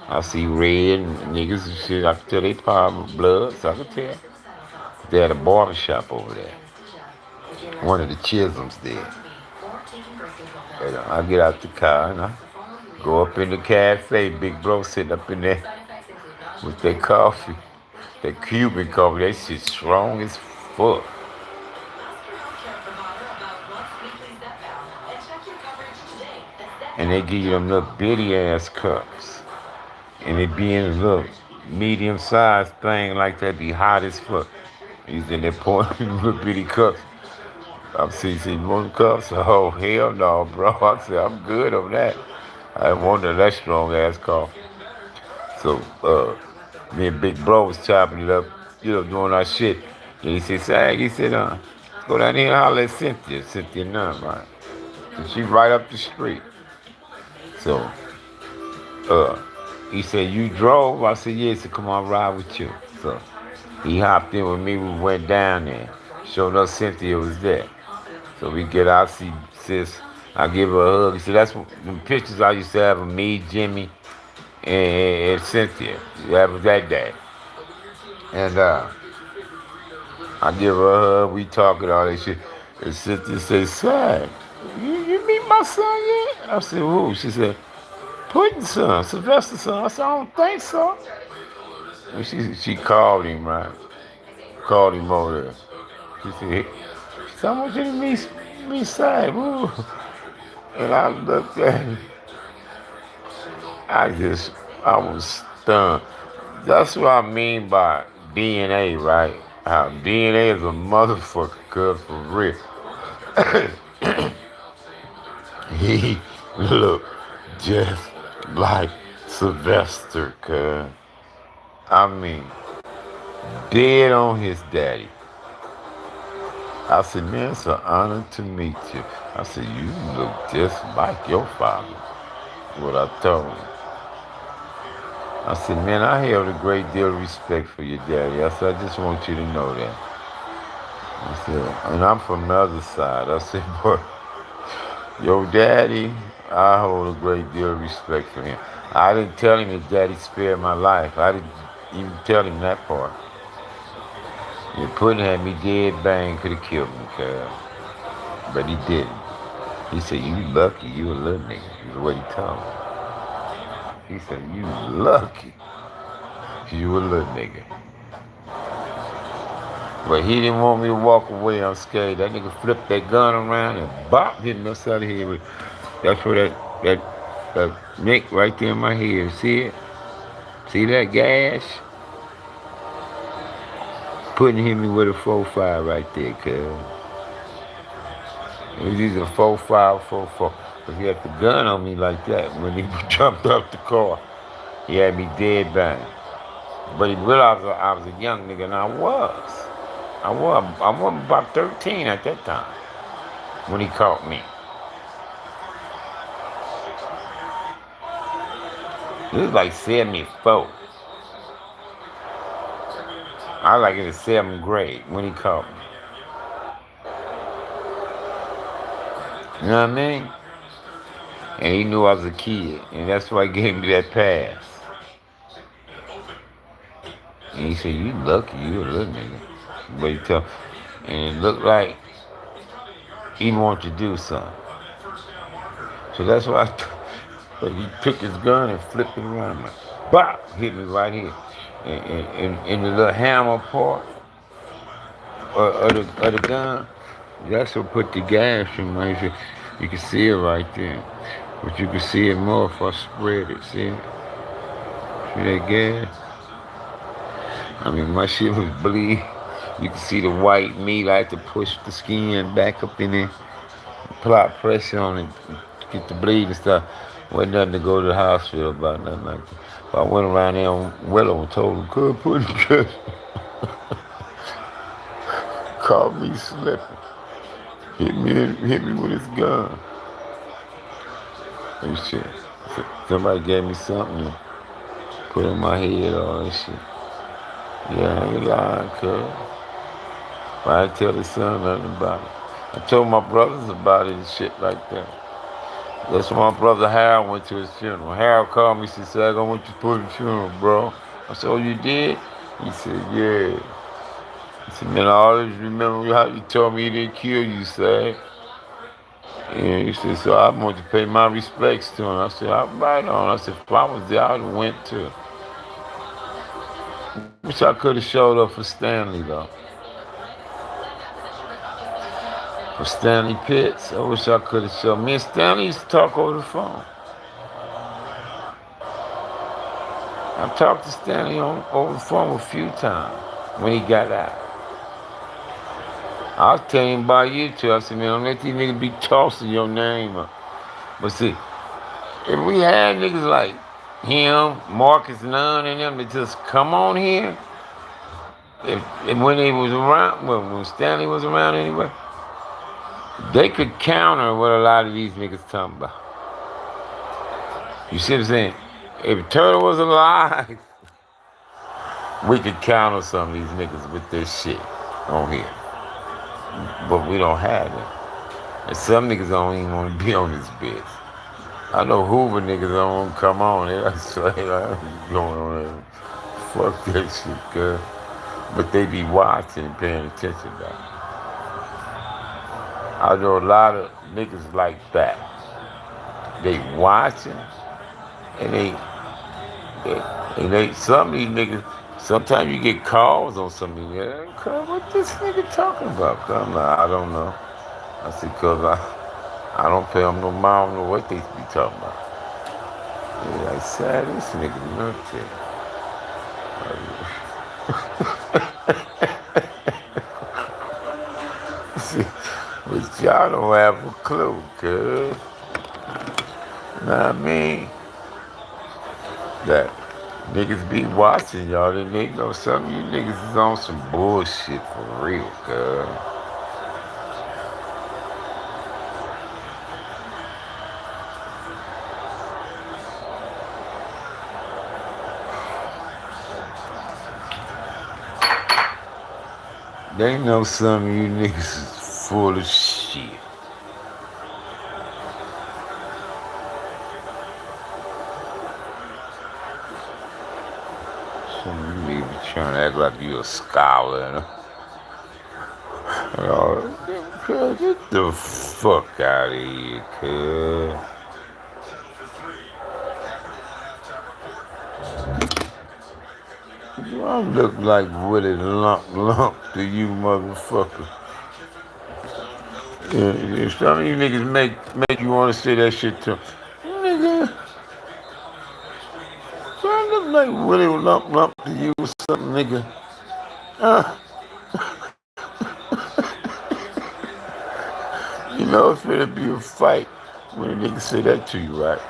I see red and niggas and shit. I can tell they power blood, so I can tell. They had a barber shop over there. One of the Chisholms there. And I get out the car and I go up in the cafe. Big bro sitting up in there with their coffee. That Cuban coffee, that shit strong as fuck. And they give you them little bitty ass cups. And it be in a little medium sized thing like that, be hot as fuck. He's in there pouring little bitty cups. I'm seeing one cups. Oh, hell no, bro. I said, I'm good on that. I wanted that strong ass coffee. So, me and Big Bro was chopping it up, you know, doing our shit. And he said, Sag, he said, go down here and holler at Cynthia. Cynthia Nunn, right? And she's right up the street. So, he said, you drove? I said, yeah. He said, come on, ride with you. So, he hopped in with me. We went down there. Showed us Cynthia was there. So we get out, see sis. I give her a hug. He said, that's the pictures I used to have of me, Jimmy, and Cynthia. That was that day. And I give her a hug. We talking all that shit. And Cynthia says, Sag, you meet my son yet? I said, who? She said, Puddin's son, Sylvester's son. I said, I don't think so. And she called him, right? Called him over there. She said, I want you to meet Sag. Woo. And I looked at him. I was stunned. That's what I mean by DNA, right? How DNA is a motherfucker, cuz, for real. He looked just like Sylvester, cuz. I mean, dead on his daddy. I said, man, it's an honor to meet you. I said, you look just like your father. What I told him. I said, man, I held a great deal of respect for your daddy. I said, I just want you to know that. I said, and I'm from the other side. I said, boy, your daddy, I hold a great deal of respect for him. I didn't tell him his daddy spared my life. I didn't even tell him that part. He Puddin had me dead bang, could have killed me, cuz. But he didn't. He said, you lucky, you a little nigga. Is what he told me. He said, you lucky, you a little nigga. But he didn't want me to walk away unscathed. That nigga flipped that gun around and bop, hit me upside the head with. That's where that nick right there in my head. See it? See that gash? Puddin hit me with a 4.5 right there, cuz. It was either 4.5 or 4.4. Because he had the gun on me like that when he jumped up the car. He had me dead bang. But he realized I was a young nigga, and I was. I was about 13 at that time when he caught me. It was like 74. I like in the 7th grade when he called me. You know what I mean? And he knew I was a kid, and that's why he gave me that pass. And he said, "You lucky, you a little nigga." But he told, and it looked like he wanted to do something. So that's why but he took his gun and flipped it around. Like, bop! Hit me right here. And the little hammer part of the gun, that's what put the gas in my head. You can see it right there. But you can see it more if I spread it. See it? See that gas? I mean, my shit was bleed. You can see the white meat. I had to push the skin back up in there, apply pressure on it, get the bleed and stuff. Wasn't nothing to go to the hospital about, nothing like that. But I went around there on Willow and told him, "Could put it." Called me slipping. Hit me with his gun. And shit. Somebody gave me something to put on my head, all that shit. Yeah, I ain't lying, cuz. But I didn't tell his son nothing about it. I told my brothers about it and shit like that. That's why my brother Harold went to his funeral. Harold called me and said, "I want you to put in the funeral, bro." I said, "Oh, you did?" He said, "Yeah." He said, "Man, I always remember how you told me he didn't kill you, Sag." And he said, "So I want to pay my respects to him." I said, "I'm right on." I said, "If I was there, I would have went too." Wish I could have showed up for Stanley, though. For Stanley Pitts, I wish I could have showed. Me and Stanley used to talk over the phone. I talked to Stanley over the phone a few times when he got out. I was telling him about you too. I said, "Man, don't let these niggas be tossing your name up." But see, if we had niggas like him, Marcus Nunn, and them that just come on here, and when they was around, when Stanley was around anyway, they could counter what a lot of these niggas talking about. You see what I'm saying? If Turtle was alive, we could counter some of these niggas with this shit on here. But we don't have it. And some niggas don't even want to be on this bitch. I know Hoover niggas don't want to come on here. I say, I'm going on there. Fuck that shit, girl. But they be watching and paying attention, though. I know a lot of niggas like that. They watching, and some of these niggas, sometimes you get calls on some of these niggas. What this nigga talking about? I'm like, I don't know. I said, cause I don't pay them no mind, I don't know what they be talking about. Yeah, I said, this nigga nutty. But y'all don't have a clue, cuz. Know what I mean? That niggas be watching y'all, and they know some of you niggas is on some bullshit for real, cuz. They know some of you niggas is full of shit. Some of you niggas be trying to act like you a scholar and all. Get the fuck out of here, cuz. I look like Willie Lump to you motherfucker. Yeah, some of you niggas make you want to say that shit too. Nigga, do I look like Willie Lump to you or something, nigga? You know it's gonna be a fight when a nigga say that to you, right?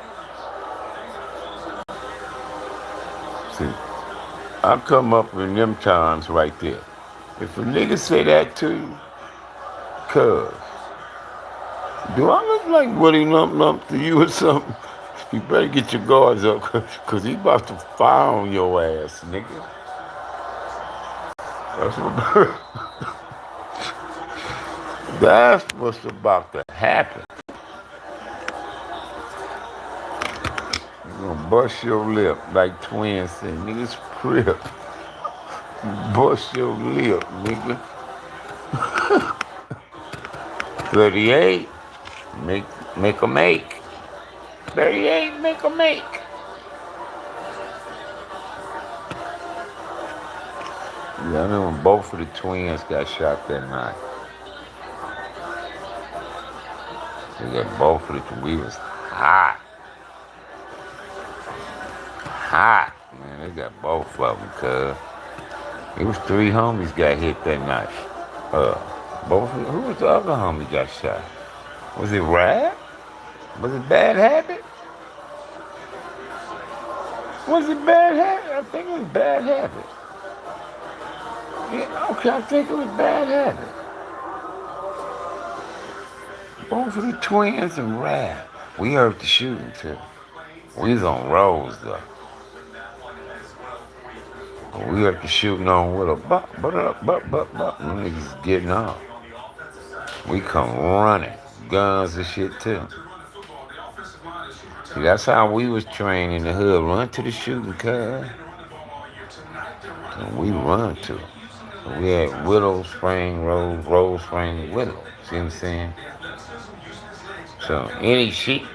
See, I come up in them times right there. If a nigga say that to you, cuz, do I look like Woody Lump to you or something? You better get your guards up, cause he about to fire on your ass, nigga. That's what, that's what's about to happen. You're gonna bust your lip like twins say, niggas crip. Bust your lip, nigga. 38, make make a make. 38, make a make. Yeah, I know when both of the twins got shot that night. They got both of the we was hot. Hot. Man, they got both of them, cuz. It was 3 homies got hit that night. Both of, who was the other homie got shot? Was it Rap? Was it Bad Habit? Was it Bad Habit? I think it was Bad Habit. Yeah, okay, I think it was Bad Habit. Both of the twins and Rap. We heard the shooting too. We was on rolls though. We heard the shooting on with a bup, bup. Them niggas getting off. We come running. Guns and shit too. See, that's how we was trained in the hood. Run to the shooting, cuz. And we run to it. We had Willow Spring, Rose Spring, Willow. See what I'm saying? So any street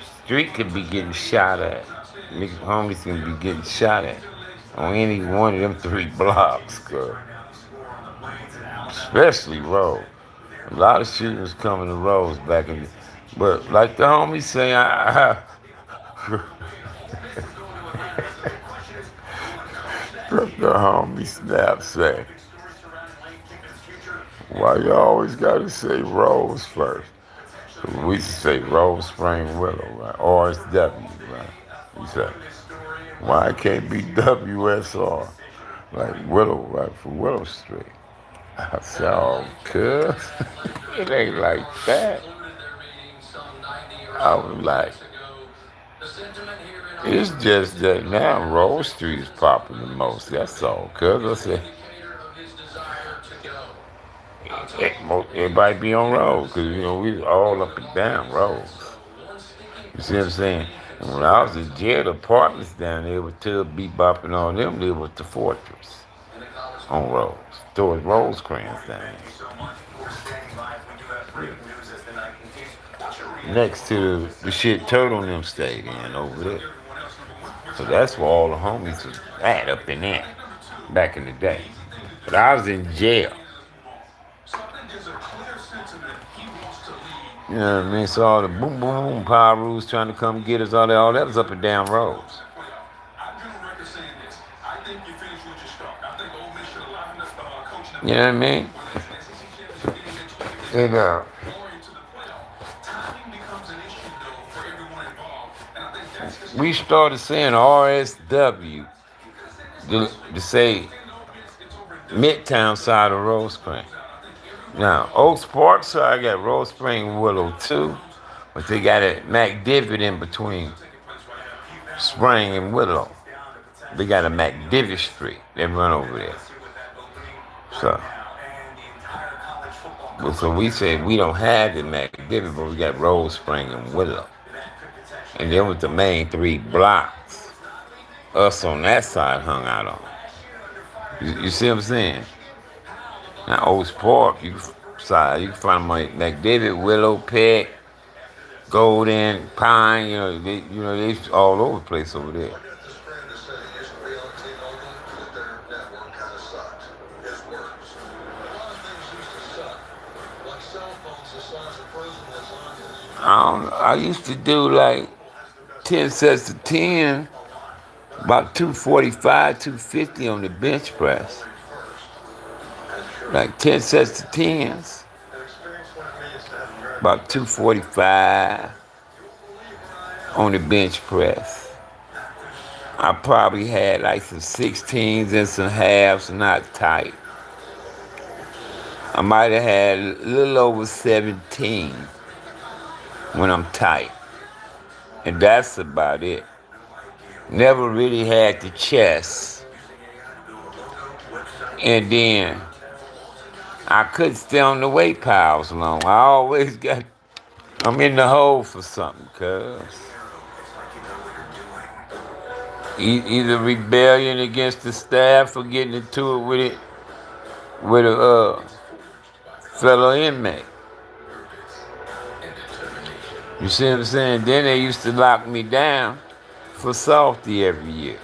could be getting shot at. Niggas homies can be getting shot at on any one of them 3 blocks, cuz. Especially Rose. A lot of shooters coming to Rose back in the, but like the homies say, the homie Snap say, why you always gotta say Rose first? We used to say Rose Spring Willow, right? RSW, right? We say, why it can't be WSR? Like Willow, right? From Willow Street. I said, oh, cuz, it ain't like that. I was like, it's just that now Rose Street is popping the most. That's all, cuz. I said, everybody be on road, cause you know we all up and down roads. You see what I'm saying? And when I was in jail, the apartments down there with Tub Bebop and all them lived with the Fortress on roads. Towards Rosecrans down there. Next to the shit Turtle and them stayed in over there. So that's where all the homies was at up in there back in the day. But I was in jail. You know what I mean? So all the boom, boom, power rules trying to come get us, all that was up and down roads. You know what I mean? And we started saying RSW to say Midtown side of Rose Spring. Now, Oaks Park side got Rose Spring Willow too, but they got a McDivitt in between Spring and Willow. They got a McDivitt Street. They run over there. So we say we don't have the McDivitt, but we got Rose Spring and Willow. And then with the main 3 blocks, us on that side hung out on. You see what I'm saying? Now Oaks Park, you can find my McDivitt, Willow, Peck, Golden, Pine. They all over the place over there. I used to do like 10 sets of 10, about 245, 250 on the bench press. Like 10 sets of 10s, about 245 on the bench press. I probably had like some 16s and some halves, not tight. I might have had a little over 17 when I'm tight. And that's about it. Never really had the chest. And then I couldn't stay on the weight piles long. I'm in the hole for something, cuz. Either rebellion against the staff or getting into it with a fellow inmate. You see what I'm saying? Then they used to lock me down for Salty every year.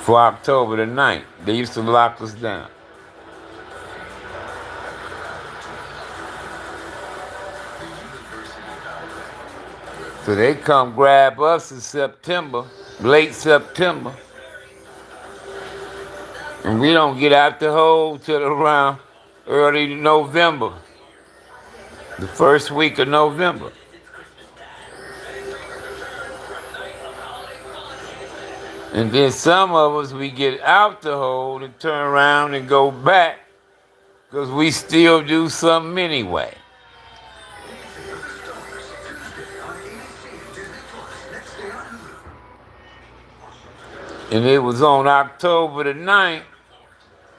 For October the 9th. They used to lock us down. So they come grab us in September, late September. And we don't get out the hole till around early November. The first week of November. And then some of us, we get out the hole and turn around and go back because we still do something anyway. And it was on October the 9th.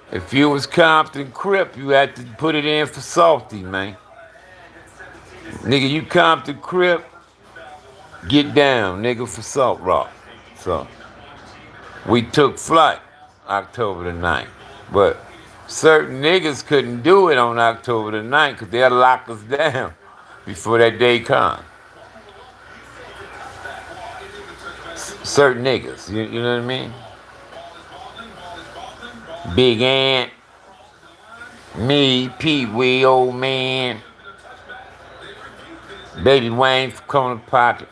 If you was Compton Crip, you had to put it in for Salty, man. Nigga, you Compton Crip, get down, nigga, for Salt Rock. So we took flight October the 9th. But certain niggas couldn't do it on October the 9th because they'll lock us down before that day comes. Certain niggas, you know what I mean? Big Ant, me, Pee Wee, old man, Baby Wayne from Corner Pocket.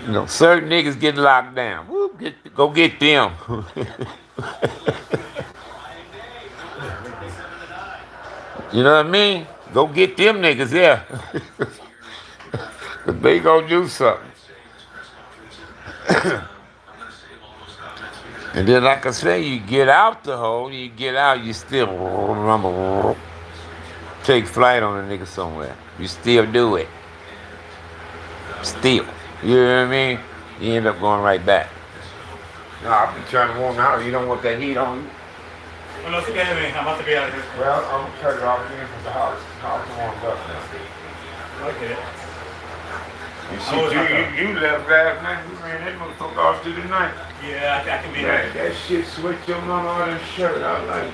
You know, certain niggas get locked down. Woo, go get them. You know what I mean? Go get them niggas, yeah. Cause they gonna do something. And then, like I say, you get out the hole, you get out, you still take flight on a nigga somewhere. You still do it. Still. You know what I mean? You end up going right back. No, I've been trying to warm out. You don't want that heat on you? Well, no, I'm about to be out of here. Well, I'm gonna cut it off again because the house warmed up now. Okay. You left last night. We ran that motherfucker off through the night. Yeah, I can be there. That shit switched your mama out of the shirt. I was like,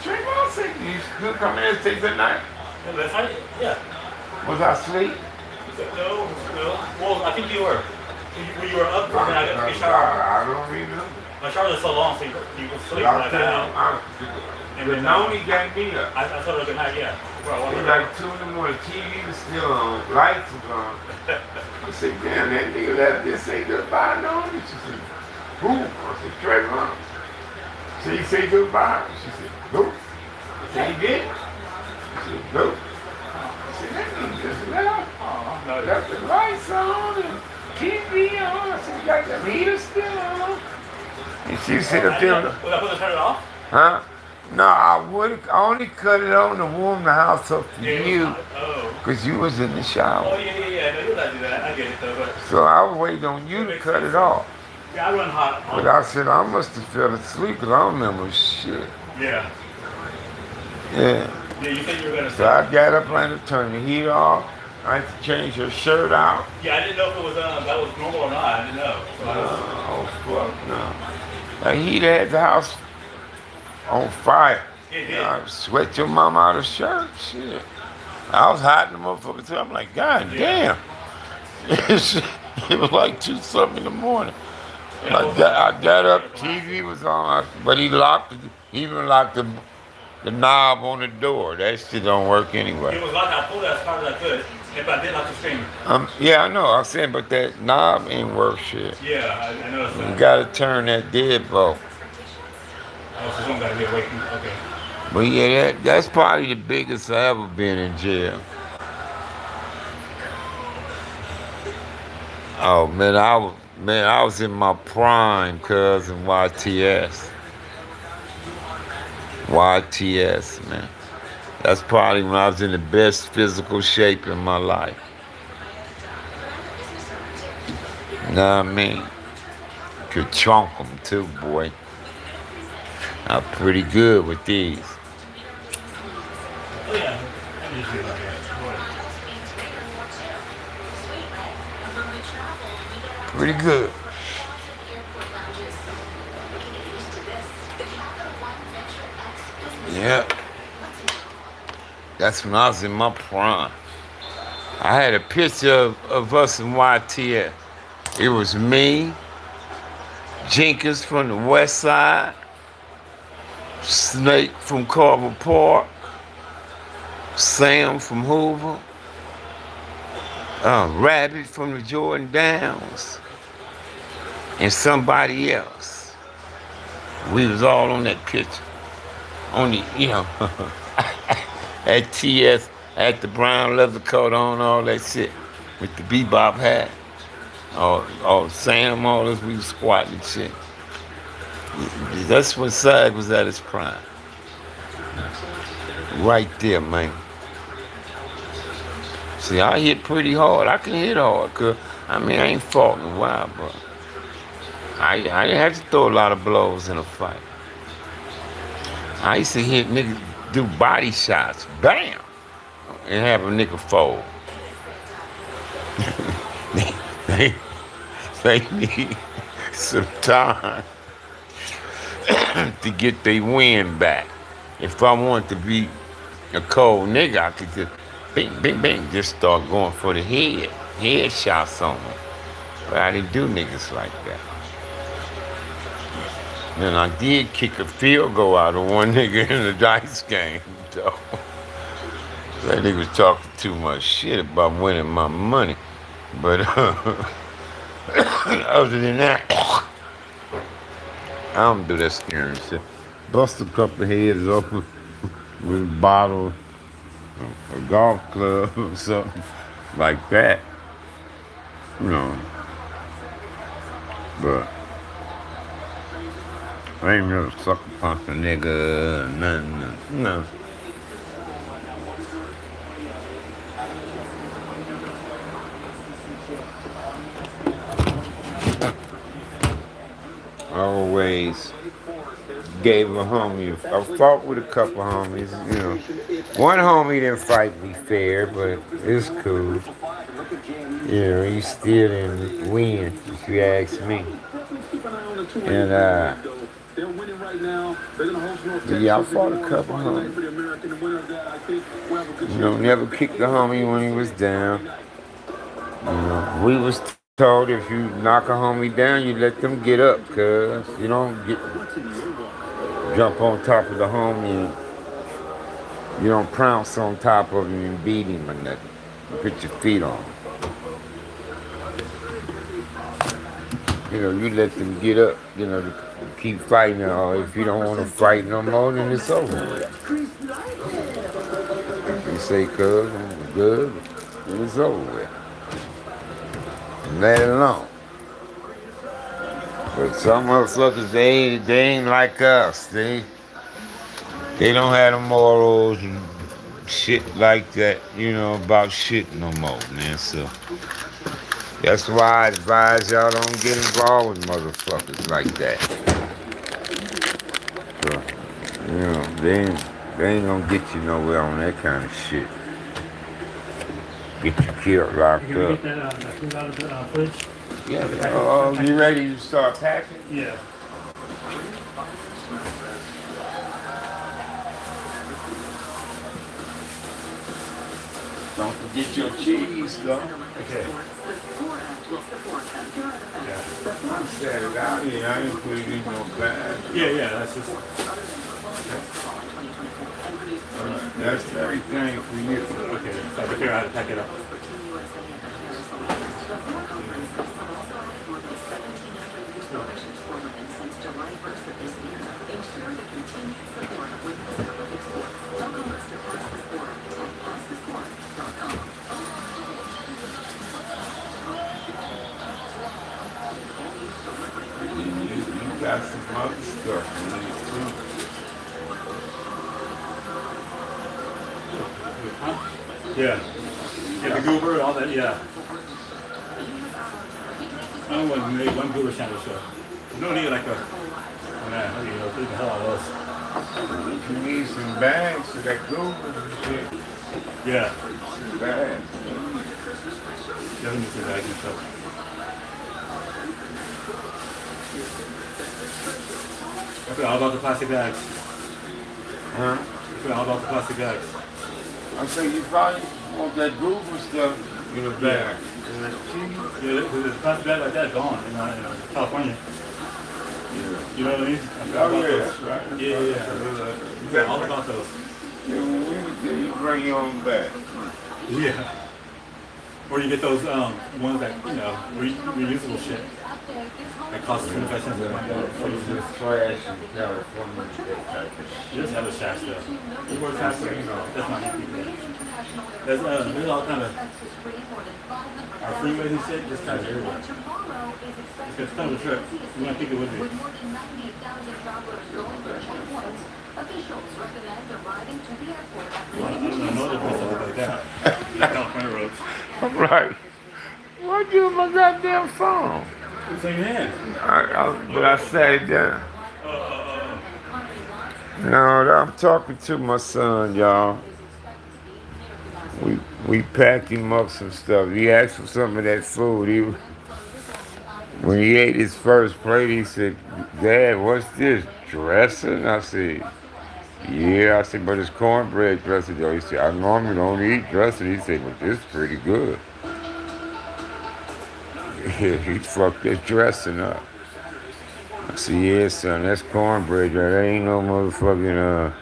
Trayvon said you could come in and take the night. Yeah, that's right. Yeah. Was I asleep? No. Well, I think you were. You were up, and I got to be showered. I don't remember. My shower was so long, so you could sleep when I got out. And then Noni got me up. I told her good night, yeah. Well, It was like 2 in the morning. TV was still on. Lights was on. I said, damn, that nigga left this ain't goodbye, Noni. She said, who? I said, Trayvon. So he said goodbye? She said, nope. I said, he did? She said, nope. I said, that nigga just left. Left the lights on and TV on. I said, you got the heater still on. And she said, up there. Was I supposed to turn it off? Huh? No, I only cut it on to warm the house up for you. Because you was in the shower. Oh, yeah. No, you let do that. I get it, though. But So I was waiting on you to cut it off. yeah, I run hot. But I said, I must have fell asleep because I don't remember shit. Yeah. Yeah. Yeah, you said you were going to So I got up and to turn the heat off. I had to change her shirt out. Yeah, I didn't know if it was that was normal or not. I didn't know. So Oh, fuck, no. The heat had the house on fire. It did. I sweat your mama out of shirt. Shit. I was hot in the motherfucker too. I'm like, God damn. It was like 2-something in the morning. And I got up, TV was on, but he even locked the knob on the door. That shit don't work anyway. it was locked. I pulled it as hard as I could. If I did, I could scream. Yeah, I know. I'm saying, but that knob ain't work shit. Yeah, I noticed that. You gotta turn that deadbolt. Oh, so someone got to be awake. Okay. But yeah, that's probably the biggest I ever been in jail. Oh man, I was in my prime, cousin YTS. YTS, man. That's probably when I was in the best physical shape in my life. You know what I mean? Could chunk them too, boy. I'm pretty good with these. Oh yeah. I need to do that. Pretty good. Yeah. That's when I was in my prime. I had a picture of us in YTF. It was me, Jenkins from the West Side, Snake from Carver Park, Sam from Hoover, Rabbit from the Jordan Downs, and somebody else. We was all on that picture. Only, at TS, had the brown leather coat on, all that shit, with the bebop hat. All Sam, all this, we was squatting shit. That's when SAG was at its prime. Right there, man. See, I hit pretty hard. I can hit hard, cause I ain't fought in a while, but I didn't have to throw a lot of blows in a fight. I used to hit niggas, do body shots, bam, and have a nigga fold. they, they need some time to get their wind back. If I want to be a cold nigga, I could just bing, bing, bing, just start going for the head shots on them. But I didn't do niggas like that. And I did kick a field goal out of one nigga in the dice game, though. That nigga was talking too much shit about winning my money. But other than that, I don't do that scaring shit. Bust a couple heads open with a bottle, a golf club, or something like that. But I ain't never sucker punch a nigga, nothing, no. I always gave a homie. I fought with a couple homies, One homie didn't fight me fair, but it's cool. He still didn't win, if you ask me. And I fought a couple homies. Never kicked the homie when he was down. We was told if you knock a homie down, you let them get up, cuz you don't jump on top of the homie. You don't pounce on top of him and beat him or nothing. You put your feet on him. You let them get up, to keep fighting. Or if you don't want to fight no more, then it's over with. If you say, cuz, I'm good, then it's over with. Let it alone. But some motherfuckers, they ain't like us. They don't have the morals and shit like that, about shit no more, man. So that's why I advise y'all don't get involved with motherfuckers like that. So, they ain't gonna get you nowhere on that kind of shit. Get you killed, locked Can we up. get that food out of the fridge? Yeah. You ready to start packing? Yeah. Don't forget your cheese, though. Okay. Yeah. I set it out here. I ain't put it in no bag. Yeah, that's just. That's everything for you. Okay, so I figure out how to pack it up. You got some other stuff in there, too. Yeah. Yeah, the goober, all that, yeah. I don't want to make one goober sandwich, so you don't need like a man. I eat the hell out of those. You need some bags for that Google and shit. Yeah. Some bags. Definitely some bags and stuff. I forgot all about the plastic bags. Huh? I forgot all about the plastic bags. I say you probably want that Google stuff in a bag. Yeah, the plastic bag like that gone in California. You know what I mean? I forgot Oh about yeah, those. that's right. Yeah. You Yeah, all about those. Yeah, when we was there, you bring your own bag. Yeah. Or you get those ones that, reusable shit. That costs 25 cents. Just trash in California. You just have a shack stuff. You work shack stuff, that's not people. There's all kind of our freeways and shit, just kind of everywhere. It's kind of a trip. You want to think it would be. I don't know other places like that. California roads. I'm right. What you with my goddamn phone? It's in your hand. But I sat it down. No, I'm talking to my son, y'all. We packed him up some stuff. He asked for some of that food. When he ate his first plate, he said, "Dad, what's this, dressing?" I said, "Yeah." I said, "But it's cornbread dressing, though." He said, "I normally don't eat dressing." He said, "But this is pretty good." Yeah, he fucked that dressing up. I said, "Yeah, son, that's cornbread. That ain't no motherfucking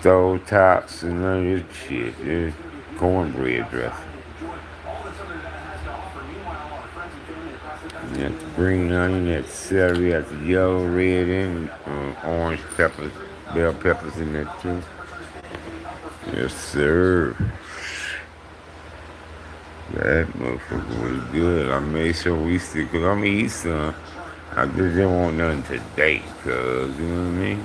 stove tops and none of this shit. It's cornbread dressing." You got the green onion, that celery, got the yellow, red, and orange peppers, bell peppers in that too. Yes, sir. That motherfucker was good. I made sure we still, cause I'm gonna eat some. I just didn't want nothing today, cause you know what I mean.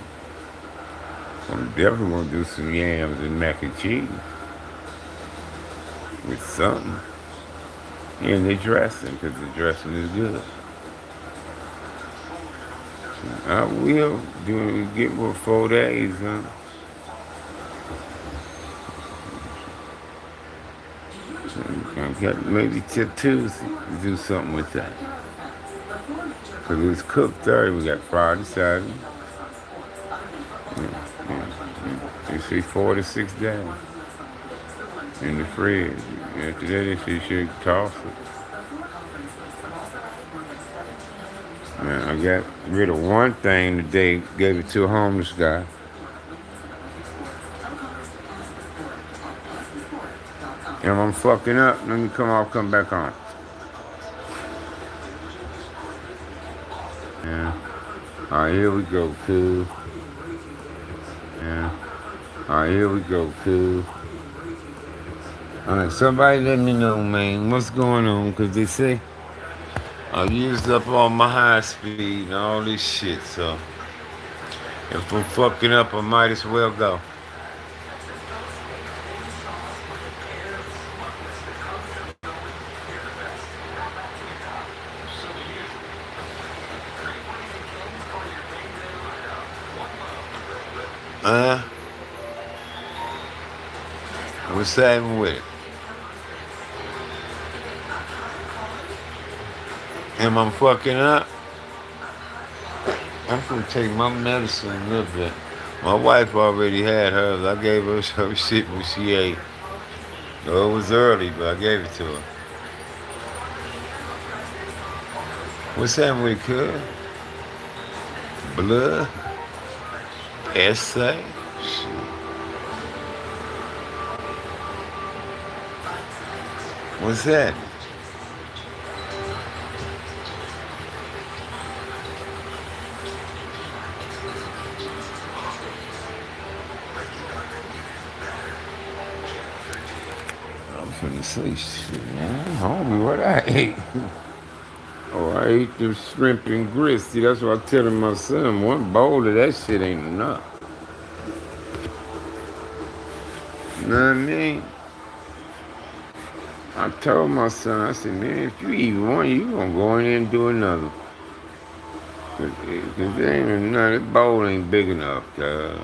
I'm definitely gonna do some yams and mac and cheese with something. And the dressing, cause the dressing is good. I will get for 4 days, huh? I got maybe till Tuesday to do something with that. Cause it's cooked Thursday. We got Friday, Saturday. You see 4 to 6 days in the fridge. After that, they should toss it. Man, I got rid of one thing today, gave it to a homeless guy. If I'm fucking up, let me come back on. Yeah. Alright, here we go, cool. Yeah. Alright, here we go, cool. Alright, somebody let me know, man, what's going on, cause they say I used up all my high speed and all this shit, so if I'm fucking up, I might as well go. What's happening with it? Am I fucking up? I'm gonna take my medicine a little bit. My wife already had hers. I gave her some shit when she ate. No, it was early, but I gave it to her. What's happening with it, cuz? Blood? ESE? What's that? I'm finna say shit, man. Homie, what I ate? Oh, I ate the shrimp and grits. See, that's what I tell my son. One bowl of that shit ain't enough. You know what I mean? I told my son, I said, man, if you eat one, you gonna go in there and do another. Cause there ain't none, that bowl ain't big enough, cuz.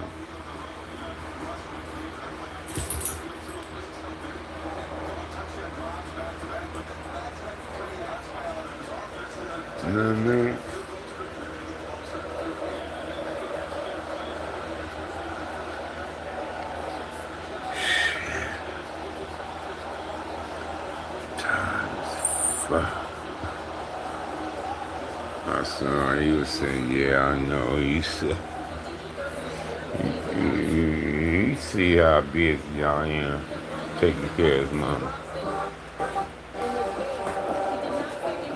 You know what I mean? Fuck. My son, he was saying, yeah, I know. He said, you see how busy y'all am taking care of his mama.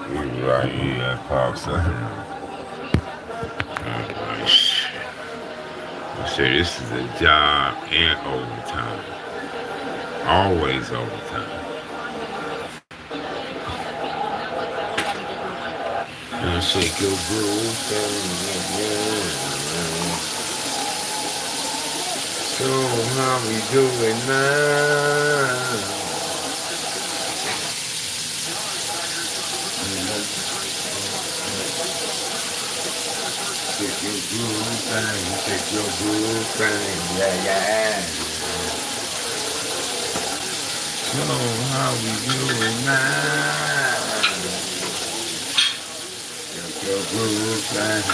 He's right here, that pops up. I said, this is a job and overtime. Always overtime. And shake your groove thing. So how we doing now? Shake your groove thing, shake your groove thing, yeah. So how we doing now? Shake your groove thing,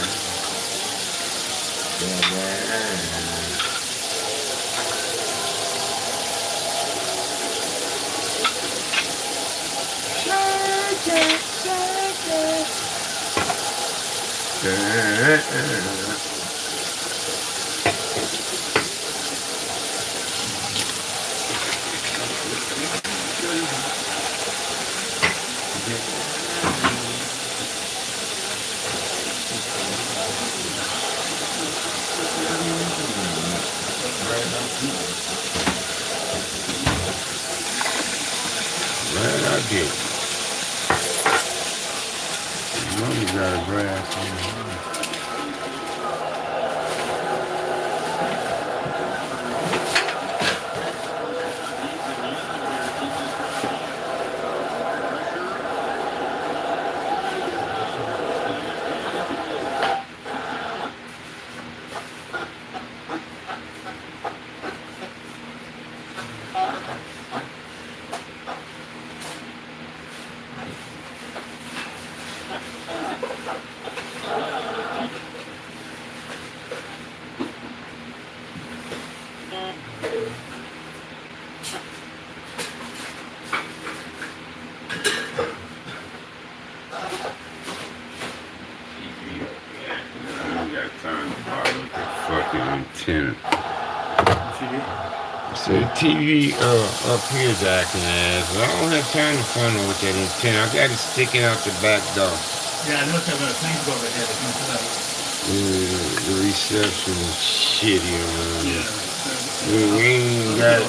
yeah. Right, I did. Mommy got a grass on her. Antenna. So the TV up here is acting ass. I don't have time to funnel with that antenna. I got it sticking out the back door. Yeah, I know that things over here that comes up. The reception is shitty around here. Yeah. We ain't got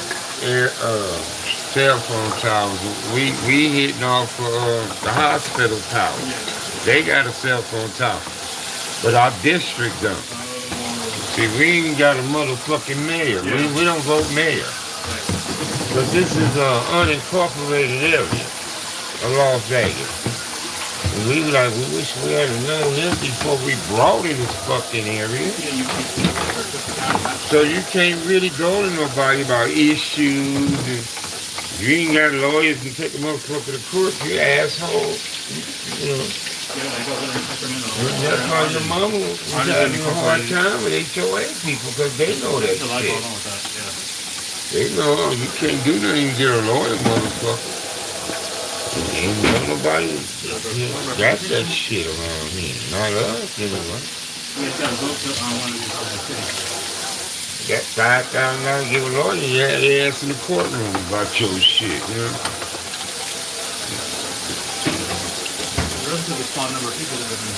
cell phone towers. We hitting off the hospital tower. Yeah. They got a cell phone tower, but our district don't. See, we ain't got a motherfucking mayor. Yeah. We don't vote mayor. But this is an unincorporated area of Las Vegas. And we wish we had known this before we brought in this fucking area. So you can't really go to nobody about issues. You ain't got lawyers and take a motherfucker to court, you asshole. You know. That's why your mama was having a hard time with HOA people, because they know that shit. They know you can't do nothing to get a lawyer, motherfucker. Ain't nobody got that shit around here. Not us, anyway. That $5,000 give a lawyer, you had their ass in the courtroom about your shit, you know? Relatively small number of people that live in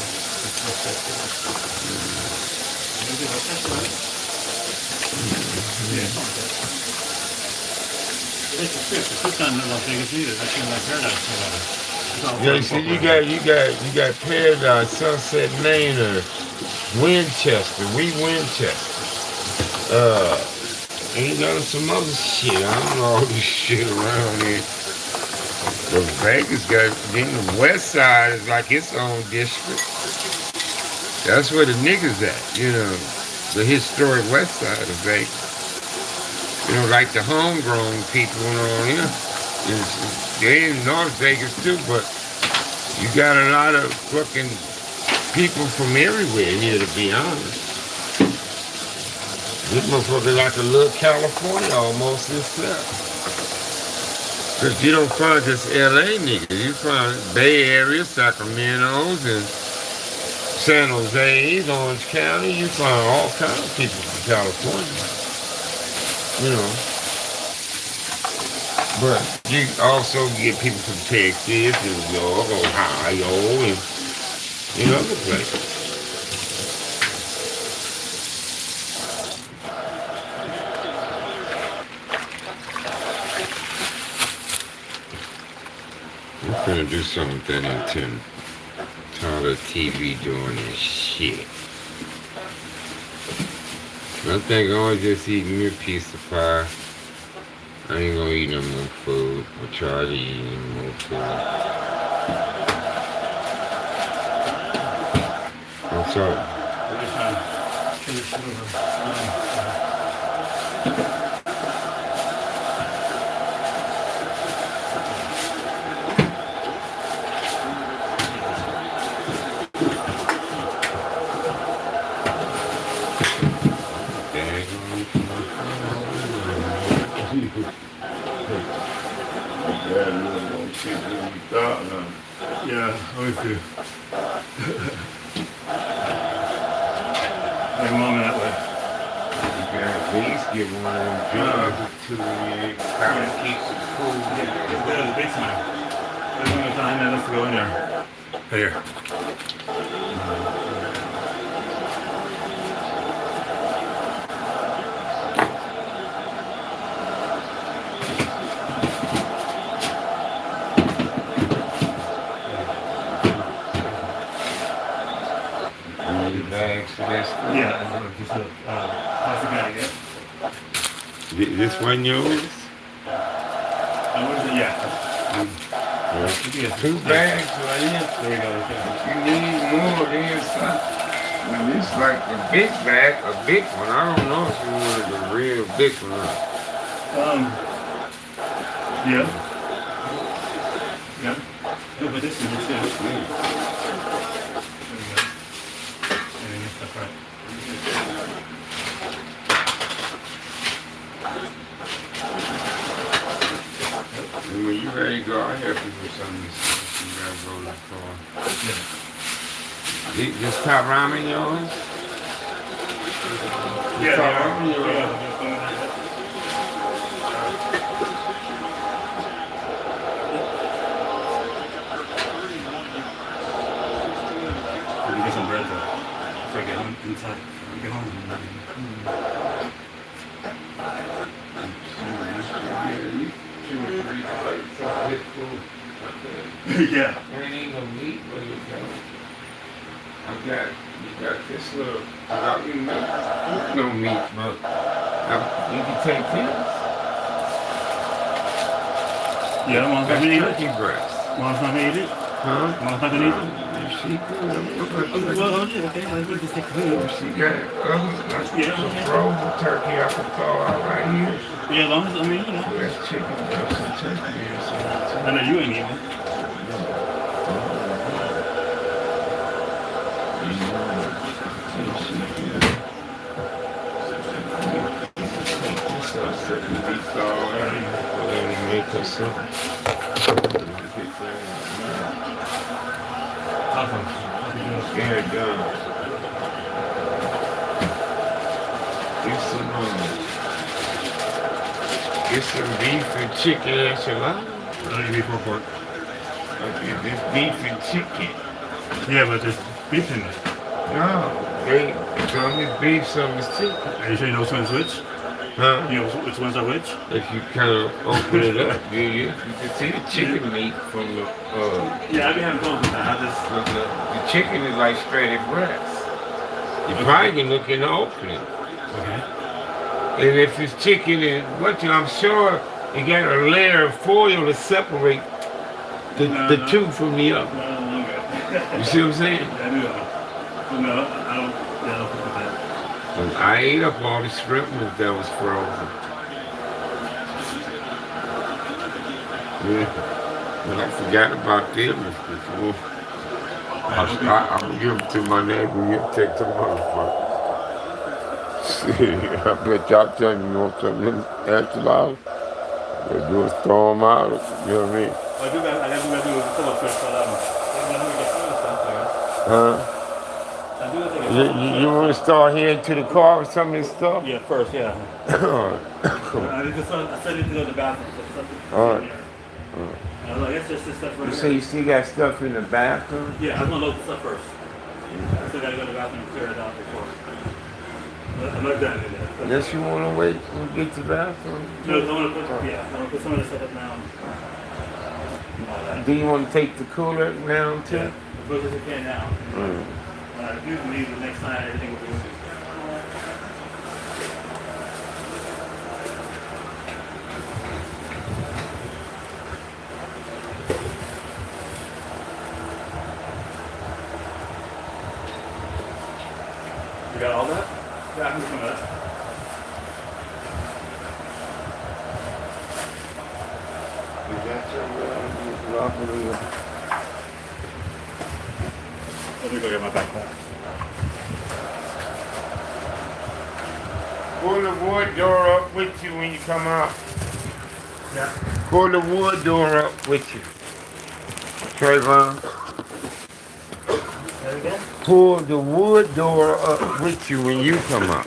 it's not in Las Vegas either. That's in like Paradise. Yeah, see, you got Paradise, Sunset, Maine, or Winchester. We Winchester. Ain't got some other shit. I don't know all this shit around here. But Vegas got, then the West Side is like its own district. That's where the niggas at, you know. The historic west side of Vegas. You know, like the homegrown people and all, you know. They in North Vegas too, but you got a lot of fucking people from everywhere here, to be honest. This motherfucker like a little California almost itself. Cause you don't find just LA niggas. You find Bay Area, Sacramento's, and San Jose's, Orange County. You find all kinds of people from California. You know. But you also get people from Texas, New York, Ohio, and other places. I'm gonna do something into tired of TV doing this shit. I think I'll just eat me a piece of pie. I ain't gonna eat no more food or try to eat no more food. What's up? We're just trying to finish over. Yeah, let me see. Like mom that way. You gotta at least get one of them jobs or two and kind of keeps it cool. Yeah, it's better the big time. There's one time that let's go in there. Here. Bags for that stuff. Yeah, just a plastic bag, yeah. This one yours? What is it? Yeah. Two bags right here. There we go. Okay. You need more than some. Well, this like a big bag, a big one. I don't know if you wanted the real big one. Yeah. Yeah. No, but this is just it. Right. And when you ready to go, I'll help you with some of this stuff. You gotta go to the car. Yeah. This top ramen yours? Yeah, top ramen yours? yeah. Get some bread though. Before I get home inside. Get home. Yeah. There ain't no meat where you go. You got this little, without you no meat, but you can take this. Yeah, mom's not gonna eat it. Turkey breast. Mom's not gonna eat it. Huh? Mom's not gonna eat it. She good. Well, okay, let's just take food. She got some frozen turkey I can throw out right here. Yeah, as long as, I mean, you know. That's chicken breast and turkey or something. I know you ain't eating it. Make us something. Yeah, done. Get some beef and chicken enchilada. I'll give you pork. Okay, this beef and chicken. Yeah, but there's beef in it. No, some is beef, some is chicken. Are you sure you know which one's which? Huh? You know which ones are which? If you kind of open it up, you can see the chicken meat from the, Yeah, I've been having problems with that. the chicken is like straight breast. You probably can look in the opening. Okay. And if it's chicken and I'm sure it got a layer of foil to separate the two from the other. No, I'm good. You see what I'm saying? I do. No. I ate up all the shrimp meat that was frozen. Yeah. And I forgot about them before. I'm gonna give them to my neighbor. He'll take the motherfucker. Shit, I bet y'all tell me you want something extra loud. They do is throw them out. You know what I mean? I gotta do a pull-up first for that one. Huh? I do think You want to start heading to the car with some of this stuff? yeah, first, yeah. All I said it to go to the bathroom. right. I was like, it's just this stuff right You here. say you still got stuff in the bathroom? Yeah, I'm gonna load this up first. I still gotta go to the bathroom and clear it out before. I'm not done in there. Unless you want to wait and get to the bathroom. No, I want to put some of this stuff up now. All that. Do you want to take the cooler now too? Yeah, as much as I can now. When I do leave the next time, everything will be with me. You got all that? Yeah, I can do some of that. Let me go get my backpack. Pull the wood door up with you when you come out. Yeah. Pull the wood door up with you. Trayvon. There we go. Pull the wood door up with you when you come out.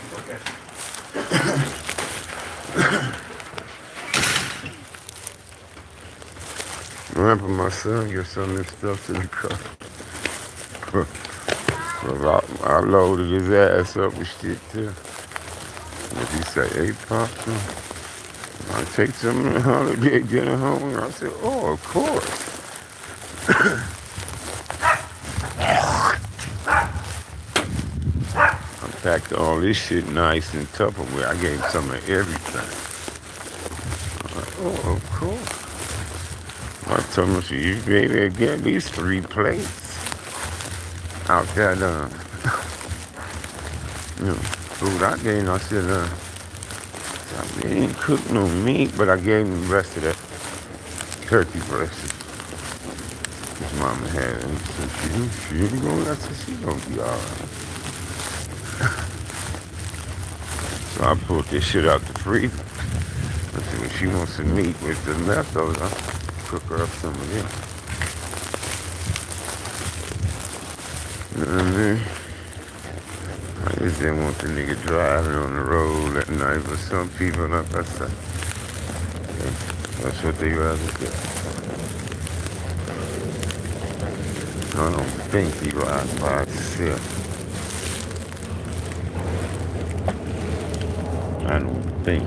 Remember my son get some of this stuff to the car. I loaded his ass up with shit too. What he say, hey Papa, I'll take some of the holiday dinner home. I said, oh, of course. I packed all this shit nice in Tupperware. I gave him some of everything. I'm like, oh, of course. I told him, you be able to get at least 3 plates out that, food I gave him. I said, I didn't cook no meat, but I gave him the rest of that turkey breast. His mama had it. And she didn't go. I said, she gonna be all right. So I pulled this shit out the freezer. I said, when she wants some meat with the leftovers, I'll cook her up some of it. You know what I mean? I just didn't want the nigga driving on the road at night, but some people, like I said, that's what they rather do. I don't think he rides by himself. I don't think.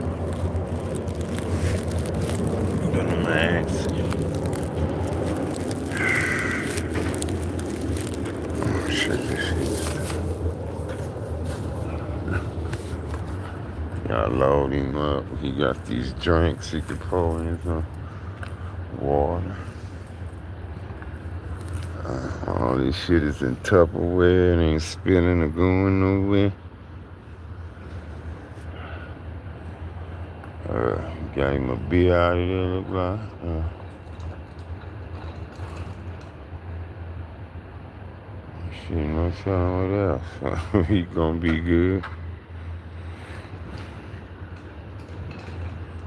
But I'm gonna ask him. Oh shit, this shit. I load him up. He got these drinks he could pour in his water. All this shit is in Tupperware. It ain't spilling or going nowhere. Got him a beer out of there, look like. Shit, no telling what else. He gonna be good.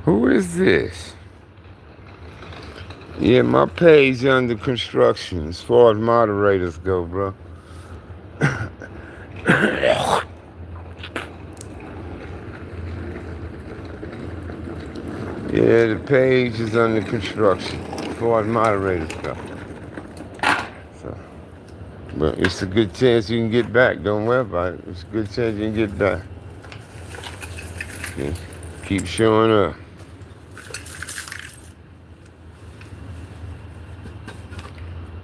Who is this? Yeah, my page under construction as far as moderators go, bro. Yeah, the page is under construction as far as moderators go. So, but it's a good chance you can get back. Don't worry about it. It's a good chance you can get back. Okay. Keep showing up.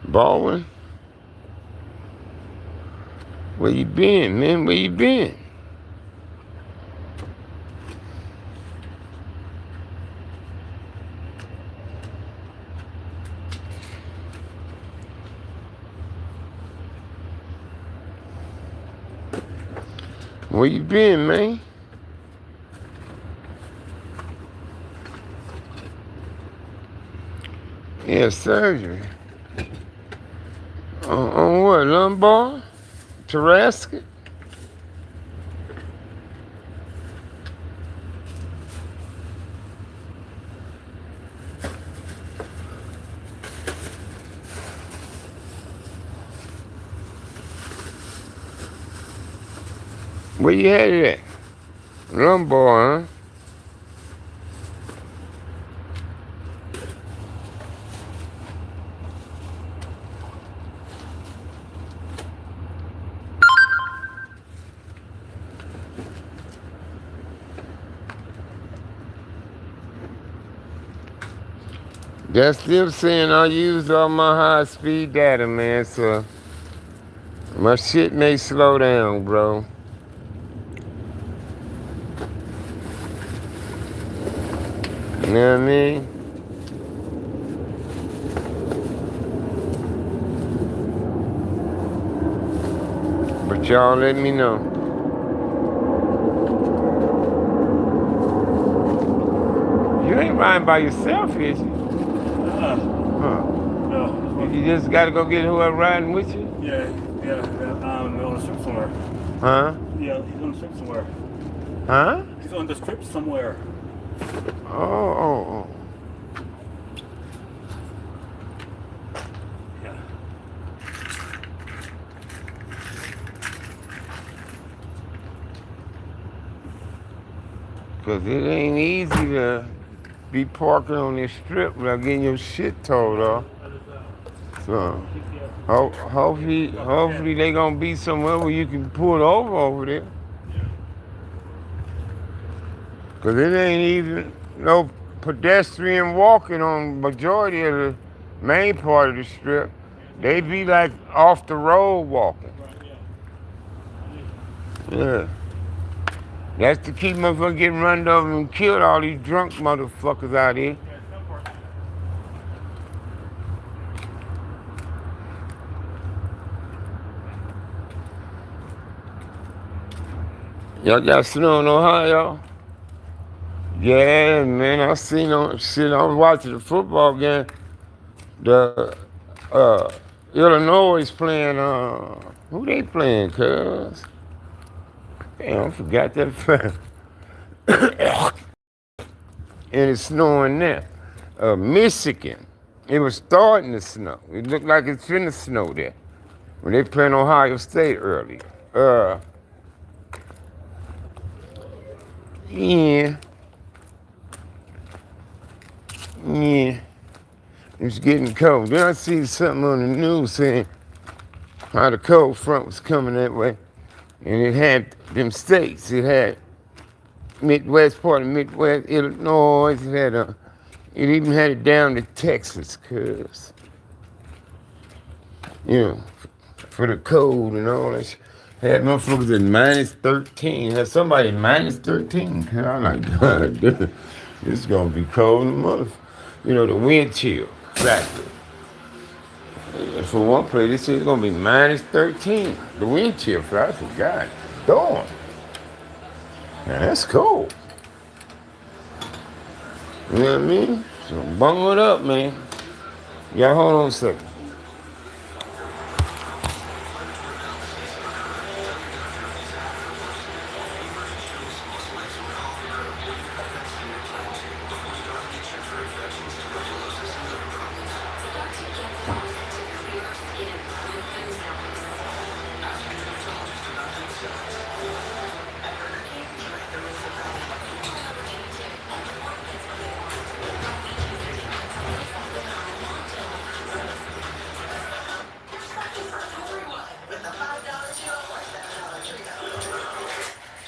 Baldwin? Where you been, man? Where you been? Where you been, man? Yeah, surgery. On what? Lumbar? Thoracic? Where you had it at? Lumbar, huh? That's still saying I used all my high-speed data, man, so my shit may slow down, bro. You know what I mean? But y'all let me know. You ain't riding by yourself, is you? Huh. No. You just gotta go get whoever riding with you? Yeah. On a strip somewhere. Huh? Yeah, he's on the strip somewhere. Huh? He's on the strip somewhere. Oh. Yeah. Cause it ain't easy to be parking on this strip without getting your shit towed off. So hopefully they gonna be somewhere where you can pull over there. Cause it ain't even no pedestrian walking on majority of the main part of the strip. They be like off the road walking. Yeah. That's to keep motherfuckers getting run over and killed all these drunk motherfuckers out here. Y'all got snow in Ohio? Yeah, man, I seen on shit. I was watching the football game. The uh, Illinois is playing. Who they playing? Cuz damn, I forgot that fact. And it's snowing there. Michigan, it was starting to snow. It looked like it's finna snow there when they playing Ohio State earlier. Yeah, yeah. It's getting cold. Then I see something on the news saying how the cold front was coming that way. And it had them states. It had Midwest, part of Midwest, Illinois. It even had it down to Texas, cuz, you know, for the cold and all that shit. Had motherfuckers at minus 13. Had somebody minus 13. And I'm like, God, this is gonna be cold in the mother. You know, the wind chill factor. And for one place, they said it's gonna be minus 13. The wind chill factor. God darn. Now that's cold. You know what I mean? So bung it up, man. Y'all hold on a second.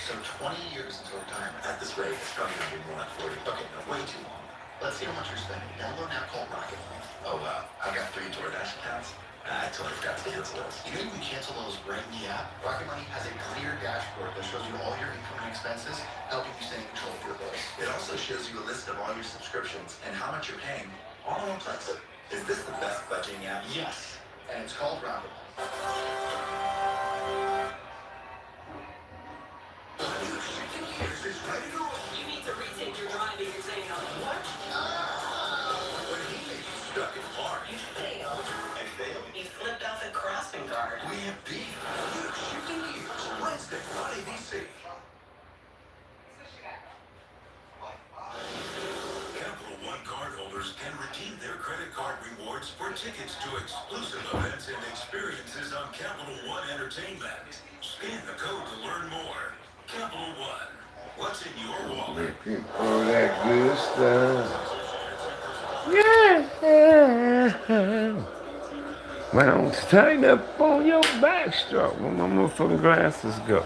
So 20 years until retirement. At this rate, it's probably going to be more like 40. Okay, no, way too long. Let's see how much you're spending. Download an app called Rocket. Oh, wow. I've got 3 DoorDash accounts. I totally forgot to cancel those. You know you can cancel those right in the app? Rocket Money has a clear dashboard that shows you all your income and expenses, helping you stay in control of your bills. It also shows you a list of all your subscriptions and how much you're paying, all in one place. Is this the best budgeting app? Yes. And it's called Rocket Money. with ESE. Capital One cardholders can redeem their credit card rewards for tickets to exclusive events and experiences on Capital One Entertainment. Scan the code to learn more. Capital One. What's in your wallet? All that good stuff. Yeah. Well, it's tighten up on your backstroke. Where my motherfucking glasses go?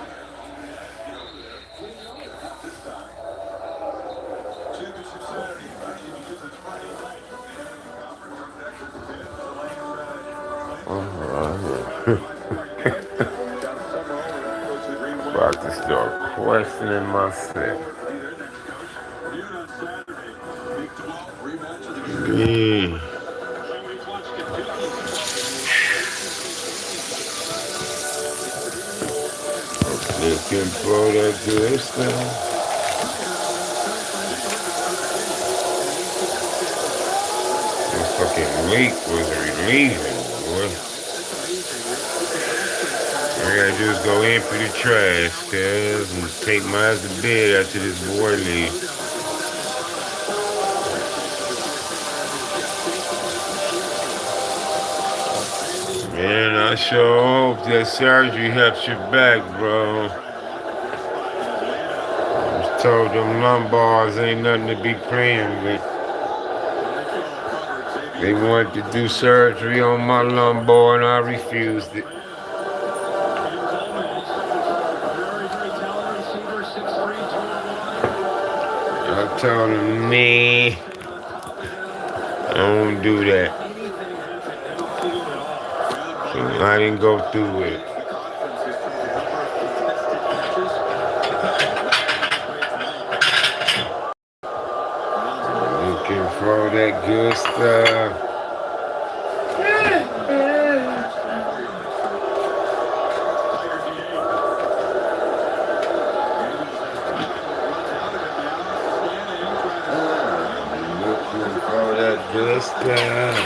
About to start questioning myself. Looking for that good stuff. The fucking leak was relieving, boy. All I gotta do is go empty the trash, cuz, and take my ass to bed after this boy leaves. Man, I sure hope that surgery helps your back, bro. I was told them lumbars ain't nothing to be playing with. They wanted to do surgery on my lumbar and I refused it. I told him, nah, I don't do that. So I didn't go through with it. Looking for that good stuff. Looking for that good stuff.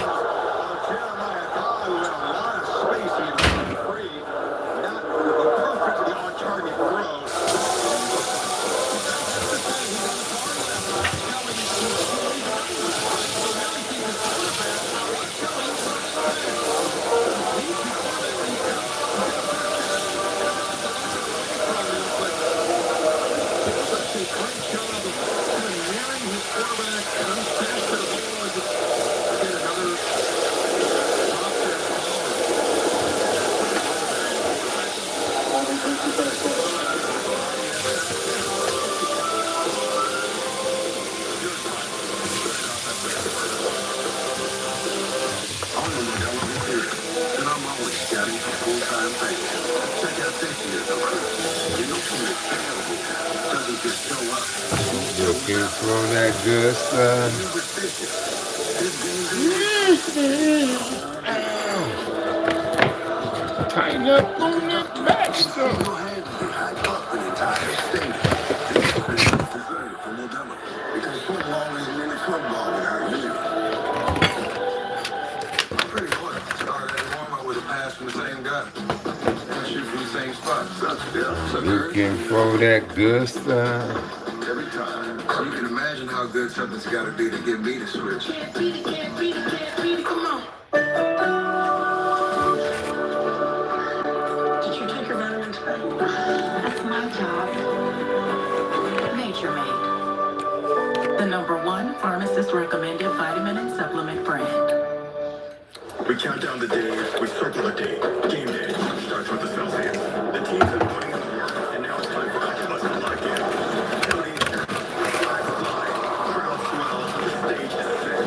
Looking for that good stuff. Tighten up on that back stuff. Because football is really football without you. Pretty close. Started at Walmart with a pass from the same guy. And shoot from the same spot. Looking for that good stuff. Every time. So you can imagine how good something's got to be to get me to switch. Can't beat it, come on. Did you take your vitamins today? That's my job. Nature Made. The #1 pharmacist recommended vitamin and supplement brand. We count down the days, we circle the date. Game day starts with the Celsius. The teams have been putting in the work, and now it's time for us to lock in. Crowd swell, the stage is set.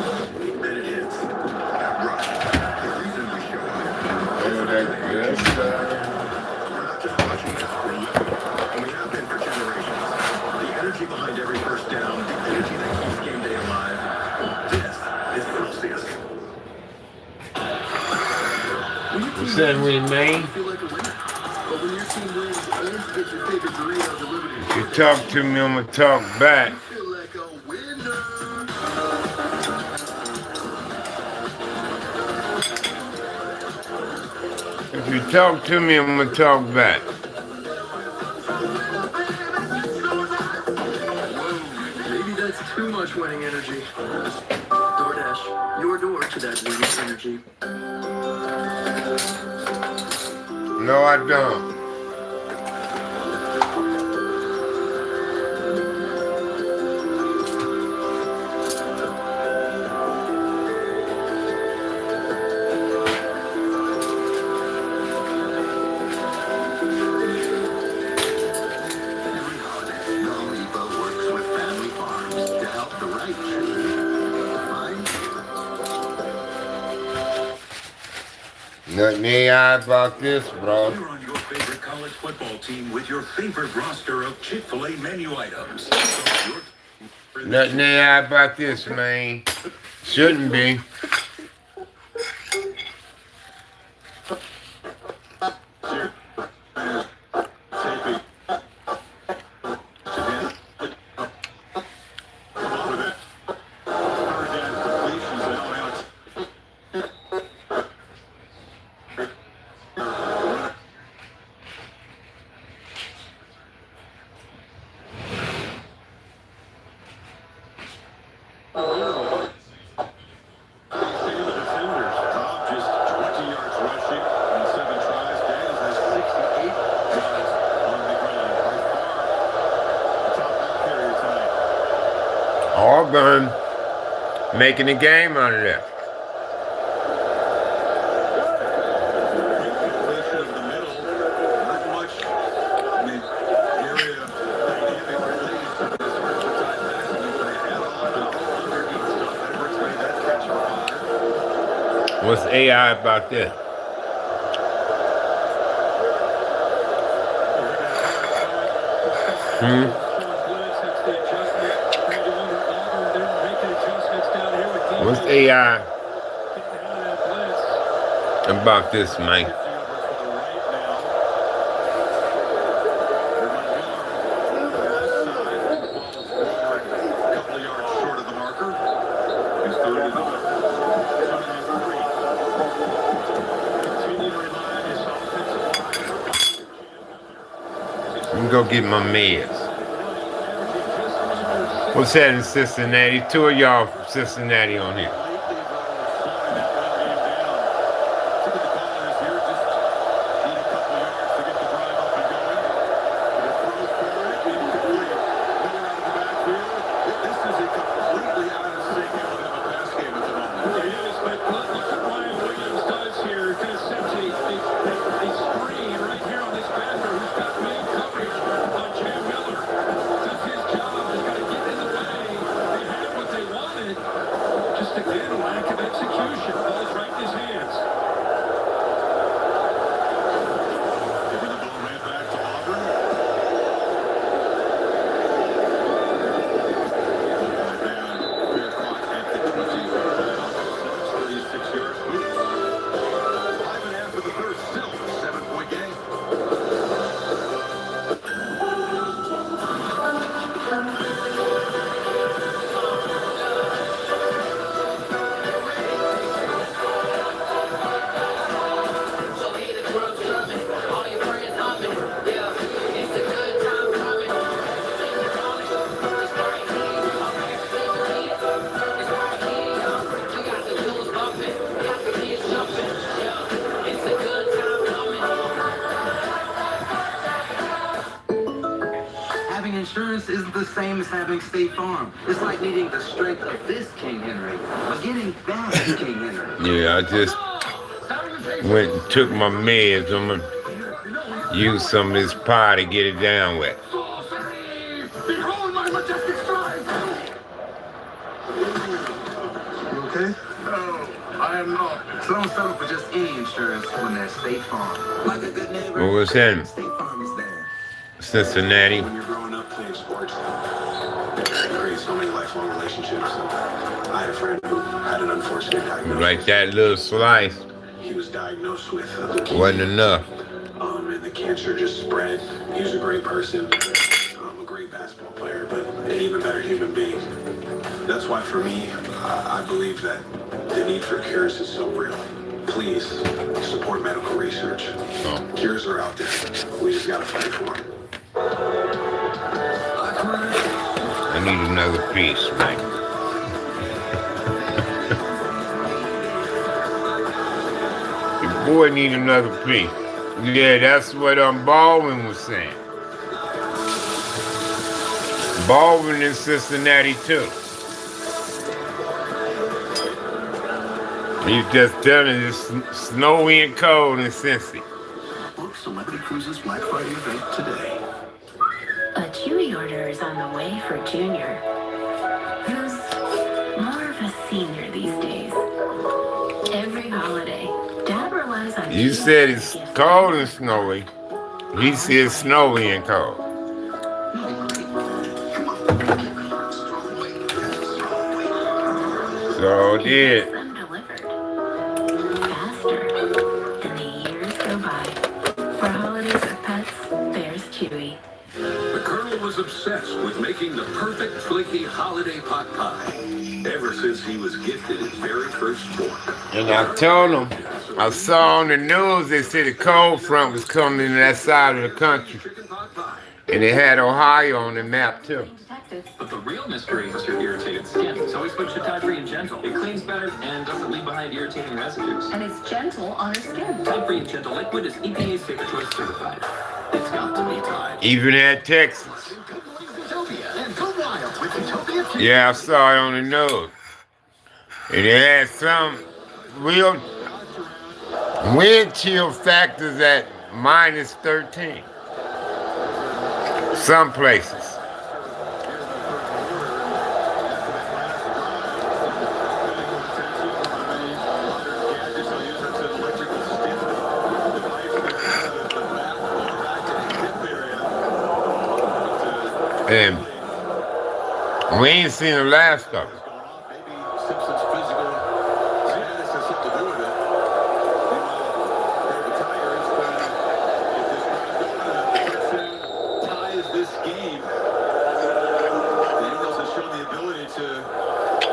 Then it hits. That rush. The reason we show up. Oh, that good stuff. We're not just watching it, we're living. And we have been for generations. The energy behind every first down, the energy that keeps game day alive. This is Celsius. What's that with me? If you talk to me, I'm gonna talk back. If you talk to me, I'm gonna talk back. Too much winning energy. DoorDash, your door to that winning energy. No, I don't. Every holiday, the Home Depot works with family farms to help the right children find. Nothing AI about this, bro. Cheer on your favorite college football team with your favorite roster of Chick-fil-A menu items. Nothing AI about this, man. Shouldn't be. Auburn making a game out of that. What's AI about this? What's AI about this, man? Let me go get my meds. What's that in Cincinnati? Two of y'all from Cincinnati on here. Having insurance isn't the same as having State Farm. It's like needing the strength of this King Henry, but getting that King Henry. Yeah, I just went and took my meds. I'm gonna use some of this pie to get it down with. Behold my majestic stride! You okay? No, I am not. So don't settle for just any insurance when there's State Farm. Like a good neighbor, What was that? State Farm is there. Cincinnati. When you're growing up playing sports, it creates so many lifelong relationships. I had a friend who had an unfortunate diagnosis. Like that little slice He was diagnosed with leukemia. wasn't enough. And the cancer just spread. He was a great person, a great basketball player, but an even better human being. That's why for me, I believe that the need for cures is so real. Please support medical research. Cures are out there. We just gotta fight for them. And need another piece, man. Your boy need another piece. Yeah, that's what Baldwin was saying. Baldwin in Cincinnati too. He's just telling you it's snowy and cold in Cincy. Book Celebrity Cruises Black Friday event today. A Chewy order is on the way for Junior, who's more of a senior these days. Every holiday, Dad relies on You Chewy said for it's gifts. cold and snowy. He said snowy and cold. So He did. gets them delivered faster than the years go by. For holidays with pets, there's Chewy. The Colonel was obsessed with making the perfect flaky holiday pot pie. Ever since he was gifted his very first fork. And I told him, I saw on the news they said the cold front was coming to that side of the country. Chicken pot pie. And they had Ohio on the map too. But the real mystery is your irritated skin. So we switched to Tide Free and Gentle. It cleans better and doesn't leave behind irritating residues. And it's gentle on her skin. Tide Free and Gentle Liquid is EPA Safe Choice certified. It's got to be Tide. Even had Texas. And go wild with Utopia 2. Yeah, I saw it on the news. And it had some real wind chill factors at minus 13. Some places. And we ain't seen the last of it. Maybe Simpson's physical status has something to do with it. Meanwhile, the Tigers, if ties this game, the Eagles have shown the ability to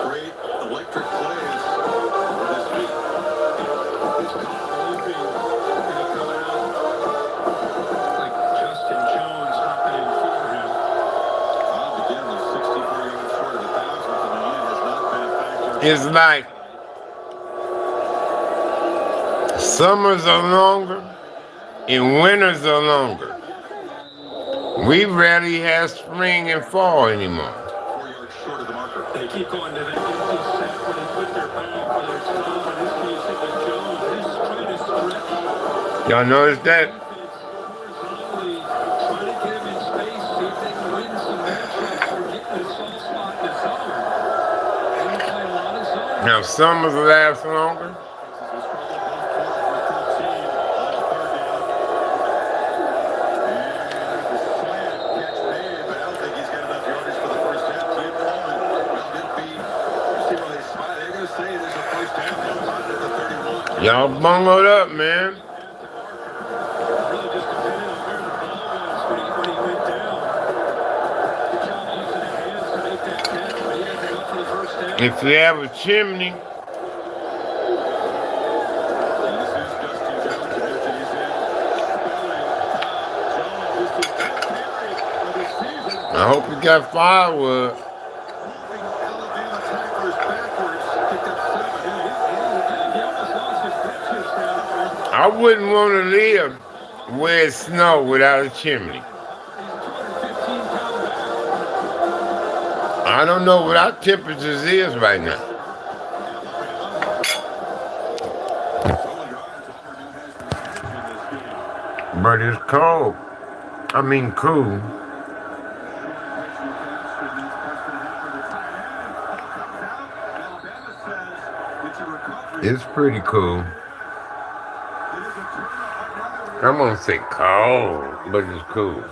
create electric plays this week. It's looping, coming out like Justin Jones hopping in for him. Again, they're 64 yards short of 1,000, and the unit has not been a factor. It's like summers are longer and winters are longer. We rarely have spring and fall anymore. 4 yards short of the marker. They keep going to that empty set when they put their back for their stop. In this case, it was Jones. He's trying to stretch. Y'all notice that? Horizontally, trying to get him in space, see if they can win some matchups or get in a soft spot in the zone. They play a lot of zone. Now summers last longer. Y'all bungled up, man. Really just depended on where the ball was when he went down. Good job using his hands to make that catch, but he had enough for the first down. If you have a chimney, I hope you got firewood. I wouldn't want to live where it snow without a chimney. I don't know what our temperatures is right now. But it's cold. I mean cool. It's pretty cool. I'm gonna say cold, but it's cool.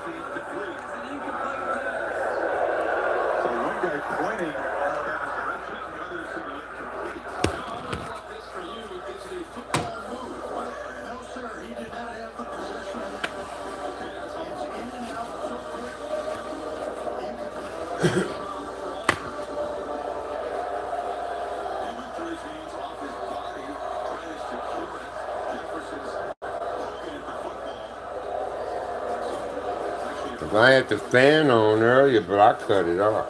I had the fan on earlier, but I cut it off.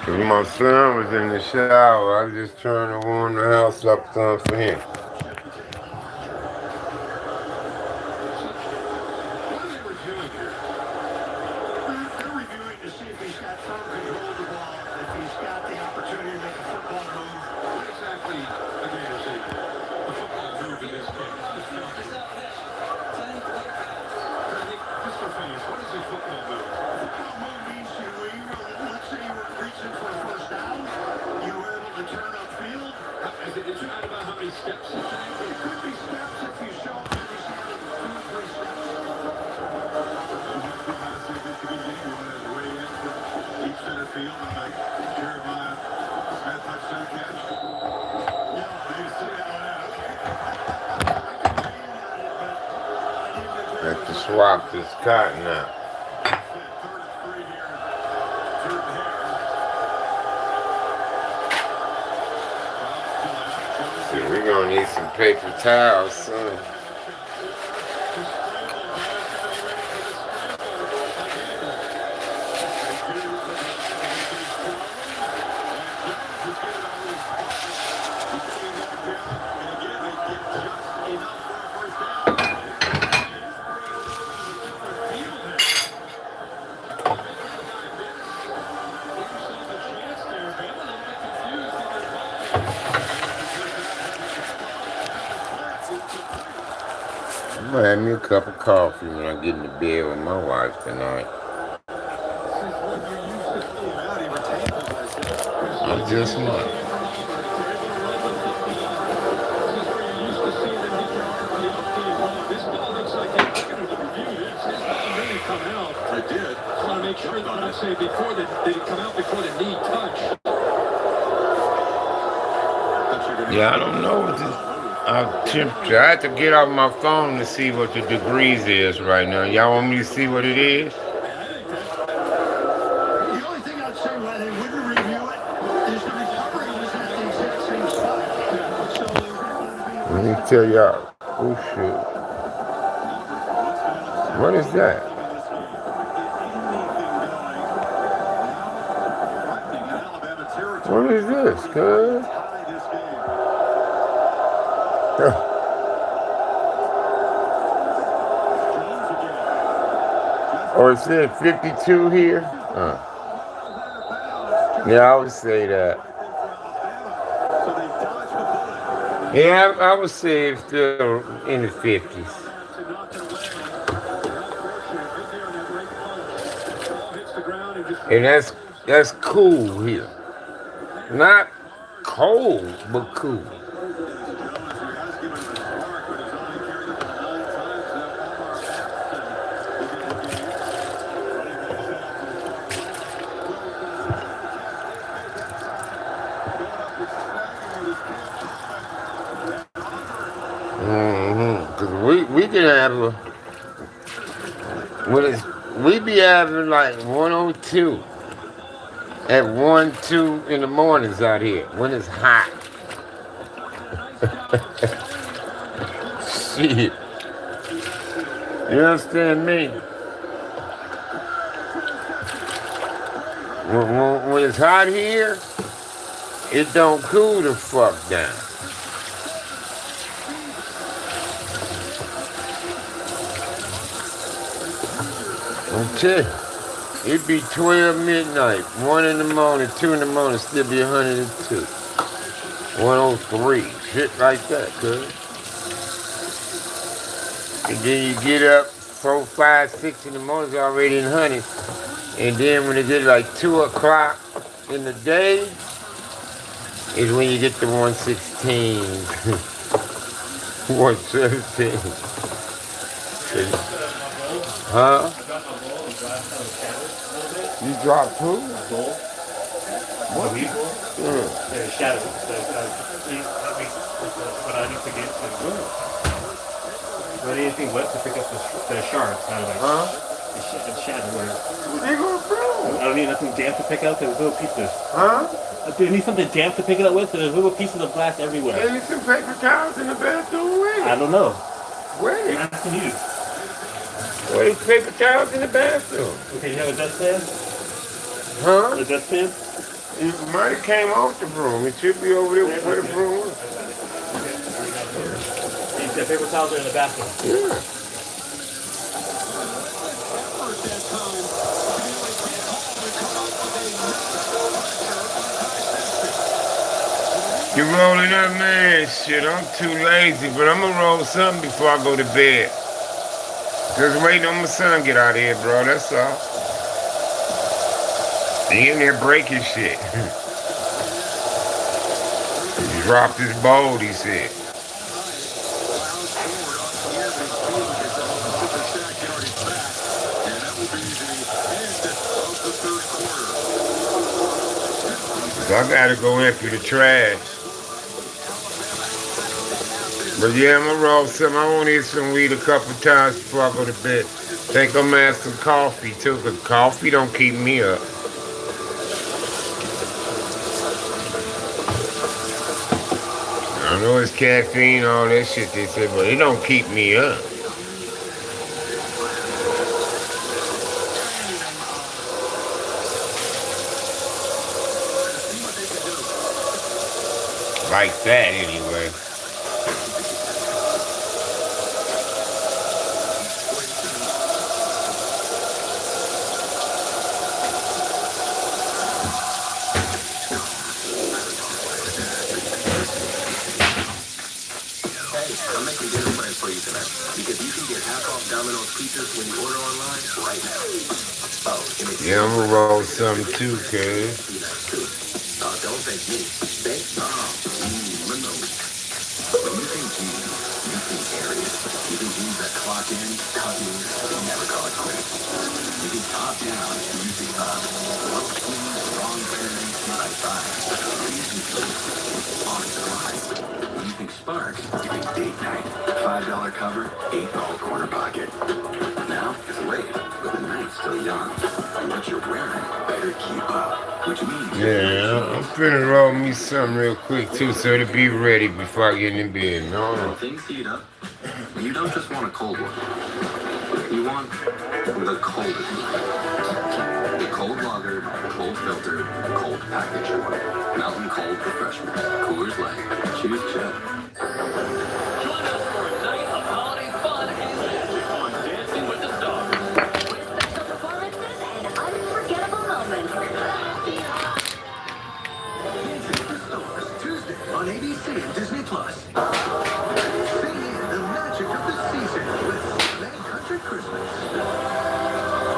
My son was in the shower. I was just trying to warm the house up some for him. What are they reviewing here? They're reviewing to see if he's got firm control of the ball, if he's got the opportunity to make a football move. What exactly, again, is a football move in this case? Just for fans, what is a football move? A football move means let's say you were reaching for a first down, you were able to turn upfield. It's not about how many steps you take. It could be steps if you show him that he's having 2 or 3 steps. Deep center field and like Jeremiah Smith touchdown catch. No, I didn't see that one. Have to swap this cotton out. See, we're gonna need some paper towels soon. I'm gonna have me a cup of coffee when I get into bed with my wife tonight. I just might. I did. I want to make sure that I say before they come out before the knee touch. Yeah, I don't know what the temperature. I have to get off my phone to see what the degrees is right now. Y'all want me to see what it is? The only thing I'd say why they wouldn't review it is the recovery was at the exact same spot. Let me tell y'all. Oh shit. What is that? What is this, cuz? Oh, it said 52 here? Yeah, I would say that. Yeah, I would say it's still in the 50s. And that's cool here. Not cold, but cool. Because we can have we be having like 102 at 1, 2 in the mornings out here when it's hot. Shit. You understand me? When it's hot here, it don't cool the fuck down. Okay. It be 12 midnight, 1 in the morning, 2 in the morning, still be 102. 103, shit like that, cuz. And then you get up 4, 5, 6 in the morning, it's already in 100. And then when it gets like 2 o'clock in the day, is when you get to 116, 117. Huh? You dropped who? Goal. What? They're shadows. But I need to get to the room. But anything wet to pick up the shards, kind of like the shadow. They gonna throw. I don't need nothing damp to pick out. There's little pieces. Huh? I need something damp to pick it up with. So there's little pieces of glass everywhere. There's some paper towels in the bathroom. Where? I don't know. Where? I'm asking you. Where's paper towels in the bathroom? Okay, you have a dustpan? Huh? A dustpan? It might have came off the broom. It should be over there where the broom was. You said paper towels are in the bathroom. Yeah. You're rolling up, man. Shit, I'm too lazy, but I'm gonna roll something before I go to bed. Just waiting on my son get out of here, bro. That's all. He in there breaking shit. He dropped his bowl, he said. So I gotta go empty the trash. But yeah, I'm gonna roll some. I wanna eat some weed a couple times before I go to bed. Think I'm gonna have some coffee too, cause coffee don't keep me up. I know it's caffeine, all that shit they say, but it don't keep me up. Like that, anyway. I'm making dinner plans for you tonight because you can get half off Domino's pizzas when you order online right now. Oh, and it's Yeah, I'm gonna roll some too, cuz. don't thank me. Thank Limo. When you think jeans, you think areas. You think jeans that clock in, cut loose, and never call it quits. You think top down, and you think up. Low sleeves, wrong pairing, right side. You think on the line. When you think Sparks, you think date night. $5 cover, $8 corner pocket. Now it's late, but the night's still young. And what you're wearing better keep up. Which means Yeah, I'm finna roll me something real quick too, so it'll be ready before I get in bed. No. when things heat up, you don't just want a cold one. You want the coldest one. The cold lager, cold filter, cold package. Mountain Cold Refreshment. Coolers Light. Choose chill. Join us for a night of holiday fun and magic on Dancing with the Stars. With special performances and unforgettable moments. Tuesday on ABC and Disney Plus. Sing in the magic of the season with CMA Country Christmas.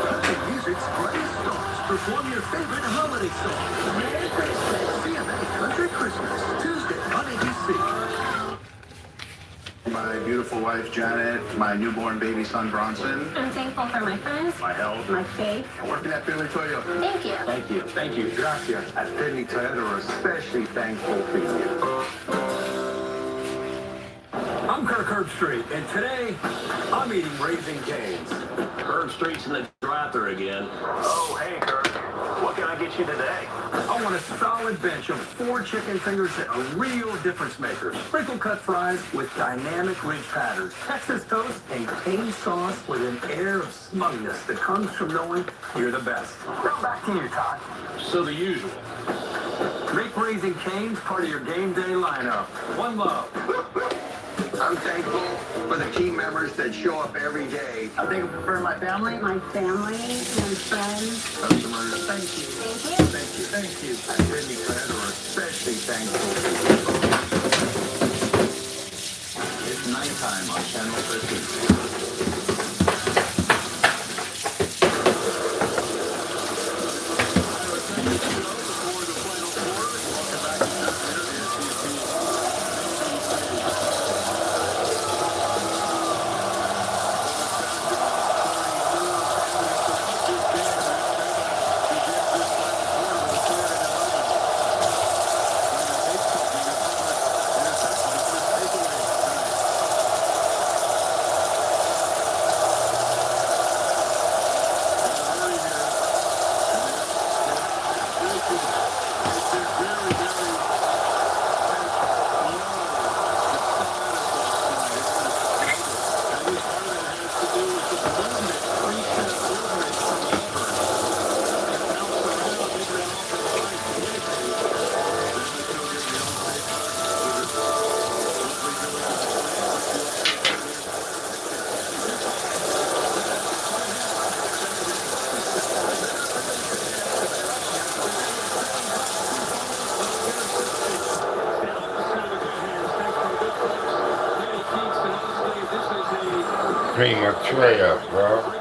Country music's brightest stars perform your favorite holiday songs. Merry Christmas. CMA Country Christmas. Tuesday on ABC. My beautiful wife Janet, my newborn baby son Bronson, I'm thankful for my friends, my health, my faith. and working at Philly Toyota. Thank you. Thank you. Thank you. Gracias. At Philly Toyota, we're especially thankful for you. I'm Kirk Herbstreit, and today I'm eating Raising Cane's. Herbstreit's in the drive-thru again. Oh, hey, Kirk. What can I get you today? I want a solid bench of 4 chicken fingers that are real difference makers. Sprinkle cut fries with dynamic ridge patterns, Texas toast, and cane sauce with an air of smugness that comes from knowing you're the best. Now back to you, Todd. So the usual. Make Raising Cane's part of your game day lineup. One love. I'm thankful for the team members that show up every day. I think I prefer my family. My family and friends. Customers. Thank you. Thank you. Thank you. At Disney Toyota, we're especially thankful for you. It's nighttime on Channel 13. clean my tray up, bro.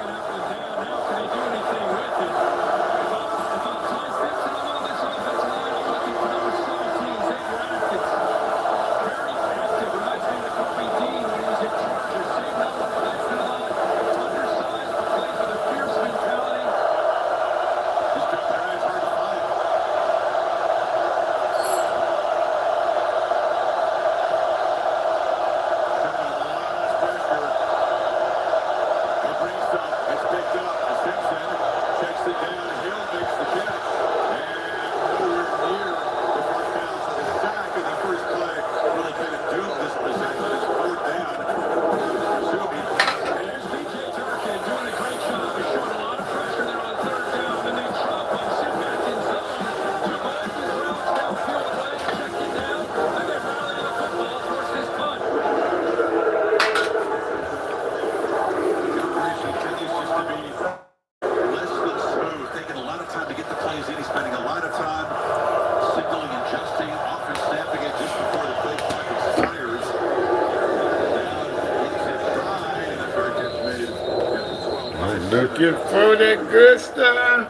Looking for that good stuff.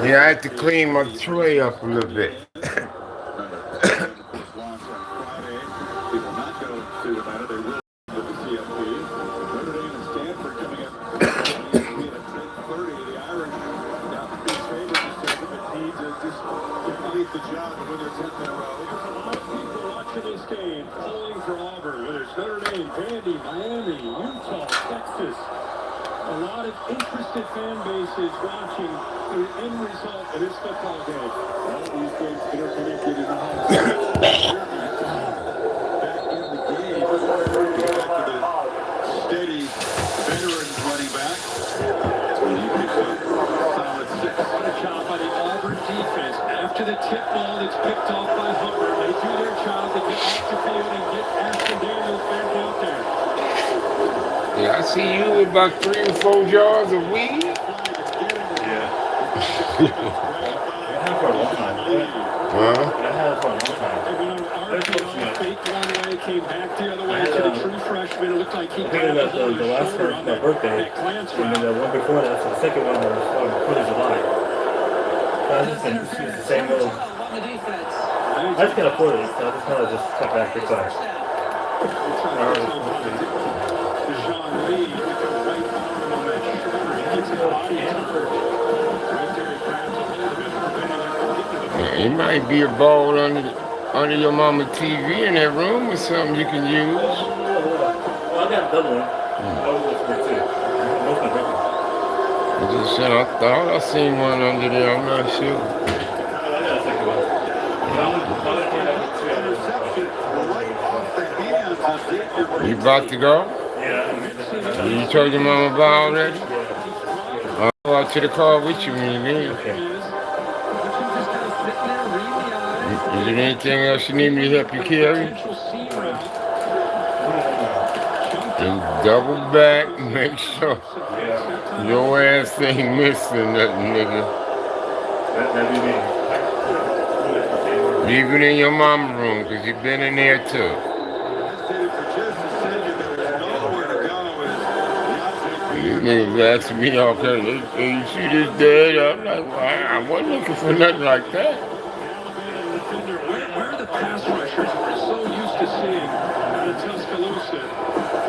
Yeah, I had to clean my tray up a little bit. A lot of interested fan bases watching the end result of this football game. All these games interconnected in the home. Back in the game. Back to the steady veteran running back. That's when he picks up solid 6. What a job by the Auburn defense. After the tip ball that's picked off by Hubbard, they do their job to get off the field and get Ashton Daniels back out there. Yeah, I see you with about 3 or 4 jars of weed. Yeah. I had it for a long time. Huh? I had it for a long time. Came back the other way to the true freshman. It looked like he got the last one on my birthday. And then the one before that, so the second one was before July. I just been the same little. I just can't afford it, so I just kind of just cut back your time. Yeah, it might be a ball under your mama TV in that room or something you can use. Well, I got another one. I was with her too. Most of my I just said I thought I seen one under there. I'm not sure. I got a second one. You about to go? Yeah. You told your mama about already? I'll go out to the car with you when you leave. Is there anything else you need me to help you carry? And double back, make sure your ass ain't missing nothing, nigga. That'd be me. Leave it in your mama room, because you've been in there too. These niggas asking me all kinds of, hey, you see this dad? I'm like, well, I wasn't looking for nothing like that. Where are the pass rushers we're so used to seeing out of Tuscaloosa?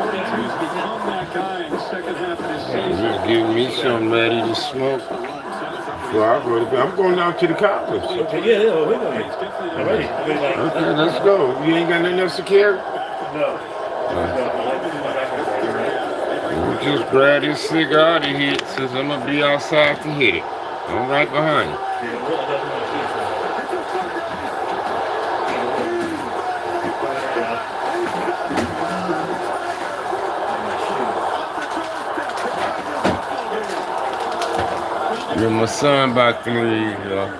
42's become that guy in the second half of this season. Just give me some ready to smoke. So I'm going down to the college. Okay, yeah, we're going to I'm ready. Okay, let's go. You ain't got nothing else to carry? No. We'll just grab this cigar out of here since I'm going to be outside to hit it. I'm right behind you. Yeah, my son about to leave, y'all.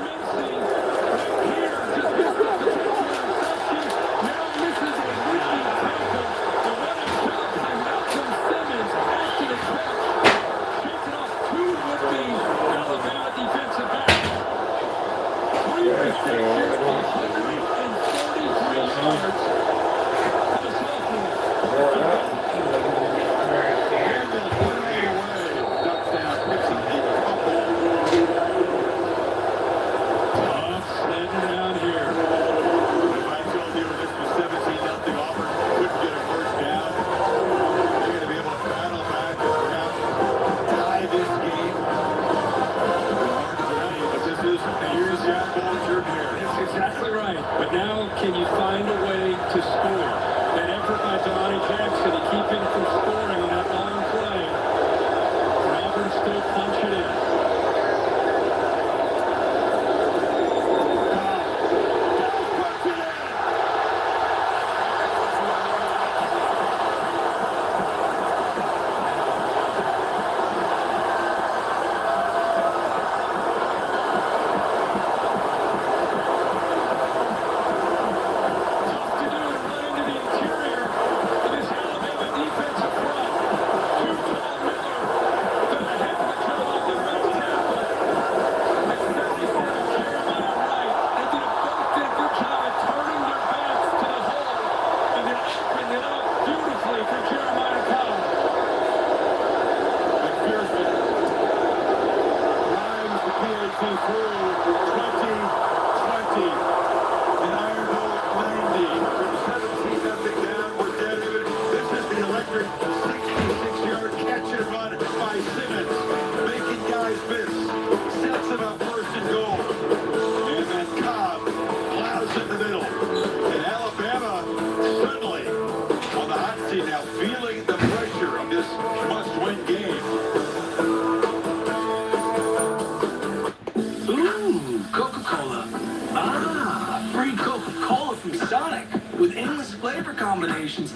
But now, can you find a way to score? That effort by Donnie Jackson to keep him from scoring on that long play. Can Auburn still punch it in?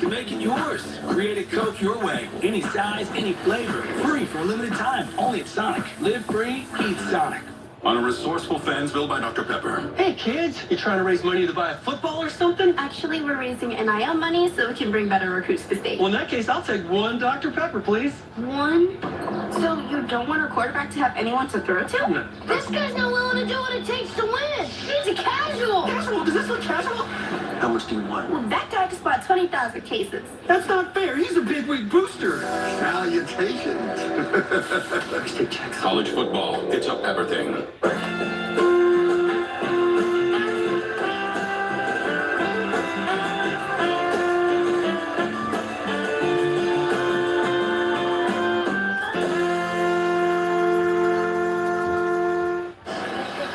To make it yours. Create a Coke your way. Any size, any flavor. Free for a limited time. Only at Sonic. Live free, eat Sonic. On a resourceful Fansville by Dr. Pepper. Hey kids, you trying to raise money to buy a football or something? Actually, we're raising NIL money so we can bring better recruits to state. Well, in that case, I'll take one Dr. Pepper, please. One? So you don't want a quarterback to have anyone to throw to? No. This guy's not willing to do what it takes to win. He's a casual. Casual? Does this look casual? How much do you want? Well, that guy just bought 20,000 cases. That's not fair. He's a big wig booster. Salutations. Let's take checks. College football, it's up everything.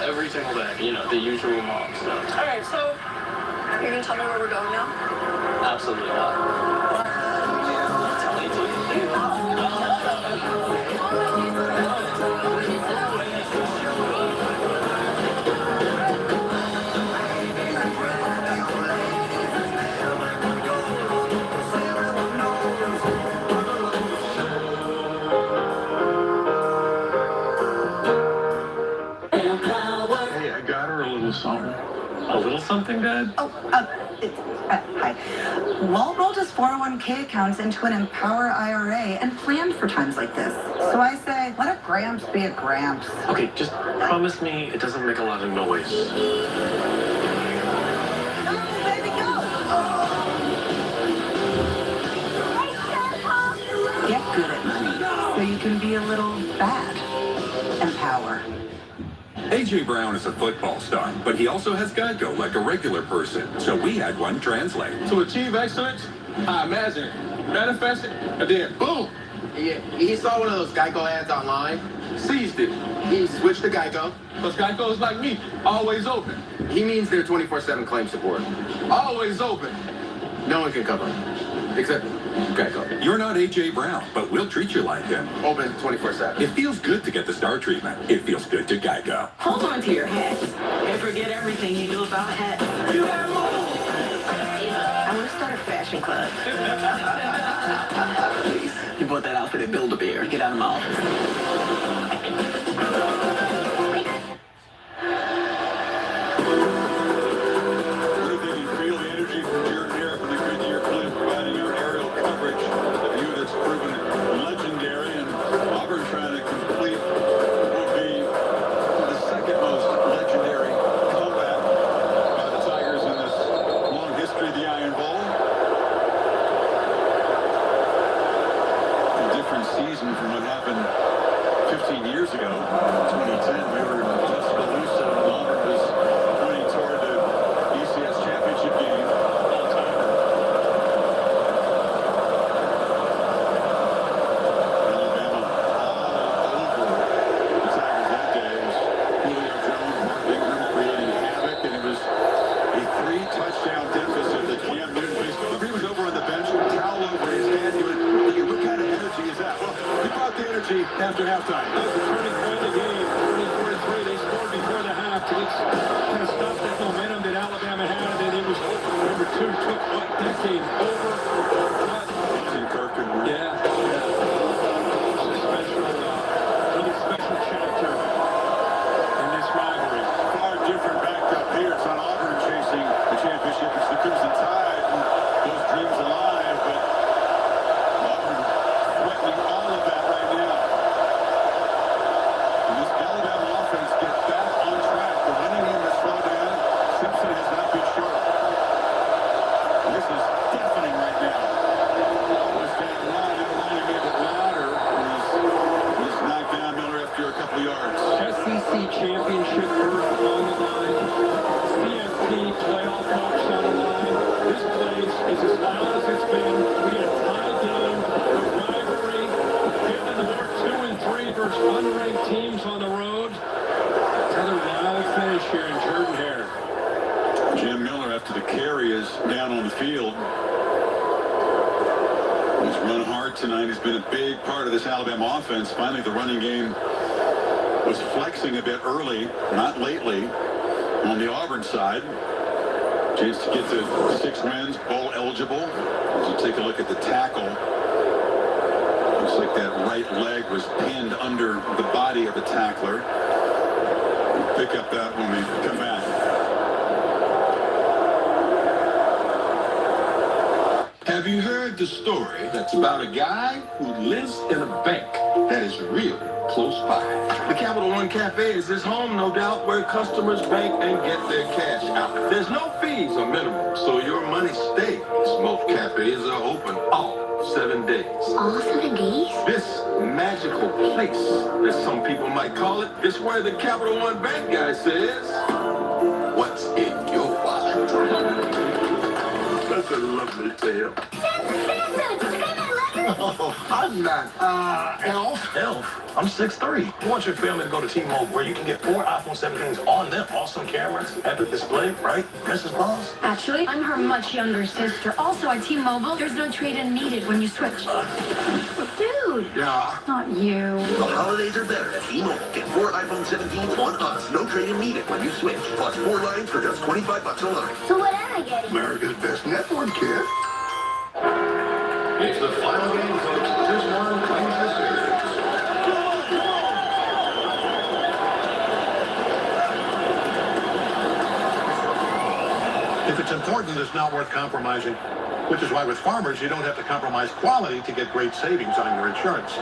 Every single day, you know, the usual mom stuff. All right, so you're gonna tell me where we're going now? Absolutely not. Tell me to. Hey, I got her a little something. A little something, Dad? Hi. Walt rolled his 401k accounts into an Empower IRA and planned for times like this. So I say, let a Gramps be a Gramps. Okay, just promise me it doesn't make a lot of noise. Come on, baby, go! Get good at money so you can be a little bad. Empower. A.J. Brown is a football star, but he also has Geico like a regular person, so we had one translate. To achieve excellence, I imagine it, manifest it, and then boom! Yeah, he saw one of those Geico ads online, Seized it. he switched to Geico. Because Geico is like me, always open. He means their 24/7 claim support. Always open. No one can cover him, except Geico. You're not A.J. Brown, but we'll treat you like him. Open 24/7. It feels good to get the star treatment. It feels good to Geico. Hold on to your hats and forget everything you knew about hats. I want to start a fashion club. You bought that outfit at Build-A-Bear. Get out of my office. What if they can feel the energy from Jared Garrett from the Goodyear clip, providing your aerial coverage, a view that's proven legendary, and Auburn trying to complete what will be the second most legendary comeback by the Tigers in this long history of the Iron Bowl. A different season from what happened 15 years ago. tonight has been a big part of this Alabama offense. Finally, the running game was flexing a bit early, not lately, on the Auburn side. Chance to get to 6 wins, bowl eligible. As you take a look at the tackle, looks like that right leg was pinned under the body of the tackler. We'll pick up that when we come back. Have you heard the story that's about a guy who lives in a bank that is really close by? The Capital One Cafe is his home, no doubt, where customers bank and get their cash out. There's no fees or minimum, so your money stays. Most cafes are open all 7 days. All 7 days? This magical place, as some people might call it, is where the Capital One Bank guy says, "What's in your wallet?" That's a lovely tale. Oh, I'm not, Elf. Elf? I'm 6'3". I want your family to go to T-Mobile where you can get 4 iPhone 17s on them. Awesome cameras, epic display, right? Mrs. Boss? Actually, I'm her much younger sister. Also, at T-Mobile, there's no trade-in needed when you switch. Dude! Yeah. Not you. The holidays are better at T-Mobile. Get 4 iPhone 17s on us. No trade-in needed when you switch. Plus 4 lines for just $25 a line. So what am I getting? America's best network, kid. It's the final game, folks. This one claims the series. If it's important, it's not worth compromising. Which is why with Farmers, you don't have to compromise quality to get great savings on your insurance.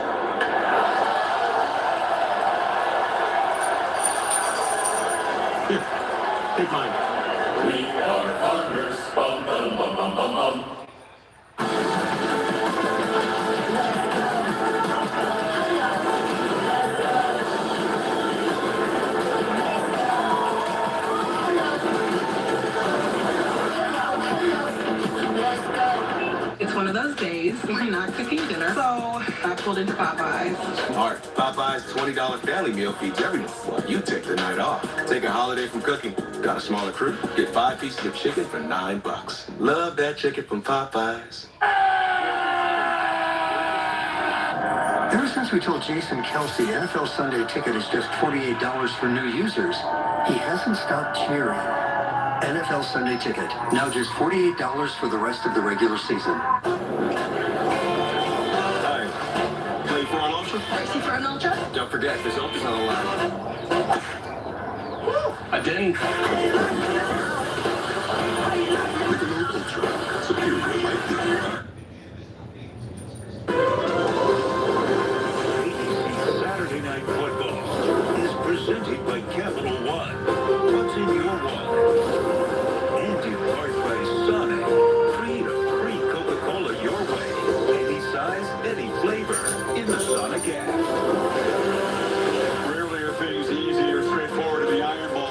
Here, take mine. We are farmers. Bum, bum, bum, bum, bum, bum. It's one of those days where you're not cooking dinner, so I pulled into Popeyes. Smart. Popeye's $20 family meal feeds everyone. While you take the night off. Take a holiday from cooking. Got a smaller crew? Get 5 pieces of chicken for $9. Love that chicken from Popeyes. Ever since we told Jason Kelsey NFL Sunday Ticket is just $48 for new users, he hasn't stopped cheering. NFL Sunday Ticket, now just $48 for the rest of the regular season. Hi. Play for an ultra? Racing for an ultra? Don't forget, this ultra's on the line. I didn't. Michelob Ultra. Superior light beer. Saturday Night Football is presented by Capital One. What's in your wallet? And in part by Sonic. Create a free Coca-Cola your way. Any size, any flavor. In the Sonic app. Rarely are things easy or straightforward in the Iron Bowl.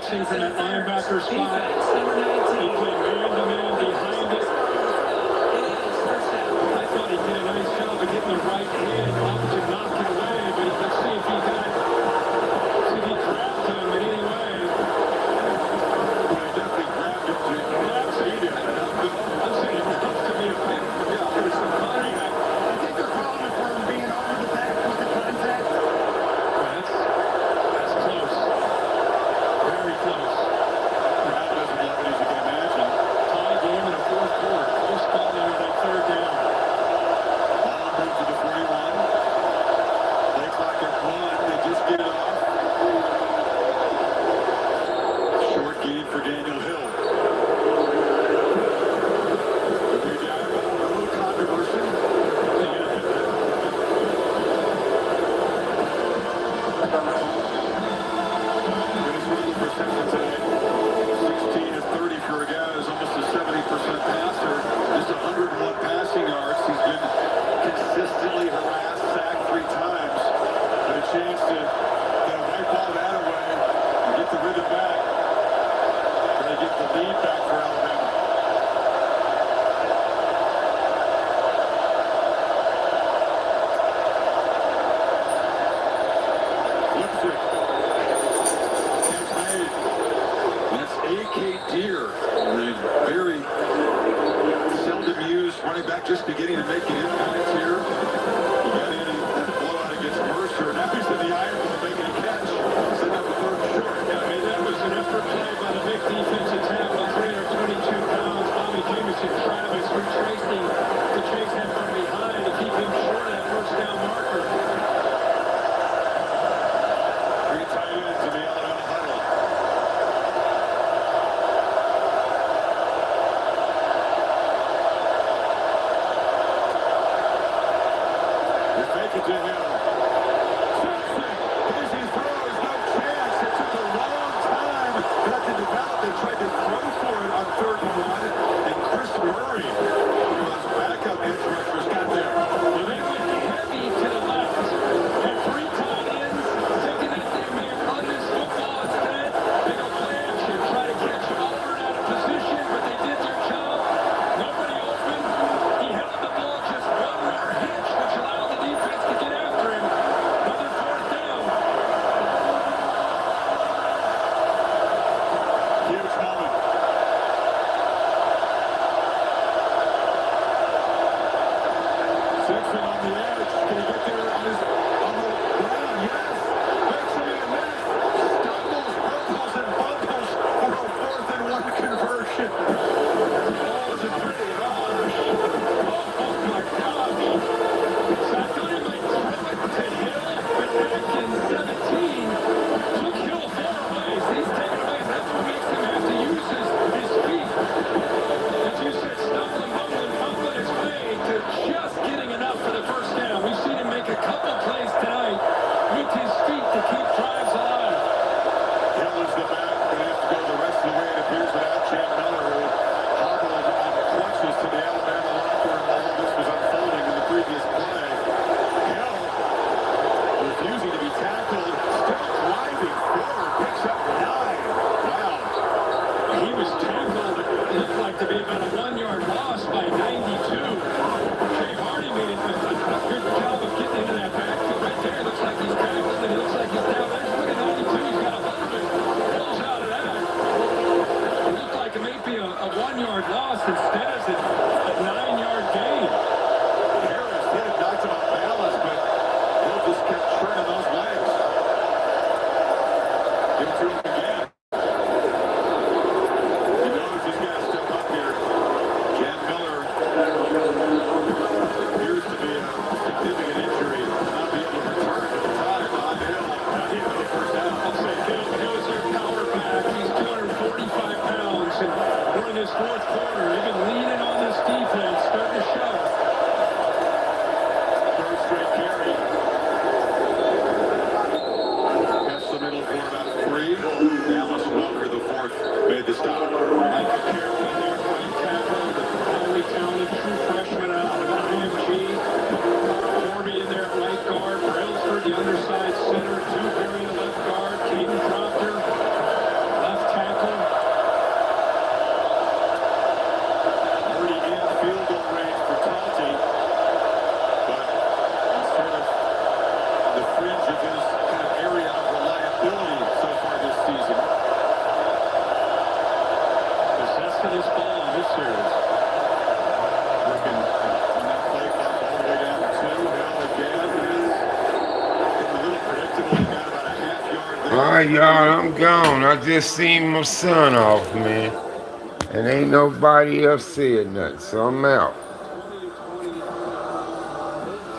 blitzing from that linebacker spot. Number 19. He played man-to-man behind it. I thought he did a nice job of getting the right hand up to knock it away, but let's see if he grabbed him in any way. He definitely grabbed him. That's it. I'm saying enough to be a big for somebody. I think they're calling it for him being over the back with the contact. That's close. Very close. Crowd doesn't love it, as you can imagine. Tie game in the fourth quarter. Close call there on that third down. Ball moved to the 41. Play clock at 1. They just get it off. Short gain for Daniel Hill. A little controversy. Reception today. 16 of 30 for a guy who's almost a 70% passer. Just 101 passing yards. He's been consistently harassed, sacked 3 times. But a chance to wipe all that away and get the rhythm back. Try to get the lead back for Alabama. Flips it. That's A.K. Deer, the very seldom used running back, just beginning to make an impact here. He got in that blowout against Mercer. Now he's in the iron ball making a catch. Setting up a third short. That was an effort play by the big defensive tackle, 322 pounds, Bobby Jameson Travis, retracing to chase him from behind to keep him short of that first down marker. 3 tight ends in the Alabama huddle. Alright, y'all, I'm gone. I just seen my son off, man. And ain't nobody else said nothing, so I'm out.